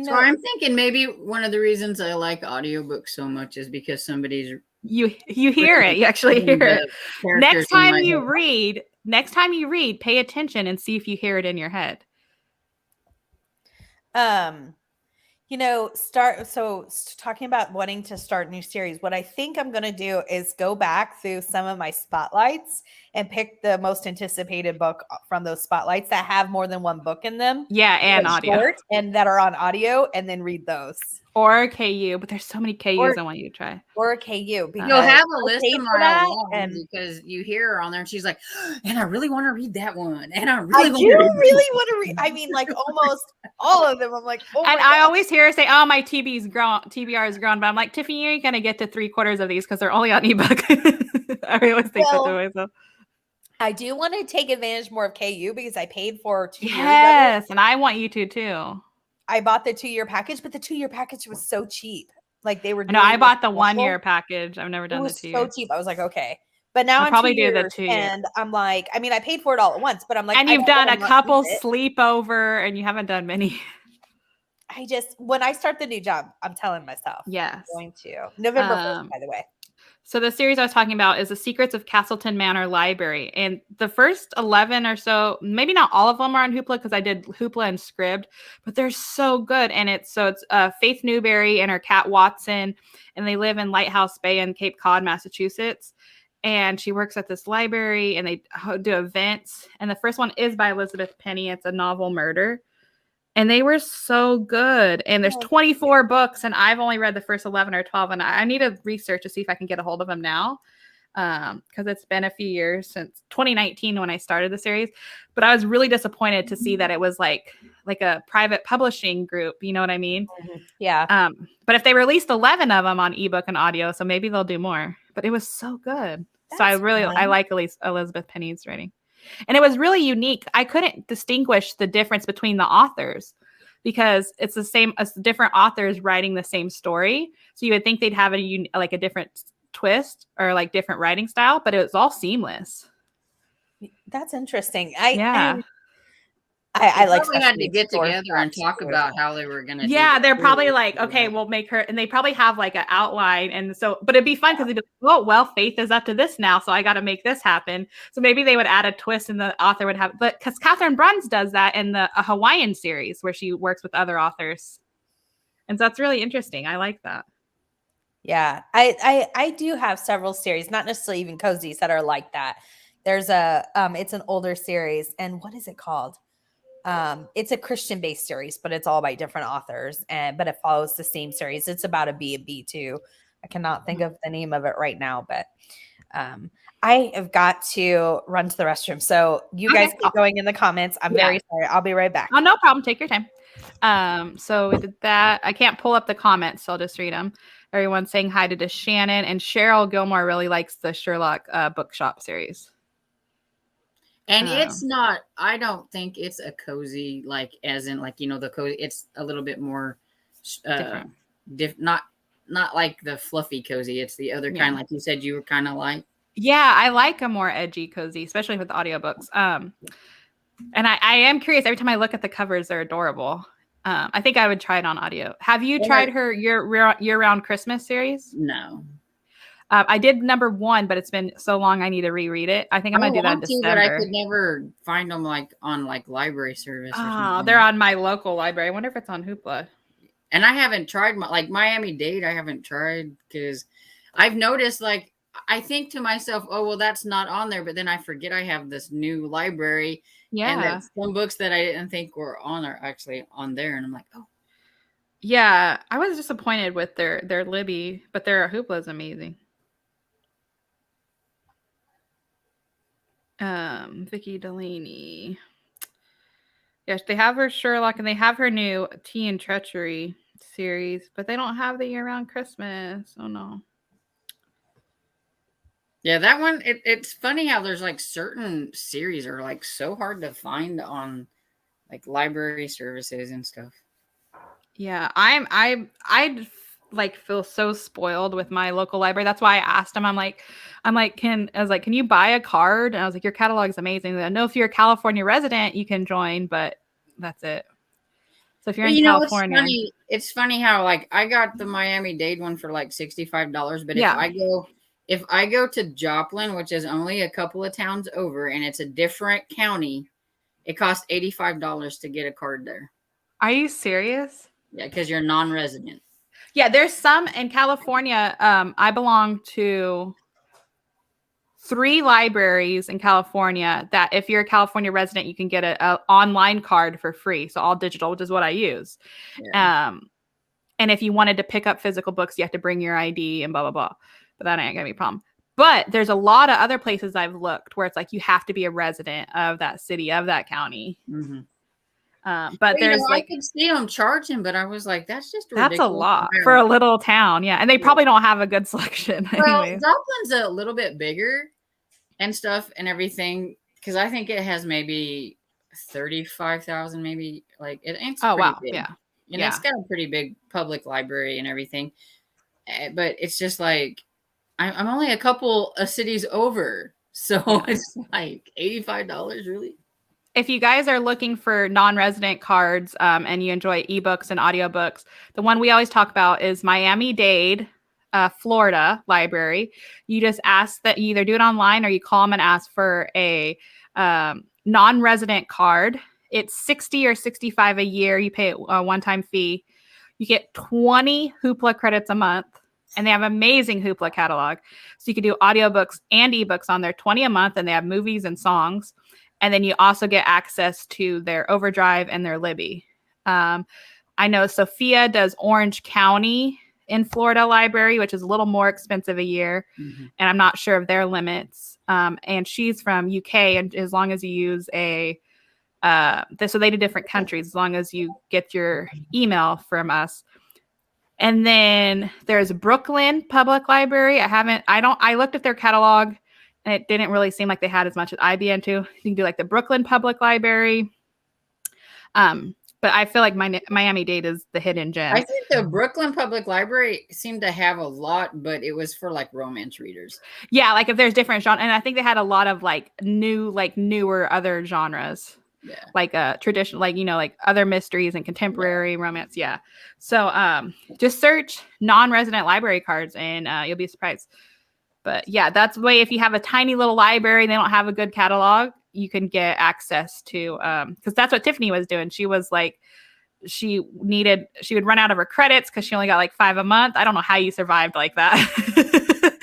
So I'm thinking maybe one of the reasons I like audiobooks so much is because somebody's you hear it. You actually hear it. Next time you read, pay attention and see if you hear it in your head. Talking about wanting to start new series, what I think I'm going to do is go back through some of my spotlights and pick the most anticipated book from those spotlights that have more than one book in them. Yeah, and audio. And that are on audio, and then read those. Or KU, but there's so many KUs I want you to try. Or a KU. You'll have a list of my because you hear her on there and she's like, and I really want to read that one. And I really want to read. I mean, like almost all of them. I'm like, oh my and I always hear her say, oh, my TBR is grown. But I'm like, Tiffany, you're going to get to 3/4 of these because they're only on ebook. I always think that to myself. I do want to take advantage more of KU because I paid for 2 years. Yes, and I want you to too. I bought the 2-year package, but the 2-year package was so cheap. Like they were. No, I bought the 1-year package. I've never done the 2 years. So cheap. I was like, okay. But now I'll probably do the 2 years. And I'm like, I mean, I paid for it all at once, but I'm like, and you've done a couple sleepover, and you haven't done many. When I start the new job, I'm telling myself, yes, I'm going to November 1st, by the way. So the series I was talking about is The Secrets of Castleton Manor Library. And the first 11 or so, maybe not all of them are on Hoopla because I did Hoopla and Scribd, but they're so good. And it's Faith Newberry and her cat Watson, and they live in Lighthouse Bay in Cape Cod, Massachusetts. And she works at this library and they do events. And the first one is by Elizabeth Penny. It's a novel murder. And they were so good. And there's 24 books, and I've only read the first 11 or 12. And I need to research to see if I can get a hold of them now. because it's been a few years since 2019 when I started the series. But I was really disappointed to see that it was like a private publishing group. You know what I mean? Yeah. But if they released 11 of them on ebook and audio, so maybe they'll do more. But it was so good. So I That's like Elizabeth Penny's writing. And it was really unique. I couldn't distinguish the difference between the authors because it's the same as different authors writing the same story. So you would think they'd have a different twist or like different writing style, but it was all seamless. That's interesting. Yeah. I like probably had to get together and talk about how they were going to. Yeah, they're probably like, okay, we'll make her, and they probably have like an outline, and so, but it'd be fun because they'd be like, oh, well, Faith is up to this now, so I got to make this happen. So maybe they would add a twist, and the author would have, but because Catherine Bruns does that in the Hawaiian series where she works with other authors, and so that's really interesting. I like that. Yeah, I do have several series, not necessarily even cozies, that are like that. There's it's an older series, and what is it called? It's a Christian-based series, but it's all by different authors, but it follows the same series. It's about a B too. I cannot think of the name of it right now, but I have got to run to the restroom. So you guys keep going in the comments. I'm very sorry. I'll be right back. Oh, no problem. Take your time. So we did that. I can't pull up the comments, so I'll just read them. Everyone's saying hi to Shannon, and Cheryl Gilmore really likes the Sherlock bookshop series. And it's not, I don't think it's a cozy, like, as in, like, the cozy, it's a little bit more not like the fluffy cozy. It's the other kind, like you said, you were kind of like. Yeah, I like a more edgy cozy, especially with audiobooks. And I am curious, every time I look at the covers, they're adorable. I think I would try it on audio. Have you tried her year-round Christmas series? No. I did number 1, but it's been so long I need to reread it. I think I'm gonna do that in December. But I could never find them like on like library service. Oh, they're on my local library. I wonder if it's on Hoopla. And I haven't tried like Miami-Dade. I haven't tried because I've noticed, like, I think to myself, oh well, that's not on there. But then I forget I have this new library. Yeah. And that some books that I didn't think were on are actually on there, and I'm like, oh. Yeah, I was disappointed with their Libby, but their Hoopla is amazing. Vicky Delaney. Yes, they have her Sherlock and they have her new Tea and Treachery series, but they don't have the year-round Christmas. Oh no. Yeah, that one. It's funny how there's like certain series are like so hard to find on like library services and stuff. Yeah, I like feel so spoiled with my local library. That's why I asked him. Can you buy a card? And I was like, your catalog is amazing. I know if you're a California resident, you can join, but that's it. So if you're in California, it's funny how like I got the Miami-Dade one for like $65, but if I go to Joplin, which is only a couple of towns over, and it's a different county, it costs $85 to get a card there. Are you serious? Yeah, because you're non-resident. Yeah, there's some in California. I belong to 3 libraries in California that if you're a California resident, you can get an online card for free. So all digital, which is what I use. Yeah. And if you wanted to pick up physical books, you have to bring your ID and blah, blah, blah. But that ain't going to be a problem. But there's a lot of other places I've looked where it's like you have to be a resident of that city, of that county. Mm-hmm. But there's I could see them charging, but I was like, that's just ridiculous. That's a lot for a little town. Yeah. And they probably don't have a good selection. Well, Joplin's a little bit bigger and stuff and everything. Cause I think it has maybe 35,000, maybe like it's pretty big. Yeah. And it's got a pretty big public library and everything. But it's just like, I'm only a couple of cities over. So it's like $85 really. If you guys are looking for non-resident cards and you enjoy ebooks and audiobooks, the one we always talk about is Miami-Dade, Florida Library. You just ask that you either do it online or you call them and ask for a non-resident card. It's $60 or $65 a year. You pay a one-time fee. You get 20 Hoopla credits a month, and they have an amazing Hoopla catalog. So you can do audiobooks and ebooks on there, 20 a month, and they have movies and songs. And then you also get access to their Overdrive and their Libby. I know Sophia does Orange County in Florida library, which is a little more expensive a year. Mm-hmm. And I'm not sure of their limits. And she's from UK, and as long as you use so they do different countries, as long as you get your email from us. And then there's Brooklyn Public Library. I looked at their catalog and it didn't really seem like they had as much as I'd be into. You can do like the Brooklyn Public Library. But I feel like my Miami-Dade is the hidden gem. I think the Brooklyn Public Library seemed to have a lot, but it was for like romance readers. Yeah, like if there's different genres, and I think they had a lot of like newer other genres. Yeah. Like traditional, like, like other mysteries and contemporary romance. Yeah. So just search non-resident library cards and you'll be surprised. But yeah, that's the way. If you have a tiny little library and they don't have a good catalog, you can get access to, because that's what Tiffany was doing. She was like, she would run out of her credits because she only got like 5 a month. I don't know how you survived like that.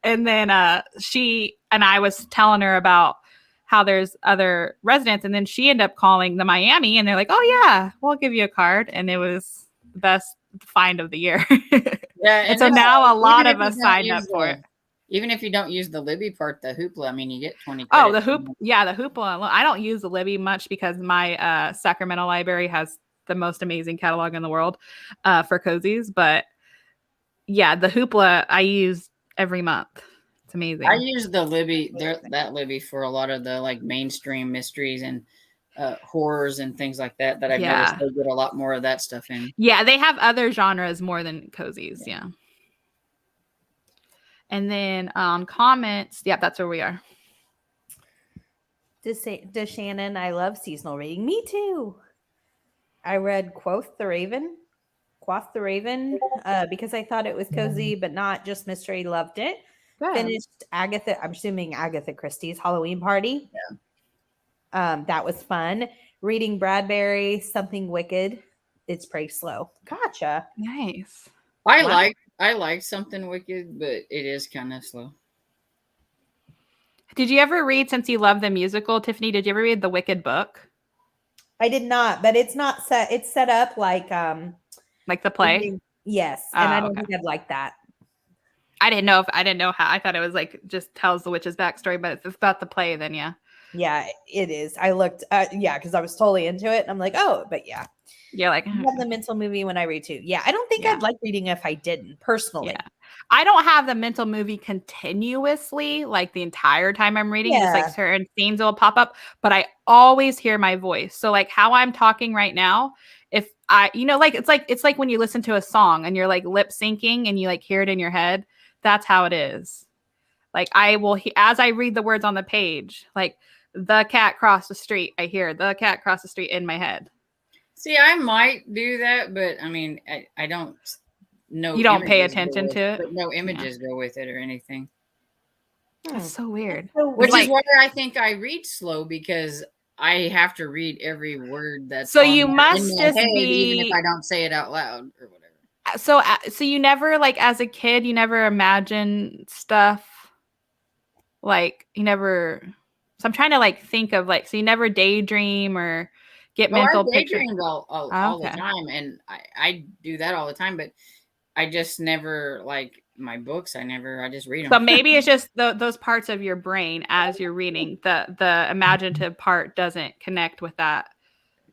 And then she and I was telling her about how there's other residents, and then she ended up calling the Miami, and they're like, "Oh yeah, we'll give you a card," and it was the best find of the year. Yeah, and so now a lot of us signed up for it. Even if you don't use the Libby part, the Hoopla, I mean, you get 20 credits. Oh, the Hoopla. I don't use the Libby much because my Sacramento library has the most amazing catalog in the world for cozies. But yeah, the Hoopla I use every month. It's amazing. I use the Libby, that Libby for a lot of the like mainstream mysteries and horrors and things like that I've noticed they get a lot more of that stuff in. Yeah, they have other genres more than cozies. Yeah. And then comments. Yeah, that's where we are. Does Shannon, I love seasonal reading. Me too. I read Quoth the Raven because I thought it was cozy, but not just mystery. Loved it. Good. Finished Agatha. I'm assuming Agatha Christie's Halloween Party. Yeah. That was fun. Reading Bradbury, Something Wicked. It's pretty slow. Gotcha. Nice. I like Something Wicked, but it is kind of slow. Did you ever read, since you love the musical, Tiffany, did you ever read the Wicked book? I did not, but it's not set. It's set up like the play. Yes, and I don't think I'd like that. I didn't know how. I thought it was like just tells the witch's backstory, but if it's about the play, then yeah. Yeah, it is. I looked, because I was totally into it. And I'm like, oh, but yeah. Yeah, like I have the mental movie when I read too. Yeah, I don't think I'd like reading if I didn't personally. Yeah. I don't have the mental movie continuously, like the entire time I'm reading. Just like certain scenes will pop up, but I always hear my voice. So like how I'm talking right now, if I, like it's like when you listen to a song and you're like lip syncing and you like hear it in your head. That's how it is. Like I will, as I read the words on the page, like the cat crossed the street. I hear the cat crossed the street in my head. See, I might do that, but I mean, I don't know. You don't pay attention to it? But no images go with it or anything. That's so weird. Which is why I think I read slow, because I have to read every word that's so you must just be, even if I don't say it out loud or whatever. So you never, like as a kid, you never imagine stuff, like you never. So I'm trying to like think of like, so you never daydream or get mental pictures all the time, and I do that all the time, but I just never, like my books, I just read them. So maybe it's just those parts of your brain as you're reading, the imaginative part doesn't connect with that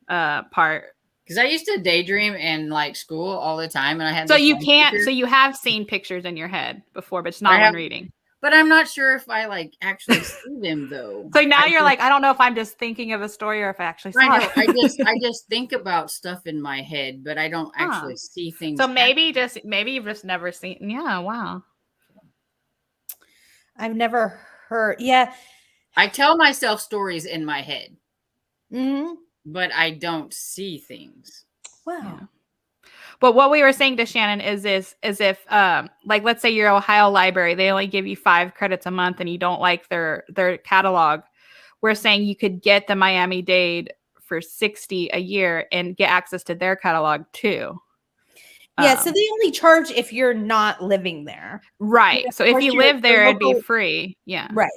part. Because I used to daydream in like school all the time, and I had so you can't pictures. So you have seen pictures in your head before, but it's not when reading. But I'm not sure if I like actually see them though. So now you're like, I don't know if I'm just thinking of a story or if I actually saw it. I just think about stuff in my head, but I don't actually see things. So maybe you've just never seen. Yeah, wow. I've never heard. Yeah, I tell myself stories in my head, but I don't see things. Wow. Yeah. But what we were saying to Shannon is if like let's say your Ohio library, they only give you 5 credits a month and you don't like their catalog, we're saying you could get the Miami-Dade for $60 a year and get access to their catalog too. Yeah, so they only charge if you're not living there. Right. So if you live there, it'd be free. Yeah. Right.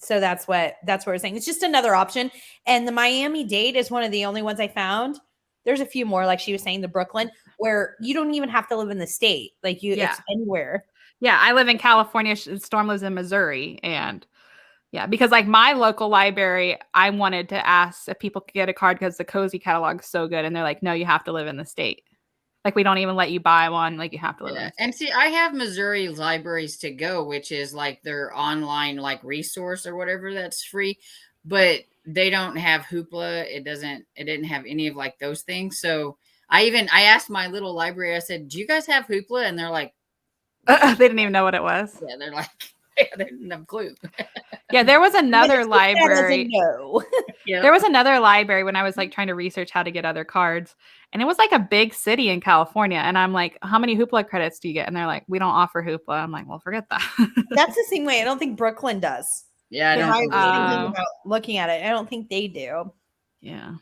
So that's what we're saying. It's just another option. And the Miami-Dade is one of the only ones I found. There's a few more, like she was saying, the Brooklyn. where you don't even have to live in the state. Like it's anywhere. Yeah, I live in California. Storm lives in Missouri. And yeah, because like my local library, I wanted to ask if people could get a card because the cozy catalog is so good. And they're like, no, you have to live in the state. Like, we don't even let you buy one. Like, you have to live in the state. And see, I have Missouri Libraries to Go, which is like their online like resource or whatever that's free. But they don't have Hoopla. It didn't have any of like those things. So I asked my little library, I said, do you guys have Hoopla? And they're like, they didn't even know what it was. yeah, they're like, they didn't have a clue. Yeah, there was another library. No. Yeah. There was another library when I was like trying to research how to get other cards. And it was like a big city in California. And I'm like, how many Hoopla credits do you get? And they're like, we don't offer Hoopla. I'm like, well, forget that. That's the same way. I don't think Brooklyn does. Yeah, I don't I think was they thinking do. about looking at it. I don't think they do. Yeah.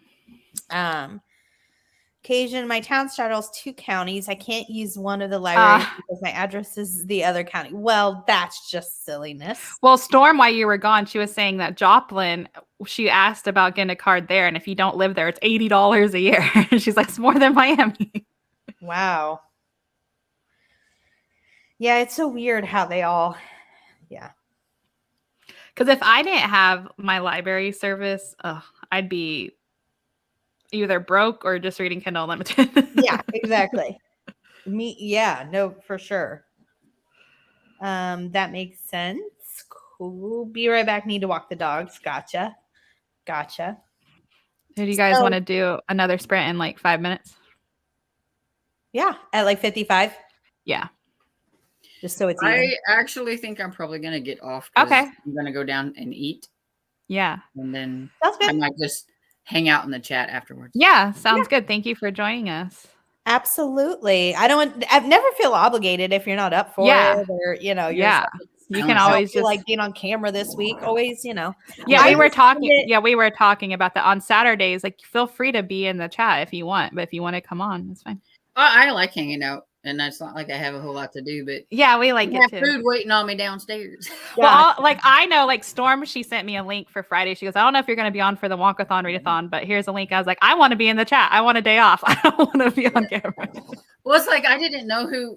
Cajun, my town straddles 2 counties. I can't use one of the libraries because my address is the other county. Well, that's just silliness. Well, Storm, while you were gone, she was saying that Joplin, she asked about getting a card there. And if you don't live there, it's $80 a year. She's like, it's more than Miami. Wow. Yeah, it's so weird how they all, yeah. Because if I didn't have my library service, I'd be either broke or just reading Kindle Unlimited. Yeah, exactly. Yeah, no, for sure. That makes sense. Cool. Be right back. Need to walk the dogs. Gotcha. Do you guys want to do another sprint in like 5 minutes? Yeah, at like 55. Yeah. Just so it's even. I actually think I'm probably gonna get off. Okay. I'm gonna go down and eat, Yeah. and then Sounds good. I might just hang out in the chat afterwards. Yeah. Sounds good. Thank you for joining us. Absolutely. I've never feel obligated if you're not up for it, or you're you can always feel just like being on camera this week. Always, Yeah, I we were just talking. did it- Yeah, we were talking about that on Saturdays. Like, feel free to be in the chat if you want, but if you want to come on, it's fine. I like hanging out, and it's not like I have a whole lot to do, but Yeah, we like I it have too. food waiting on me downstairs. Well, I know, like Storm, she sent me a link for Friday. She goes, I don't know if you're going to be on for the walkathon, readathon, but here's a link. I was like, I want to be in the chat. I want a day off. I don't want to be on camera. Well, it's like I never know who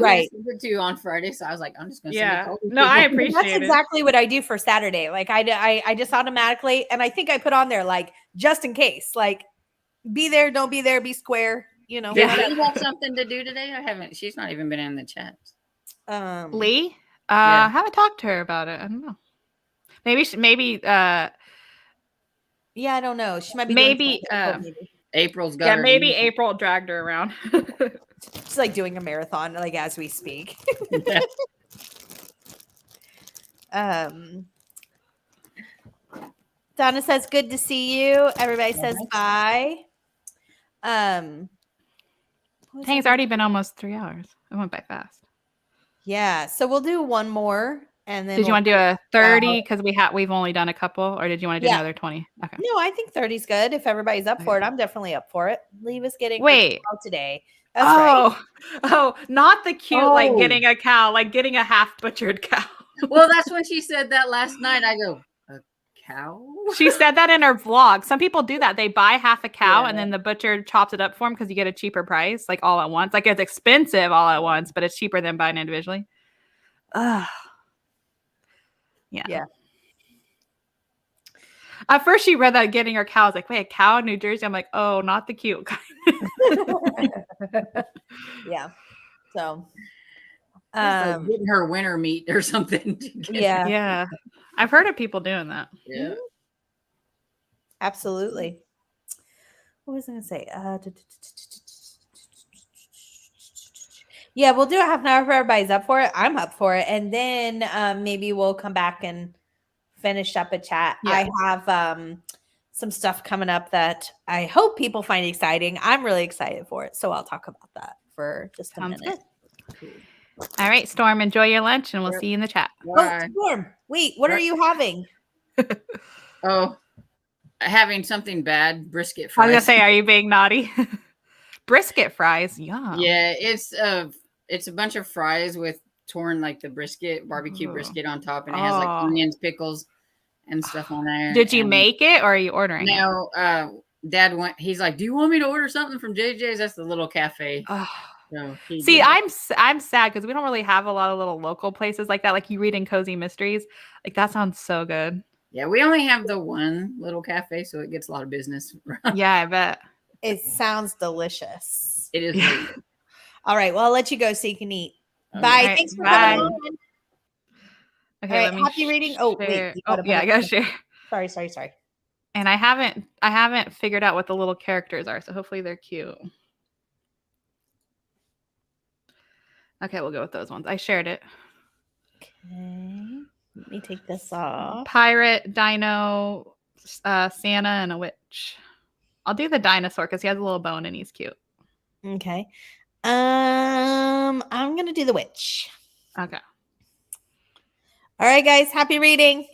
to send it to on Friday, so I was like, I'm just going to send it to all these No, I people. appreciate That's it. exactly what I do for Saturday. Like I just automatically, and I think I put on there like just in case, like be there, don't be there, be square. Did whatever. you have something to do today? I haven't. She's not even been in the chat. Lee, Yeah. haven't talked to her about it. I don't know. Maybe. Yeah, I don't know. She might be Maybe, doing something. April's got her maybe name. April dragged her around. She's like doing a marathon, like as we speak. Yeah. Donna says, "Good to see you." Everybody says bye. Dang, it's already been almost 3 hours. It went by fast. Yeah, so we'll do one more, and then Did you want to do a 30? Because we've only done a couple, or did you want to do another 20? Okay. No, I think 30 is good. If everybody's up for it, I'm definitely up for it. Leave us getting Wait. cow today. That's right. Oh, not the cute, like getting a cow, like getting a half butchered cow. Well, that's when she said that last night. I go, a cow? She said that in her vlog. Some people do that. They buy half a cow and then the butcher chops it up for them because you get a cheaper price, like all at once. Like it's expensive all at once, but it's cheaper than buying individually. Yeah. At first, she read that getting her cow. I was like, wait, a cow in New Jersey? I'm like, oh, not the cute kind. Yeah. So, Like getting her winter meat or something. yeah. Yeah. I've heard of people doing that. Yeah. Absolutely. What was I going to say? Yeah, we'll do a half an hour if everybody's up for it. I'm up for it. And then maybe we'll come back and finish up a chat. Yeah. I have some stuff coming up that I hope people find exciting. I'm really excited for it. So I'll talk about that for just a Sounds minute. good. All right, Storm, enjoy your lunch and we'll see you in the chat. Oh, Storm, wait, what are you having? Oh, having something bad, brisket I was fries. going to say, are you being naughty? Brisket fries. Yum. Yeah, it's a bunch of fries with torn like the brisket, barbecue brisket on top, and it has like onions, pickles, and stuff on there. Did you and make it or are you ordering it? No, Dad went. He's like, "Do you want me to order something from JJ's?" That's the little cafe. Ugh. So he See, did it. I'm sad because we don't really have a lot of little local places like that. Like you read in Cozy Mysteries, like that sounds so good. Yeah, we only have the one little cafe, so it gets a lot of business. Yeah, I bet. It sounds delicious. It is Yeah. really good. All right. Well, I'll let you go so you can eat. Okay. Bye. All right, Thanks for bye. coming on. Okay, All right, let me happy reading. Oh, wait, share. you Oh, gotta put yeah, it I gotta on. share. Sorry. And I haven't figured out what the little characters are, so hopefully they're cute. Okay, we'll go with those ones. I shared it. Okay. Let me take this off. Pirate, dino, Santa, and a witch. I'll do the dinosaur because he has a little bone and he's cute. Okay. I'm gonna do the witch. Okay. All right, guys. Happy reading.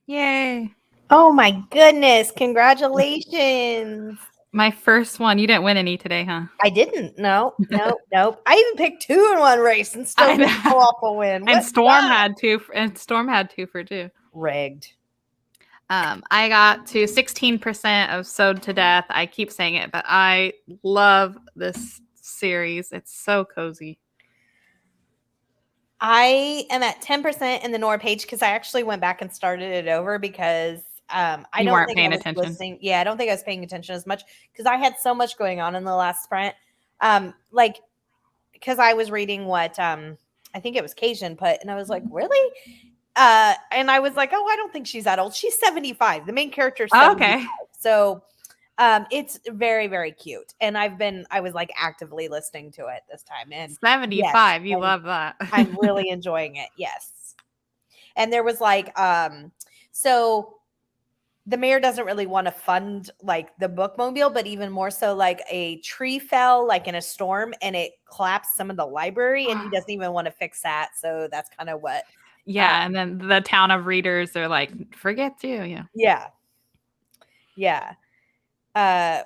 Yay. Oh my goodness. Congratulations. My first one. You didn't win any today, huh? I didn't. No. I even picked 2 in one race and still I didn't know. pull off a win. And What's Storm that? had 2 and Storm had 2 for 2. Rigged. I got to 16% of Sewed to Death. I keep saying it, but I love this series. It's so cozy. I am at 10% in the Nora page because I actually went back and started it over because I You don't weren't think paying I was attention. listening. Yeah, I don't think I was paying attention as much because I had so much going on in the last sprint. Because I was reading what I think it was Cajun put, and I was like, really? And I was like, oh, I don't think she's that old. She's 75. The main character is 75. Okay. So it's very, very cute. And I was like actively listening to it this time. And 75. yes, You love that. I'm really enjoying it. Yes. And there was like, so the mayor doesn't really want to fund like the bookmobile, but even more so, like a tree fell like in a storm and it collapsed some of the library, and he doesn't even want to fix that. So that's kind of what. Yeah, and then the town of readers are like, forget you. Yeah.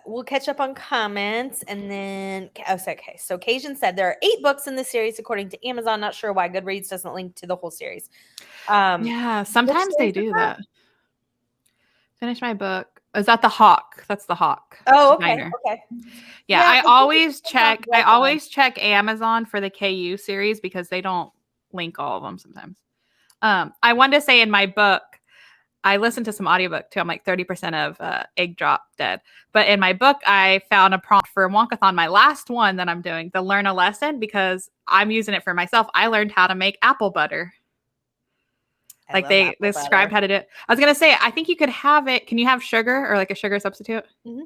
We'll catch up on comments and then okay. So Cajun said there are 8 books in this series according to Amazon. Not sure why Goodreads doesn't link to the whole series. Yeah, sometimes they do that. Finish my book. Is that the Hawk? That's the Hawk. Oh, okay. Diner. Okay. Yeah, Yeah, I always check. I always check Amazon for the KU series because they don't link all of them sometimes. I wanted to say in my book, I listened to some audiobook too. I'm like 30% of Egg Drop Dead. But in my book, I found a prompt for Wonkathon, my last one that I'm doing, to learn a lesson because I'm using it for myself. I learned how to make apple butter. Like they described how to do it. I was going to say, I think you could have it. Can you have sugar or like a sugar substitute? Mm-hmm.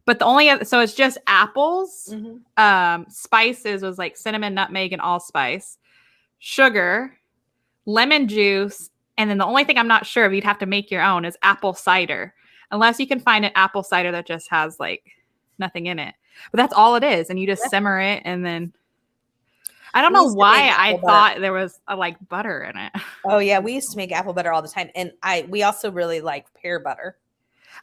But the only other, so it's just apples. Mm-hmm. Spices was like cinnamon, nutmeg, and allspice. Sugar, lemon juice, and then the only thing I'm not sure if you'd have to make your own is apple cider. Unless you can find an apple cider that just has like nothing in it. But that's all it is. And you just simmer it and then I don't know why I thought there was like butter in it. Oh yeah, we used to make apple butter all the time, and we also really like pear butter.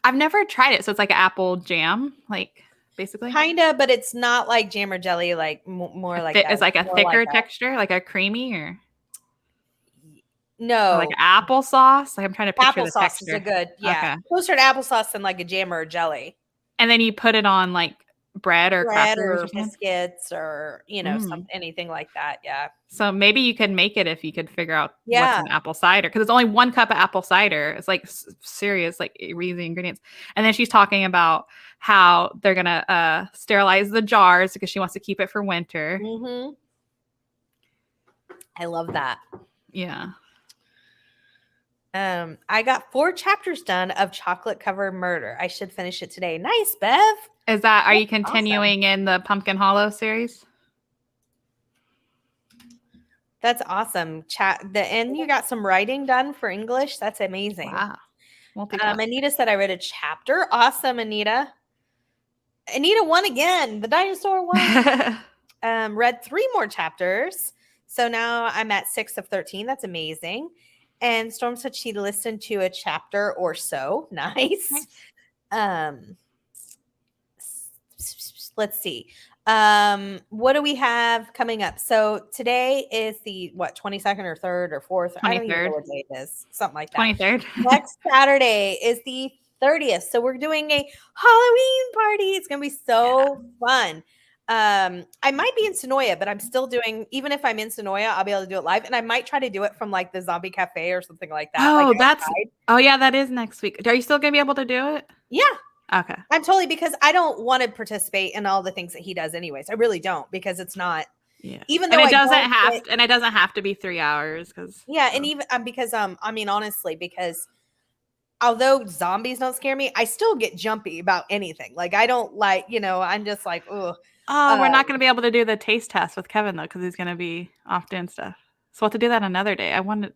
I've never tried it, so it's like an apple jam, like basically. Kinda, but it's not like jam or jelly. Like more like it's like a thicker texture, like a creamy or no, like applesauce. Like I'm trying to picture the texture. Applesauce is a good, yeah, closer to applesauce than like a jam or a jelly. And then you put it on like bread or crackers or biscuits or anything like that. Yeah. So maybe you could make it if you could figure out what's in apple cider, because it's only 1 cup of apple cider. It's like serious, like read the ingredients. And then she's talking about how they're gonna sterilize the jars because she wants to keep it for winter. Mm-hmm. I love that. Yeah. I got 4 chapters done of Chocolate Covered Murder. I should finish it today. Nice, Bev. Are you continuing in the Pumpkin Hollow series? That's awesome. And you got some writing done for English. That's amazing. Wow. Anita said I read a chapter. Awesome, Anita. Anita won again. The dinosaur won. Read 3 more chapters. So now I'm at 6 of 13. That's amazing. And Storm said she listened to a chapter or so. Nice. Let's see. What do we have coming up? So today is the 22nd or 3rd or 4th? 23rd. I don't even know what day it is. Something like that. 23rd. Next Saturday is the 30th. So we're doing a Halloween party. It's gonna be so fun. I might be in Sonoya, but I'm still doing, even if I'm in Sonoya, I'll be able to do it live. And I might try to do it from like the zombie cafe or something like that. Oh, like yeah, that is next week. Are you still going to be able to do it? Yeah. Okay. I'm totally, because I don't want to participate in all the things that he does anyways. I really don't, because it's not, even though it doesn't have to be 3 hours. And even because, I mean, honestly, because although zombies don't scare me, I still get jumpy about anything. Like I don't like, I'm just like, ugh. Oh, we're not going to be able to do the taste test with Kevin though, because he's going to be off doing stuff. So we'll have to do that another day. I wanted,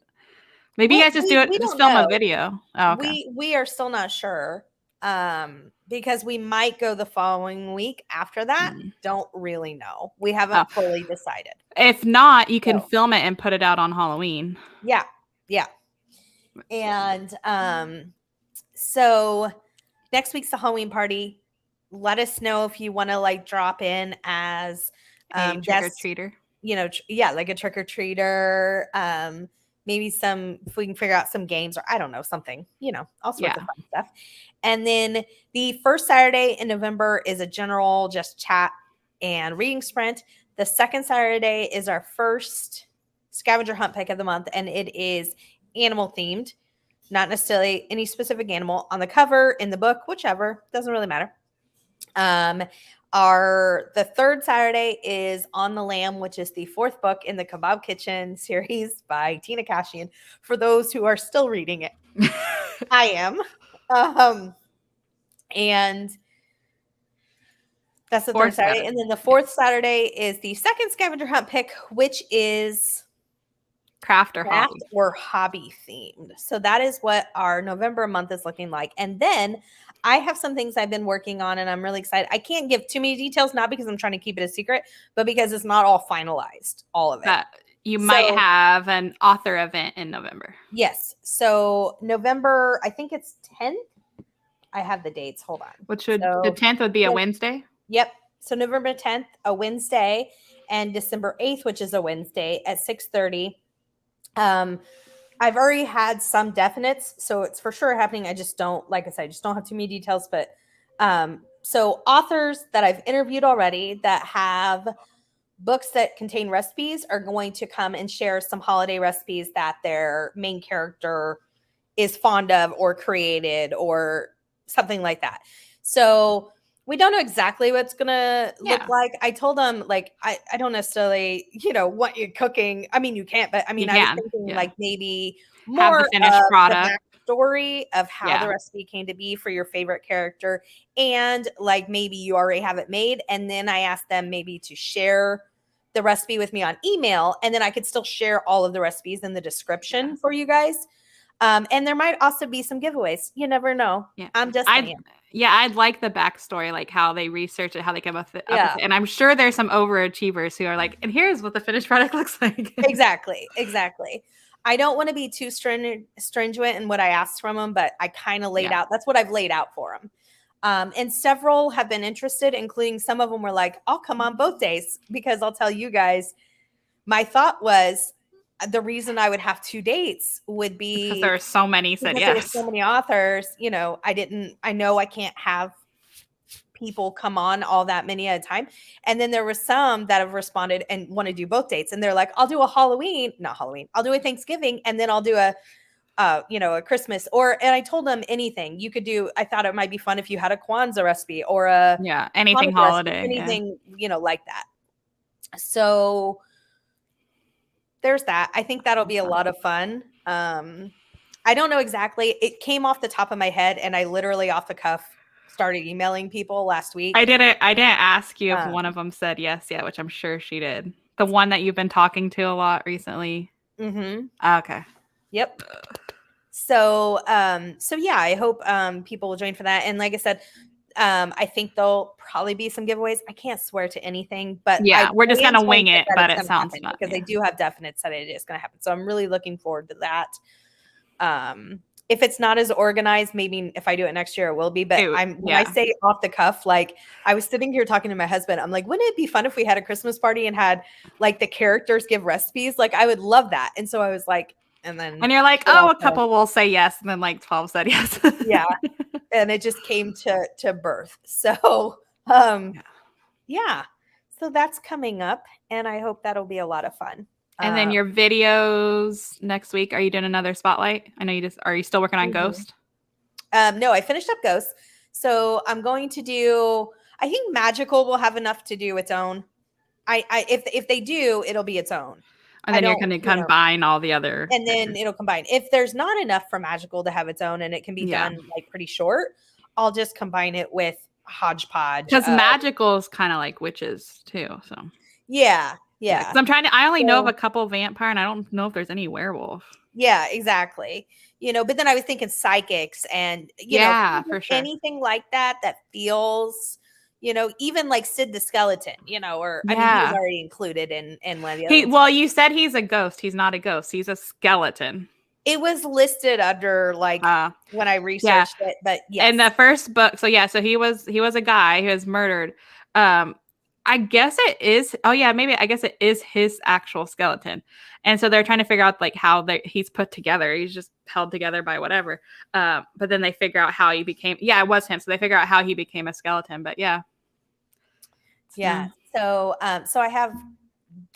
maybe you guys just just film a video. Oh, okay. We are still not sure, because we might go the following week after that. Don't really know. We haven't fully decided. If not, you can film it and put it out on Halloween. Yeah. And so next week's the Halloween party. Let us know if you want to like drop in as A trick-or-treater. like a trick-or-treater. Maybe if we can figure out some games or I don't know, something, all sorts of fun stuff. And then the first Saturday in November is a general just chat and reading sprint. The second Saturday is our first scavenger hunt pick of the month, and it is animal themed, not necessarily any specific animal on the cover, in the book, whichever, doesn't really matter. The third Saturday is On the Lamb, which is the fourth book in the Kebab Kitchen series by Tina Cashian, for those who are still reading it. I am. And that's the third Saturday. And then the fourth Saturday is the second scavenger hunt pick, which is craft or hobby themed. So that is what our November month is looking like. And then I have some things I've been working on and I'm really excited. I can't give too many details, not because I'm trying to keep it a secret, but because it's not all finalized, all of it. But you might have an author event in November. Yes. So November, I think it's 10th. I have the dates. Hold on. The 10th would be a Wednesday? Yep. So November 10th, a Wednesday, and December 8th, which is a Wednesday at 6:30. I've already had some definites, so it's for sure happening. I just don't, like I said, I just don't have too many details. But so authors that I've interviewed already that have books that contain recipes are going to come and share some holiday recipes that their main character is fond of or created or something like that. So we don't know exactly what it's going to look like. I told them, like, I don't necessarily, what you're cooking. I mean, you can't, but I mean, I was thinking like maybe more have the finished product. The backstory of how the recipe came to be for your favorite character. And like, maybe you already have it made. And then I asked them maybe to share the recipe with me on email. And then I could still share all of the recipes in the description for you guys. And there might also be some giveaways. You never know. Yeah. I'm just saying. I'd like the backstory, like how they research it, how they come up with it. And I'm sure there's some overachievers who are like, and here's what the finished product looks like. Exactly. I don't want to be too stringent in what I asked from them, but I kind of laid out. That's what I've laid out for them. And several have been interested, including some of them were like, I'll come on both days, because I'll tell you guys, my thought was, the reason I would have 2 dates would be because there are so many said yes. There were so many authors, I know I can't have people come on all that many at a time. And then there were some that have responded and want to do both dates. And they're like, I'll do a I'll do a Thanksgiving, and then I'll do a Christmas, and I told them anything you could do. I thought it might be fun if you had a Kwanzaa recipe or anything Hanukkah holiday, recipe, anything, like that. So there's that. I think that'll be a lot of fun. I don't know exactly. It came off the top of my head, and I literally off the cuff started emailing people last week. I didn't ask you if one of them said yes yet, which I'm sure she did. The one that you've been talking to a lot recently. Mm-hmm. Okay. Yep. So I hope people will join for that. And like I said, I think there'll probably be some giveaways. I can't swear to anything, but we're just gonna wing it. But it sounds fun because they do have definites that it is going to happen. So I'm really looking forward to that. If it's not as organized, maybe if I do it next year, it will be. But when I say off the cuff, like I was sitting here talking to my husband, I'm like, wouldn't it be fun if we had a Christmas party and had like the characters give recipes? Like I would love that. And so I was like, and you're like, a couple will say yes, and then like 12 said yes. Yeah. And it just came to birth. So, so that's coming up, and I hope that'll be a lot of fun. And then your videos next week. Are you doing another spotlight? I know are you still working on Ghost? No, I finished up Ghost. So I'm going to do, I think Magical will have enough to do its own. If they do, it'll be its own. And then you're going to combine all the other. And then it'll combine. If there's not enough for Magical to have its own and it can be done like pretty short, I'll just combine it with Hodgepodge. Because Magical is kind of like witches too. So yeah. I only know of a couple vampire, and I don't know if there's any werewolf. Yeah, exactly. But then I was thinking psychics and for sure. Anything like that feels, even like Sid the Skeleton, or I mean, he was already included in one of the other. Well, you said he's a ghost. He's not a ghost. He's a skeleton. It was listed under like when I researched it, but yes. In the first book, so he was a guy who was murdered. I guess it is. Oh yeah, maybe I guess it is his actual skeleton, and so they're trying to figure out like how he's put together. He's just held together by whatever. But then they figure out how he became. Yeah, it was him. So they figure out how he became a skeleton. But yeah. So I have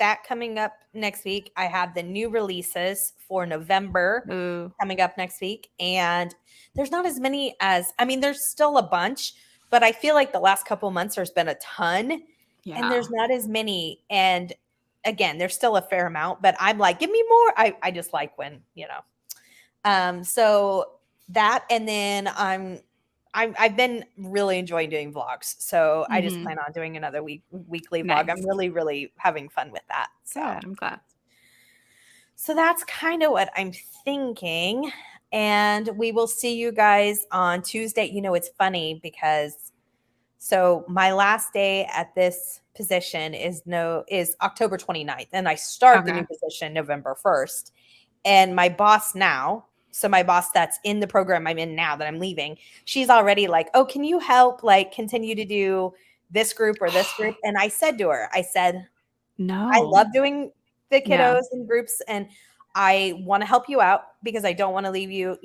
that coming up next week. I have the new releases for November coming up next week, and there's not as many as there's still a bunch, but I feel like the last couple months there's been a ton. Yeah. And there's not as many. And again, there's still a fair amount, but I'm like, give me more. I just like when, so that, and then I've been really enjoying doing vlogs. So I just plan on doing another weekly vlog. I'm really, really having fun with that. So yeah, I'm glad. So that's kind of what I'm thinking. And we will see you guys on Tuesday. It's funny because so my last day at this position is October 29th. And I start the new position November 1st. And my boss my boss that's in the program I'm in now that I'm leaving, she's already like, oh, can you help like continue to do this group or this group? And I said to her, no, I love doing the kiddos and groups. And I want to help you out because I don't want to leave you,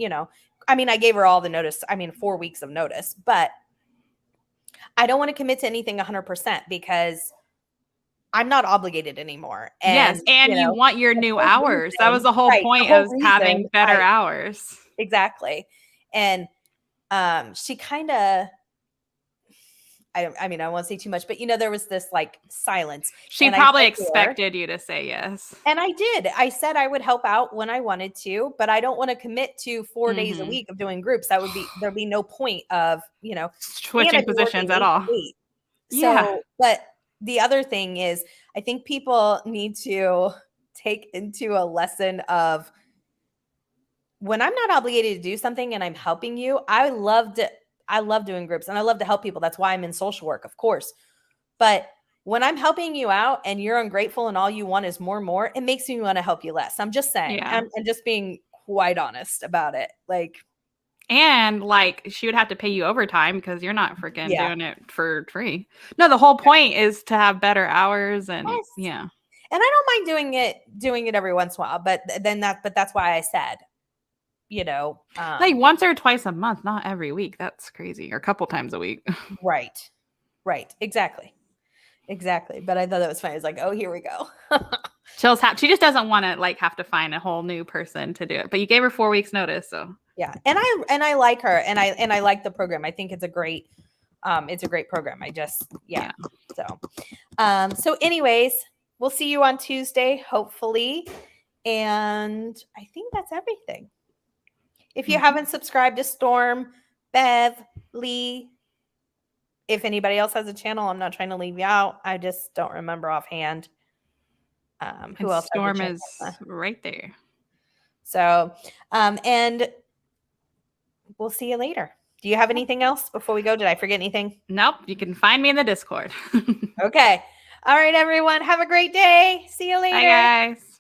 I gave her all the notice. 4 weeks of notice, but I don't want to commit to anything 100% because I'm not obligated anymore. And, yes, and you want your new hours. That was the whole point of having better hours. Exactly. And she kind of, I won't say too much, but there was this like silence. She probably expected you to say yes. And I did. I said I would help out when I wanted to, but I don't want to commit to 4 days a week of doing groups. There'd be no point of, switching positions at all. So, but the other thing is I think people need to take into a lesson of when I'm not obligated to do something and I'm helping you, I love doing groups and I love to help people. That's why I'm in social work, of course. But when I'm helping you out and you're ungrateful and all you want is more, it makes me want to help you less. I'm just saying, I'm just being quite honest about it. And she would have to pay you overtime because you're not freaking doing it for free. No, the whole point is to have better hours and And I don't mind doing it every once in a while, but that's why I said, like once or twice a month, not every week. That's crazy. Or a couple times a week. Right. Exactly. But I thought that was funny. I was like, oh, here we go. She just doesn't want to have to find a whole new person to do it. But you gave her 4 weeks notice. So yeah. And I like her and I like the program. I think it's a great program. So anyways, we'll see you on Tuesday, hopefully. And I think that's everything. If you haven't subscribed to Storm, Bev, Lee, if anybody else has a channel, I'm not trying to leave you out. I just don't remember offhand. Who else? Storm is right there. So, and we'll see you later. Do you have anything else before we go? Did I forget anything? Nope. You can find me in the Discord. Okay. All right, everyone. Have a great day. See you later. Bye, guys.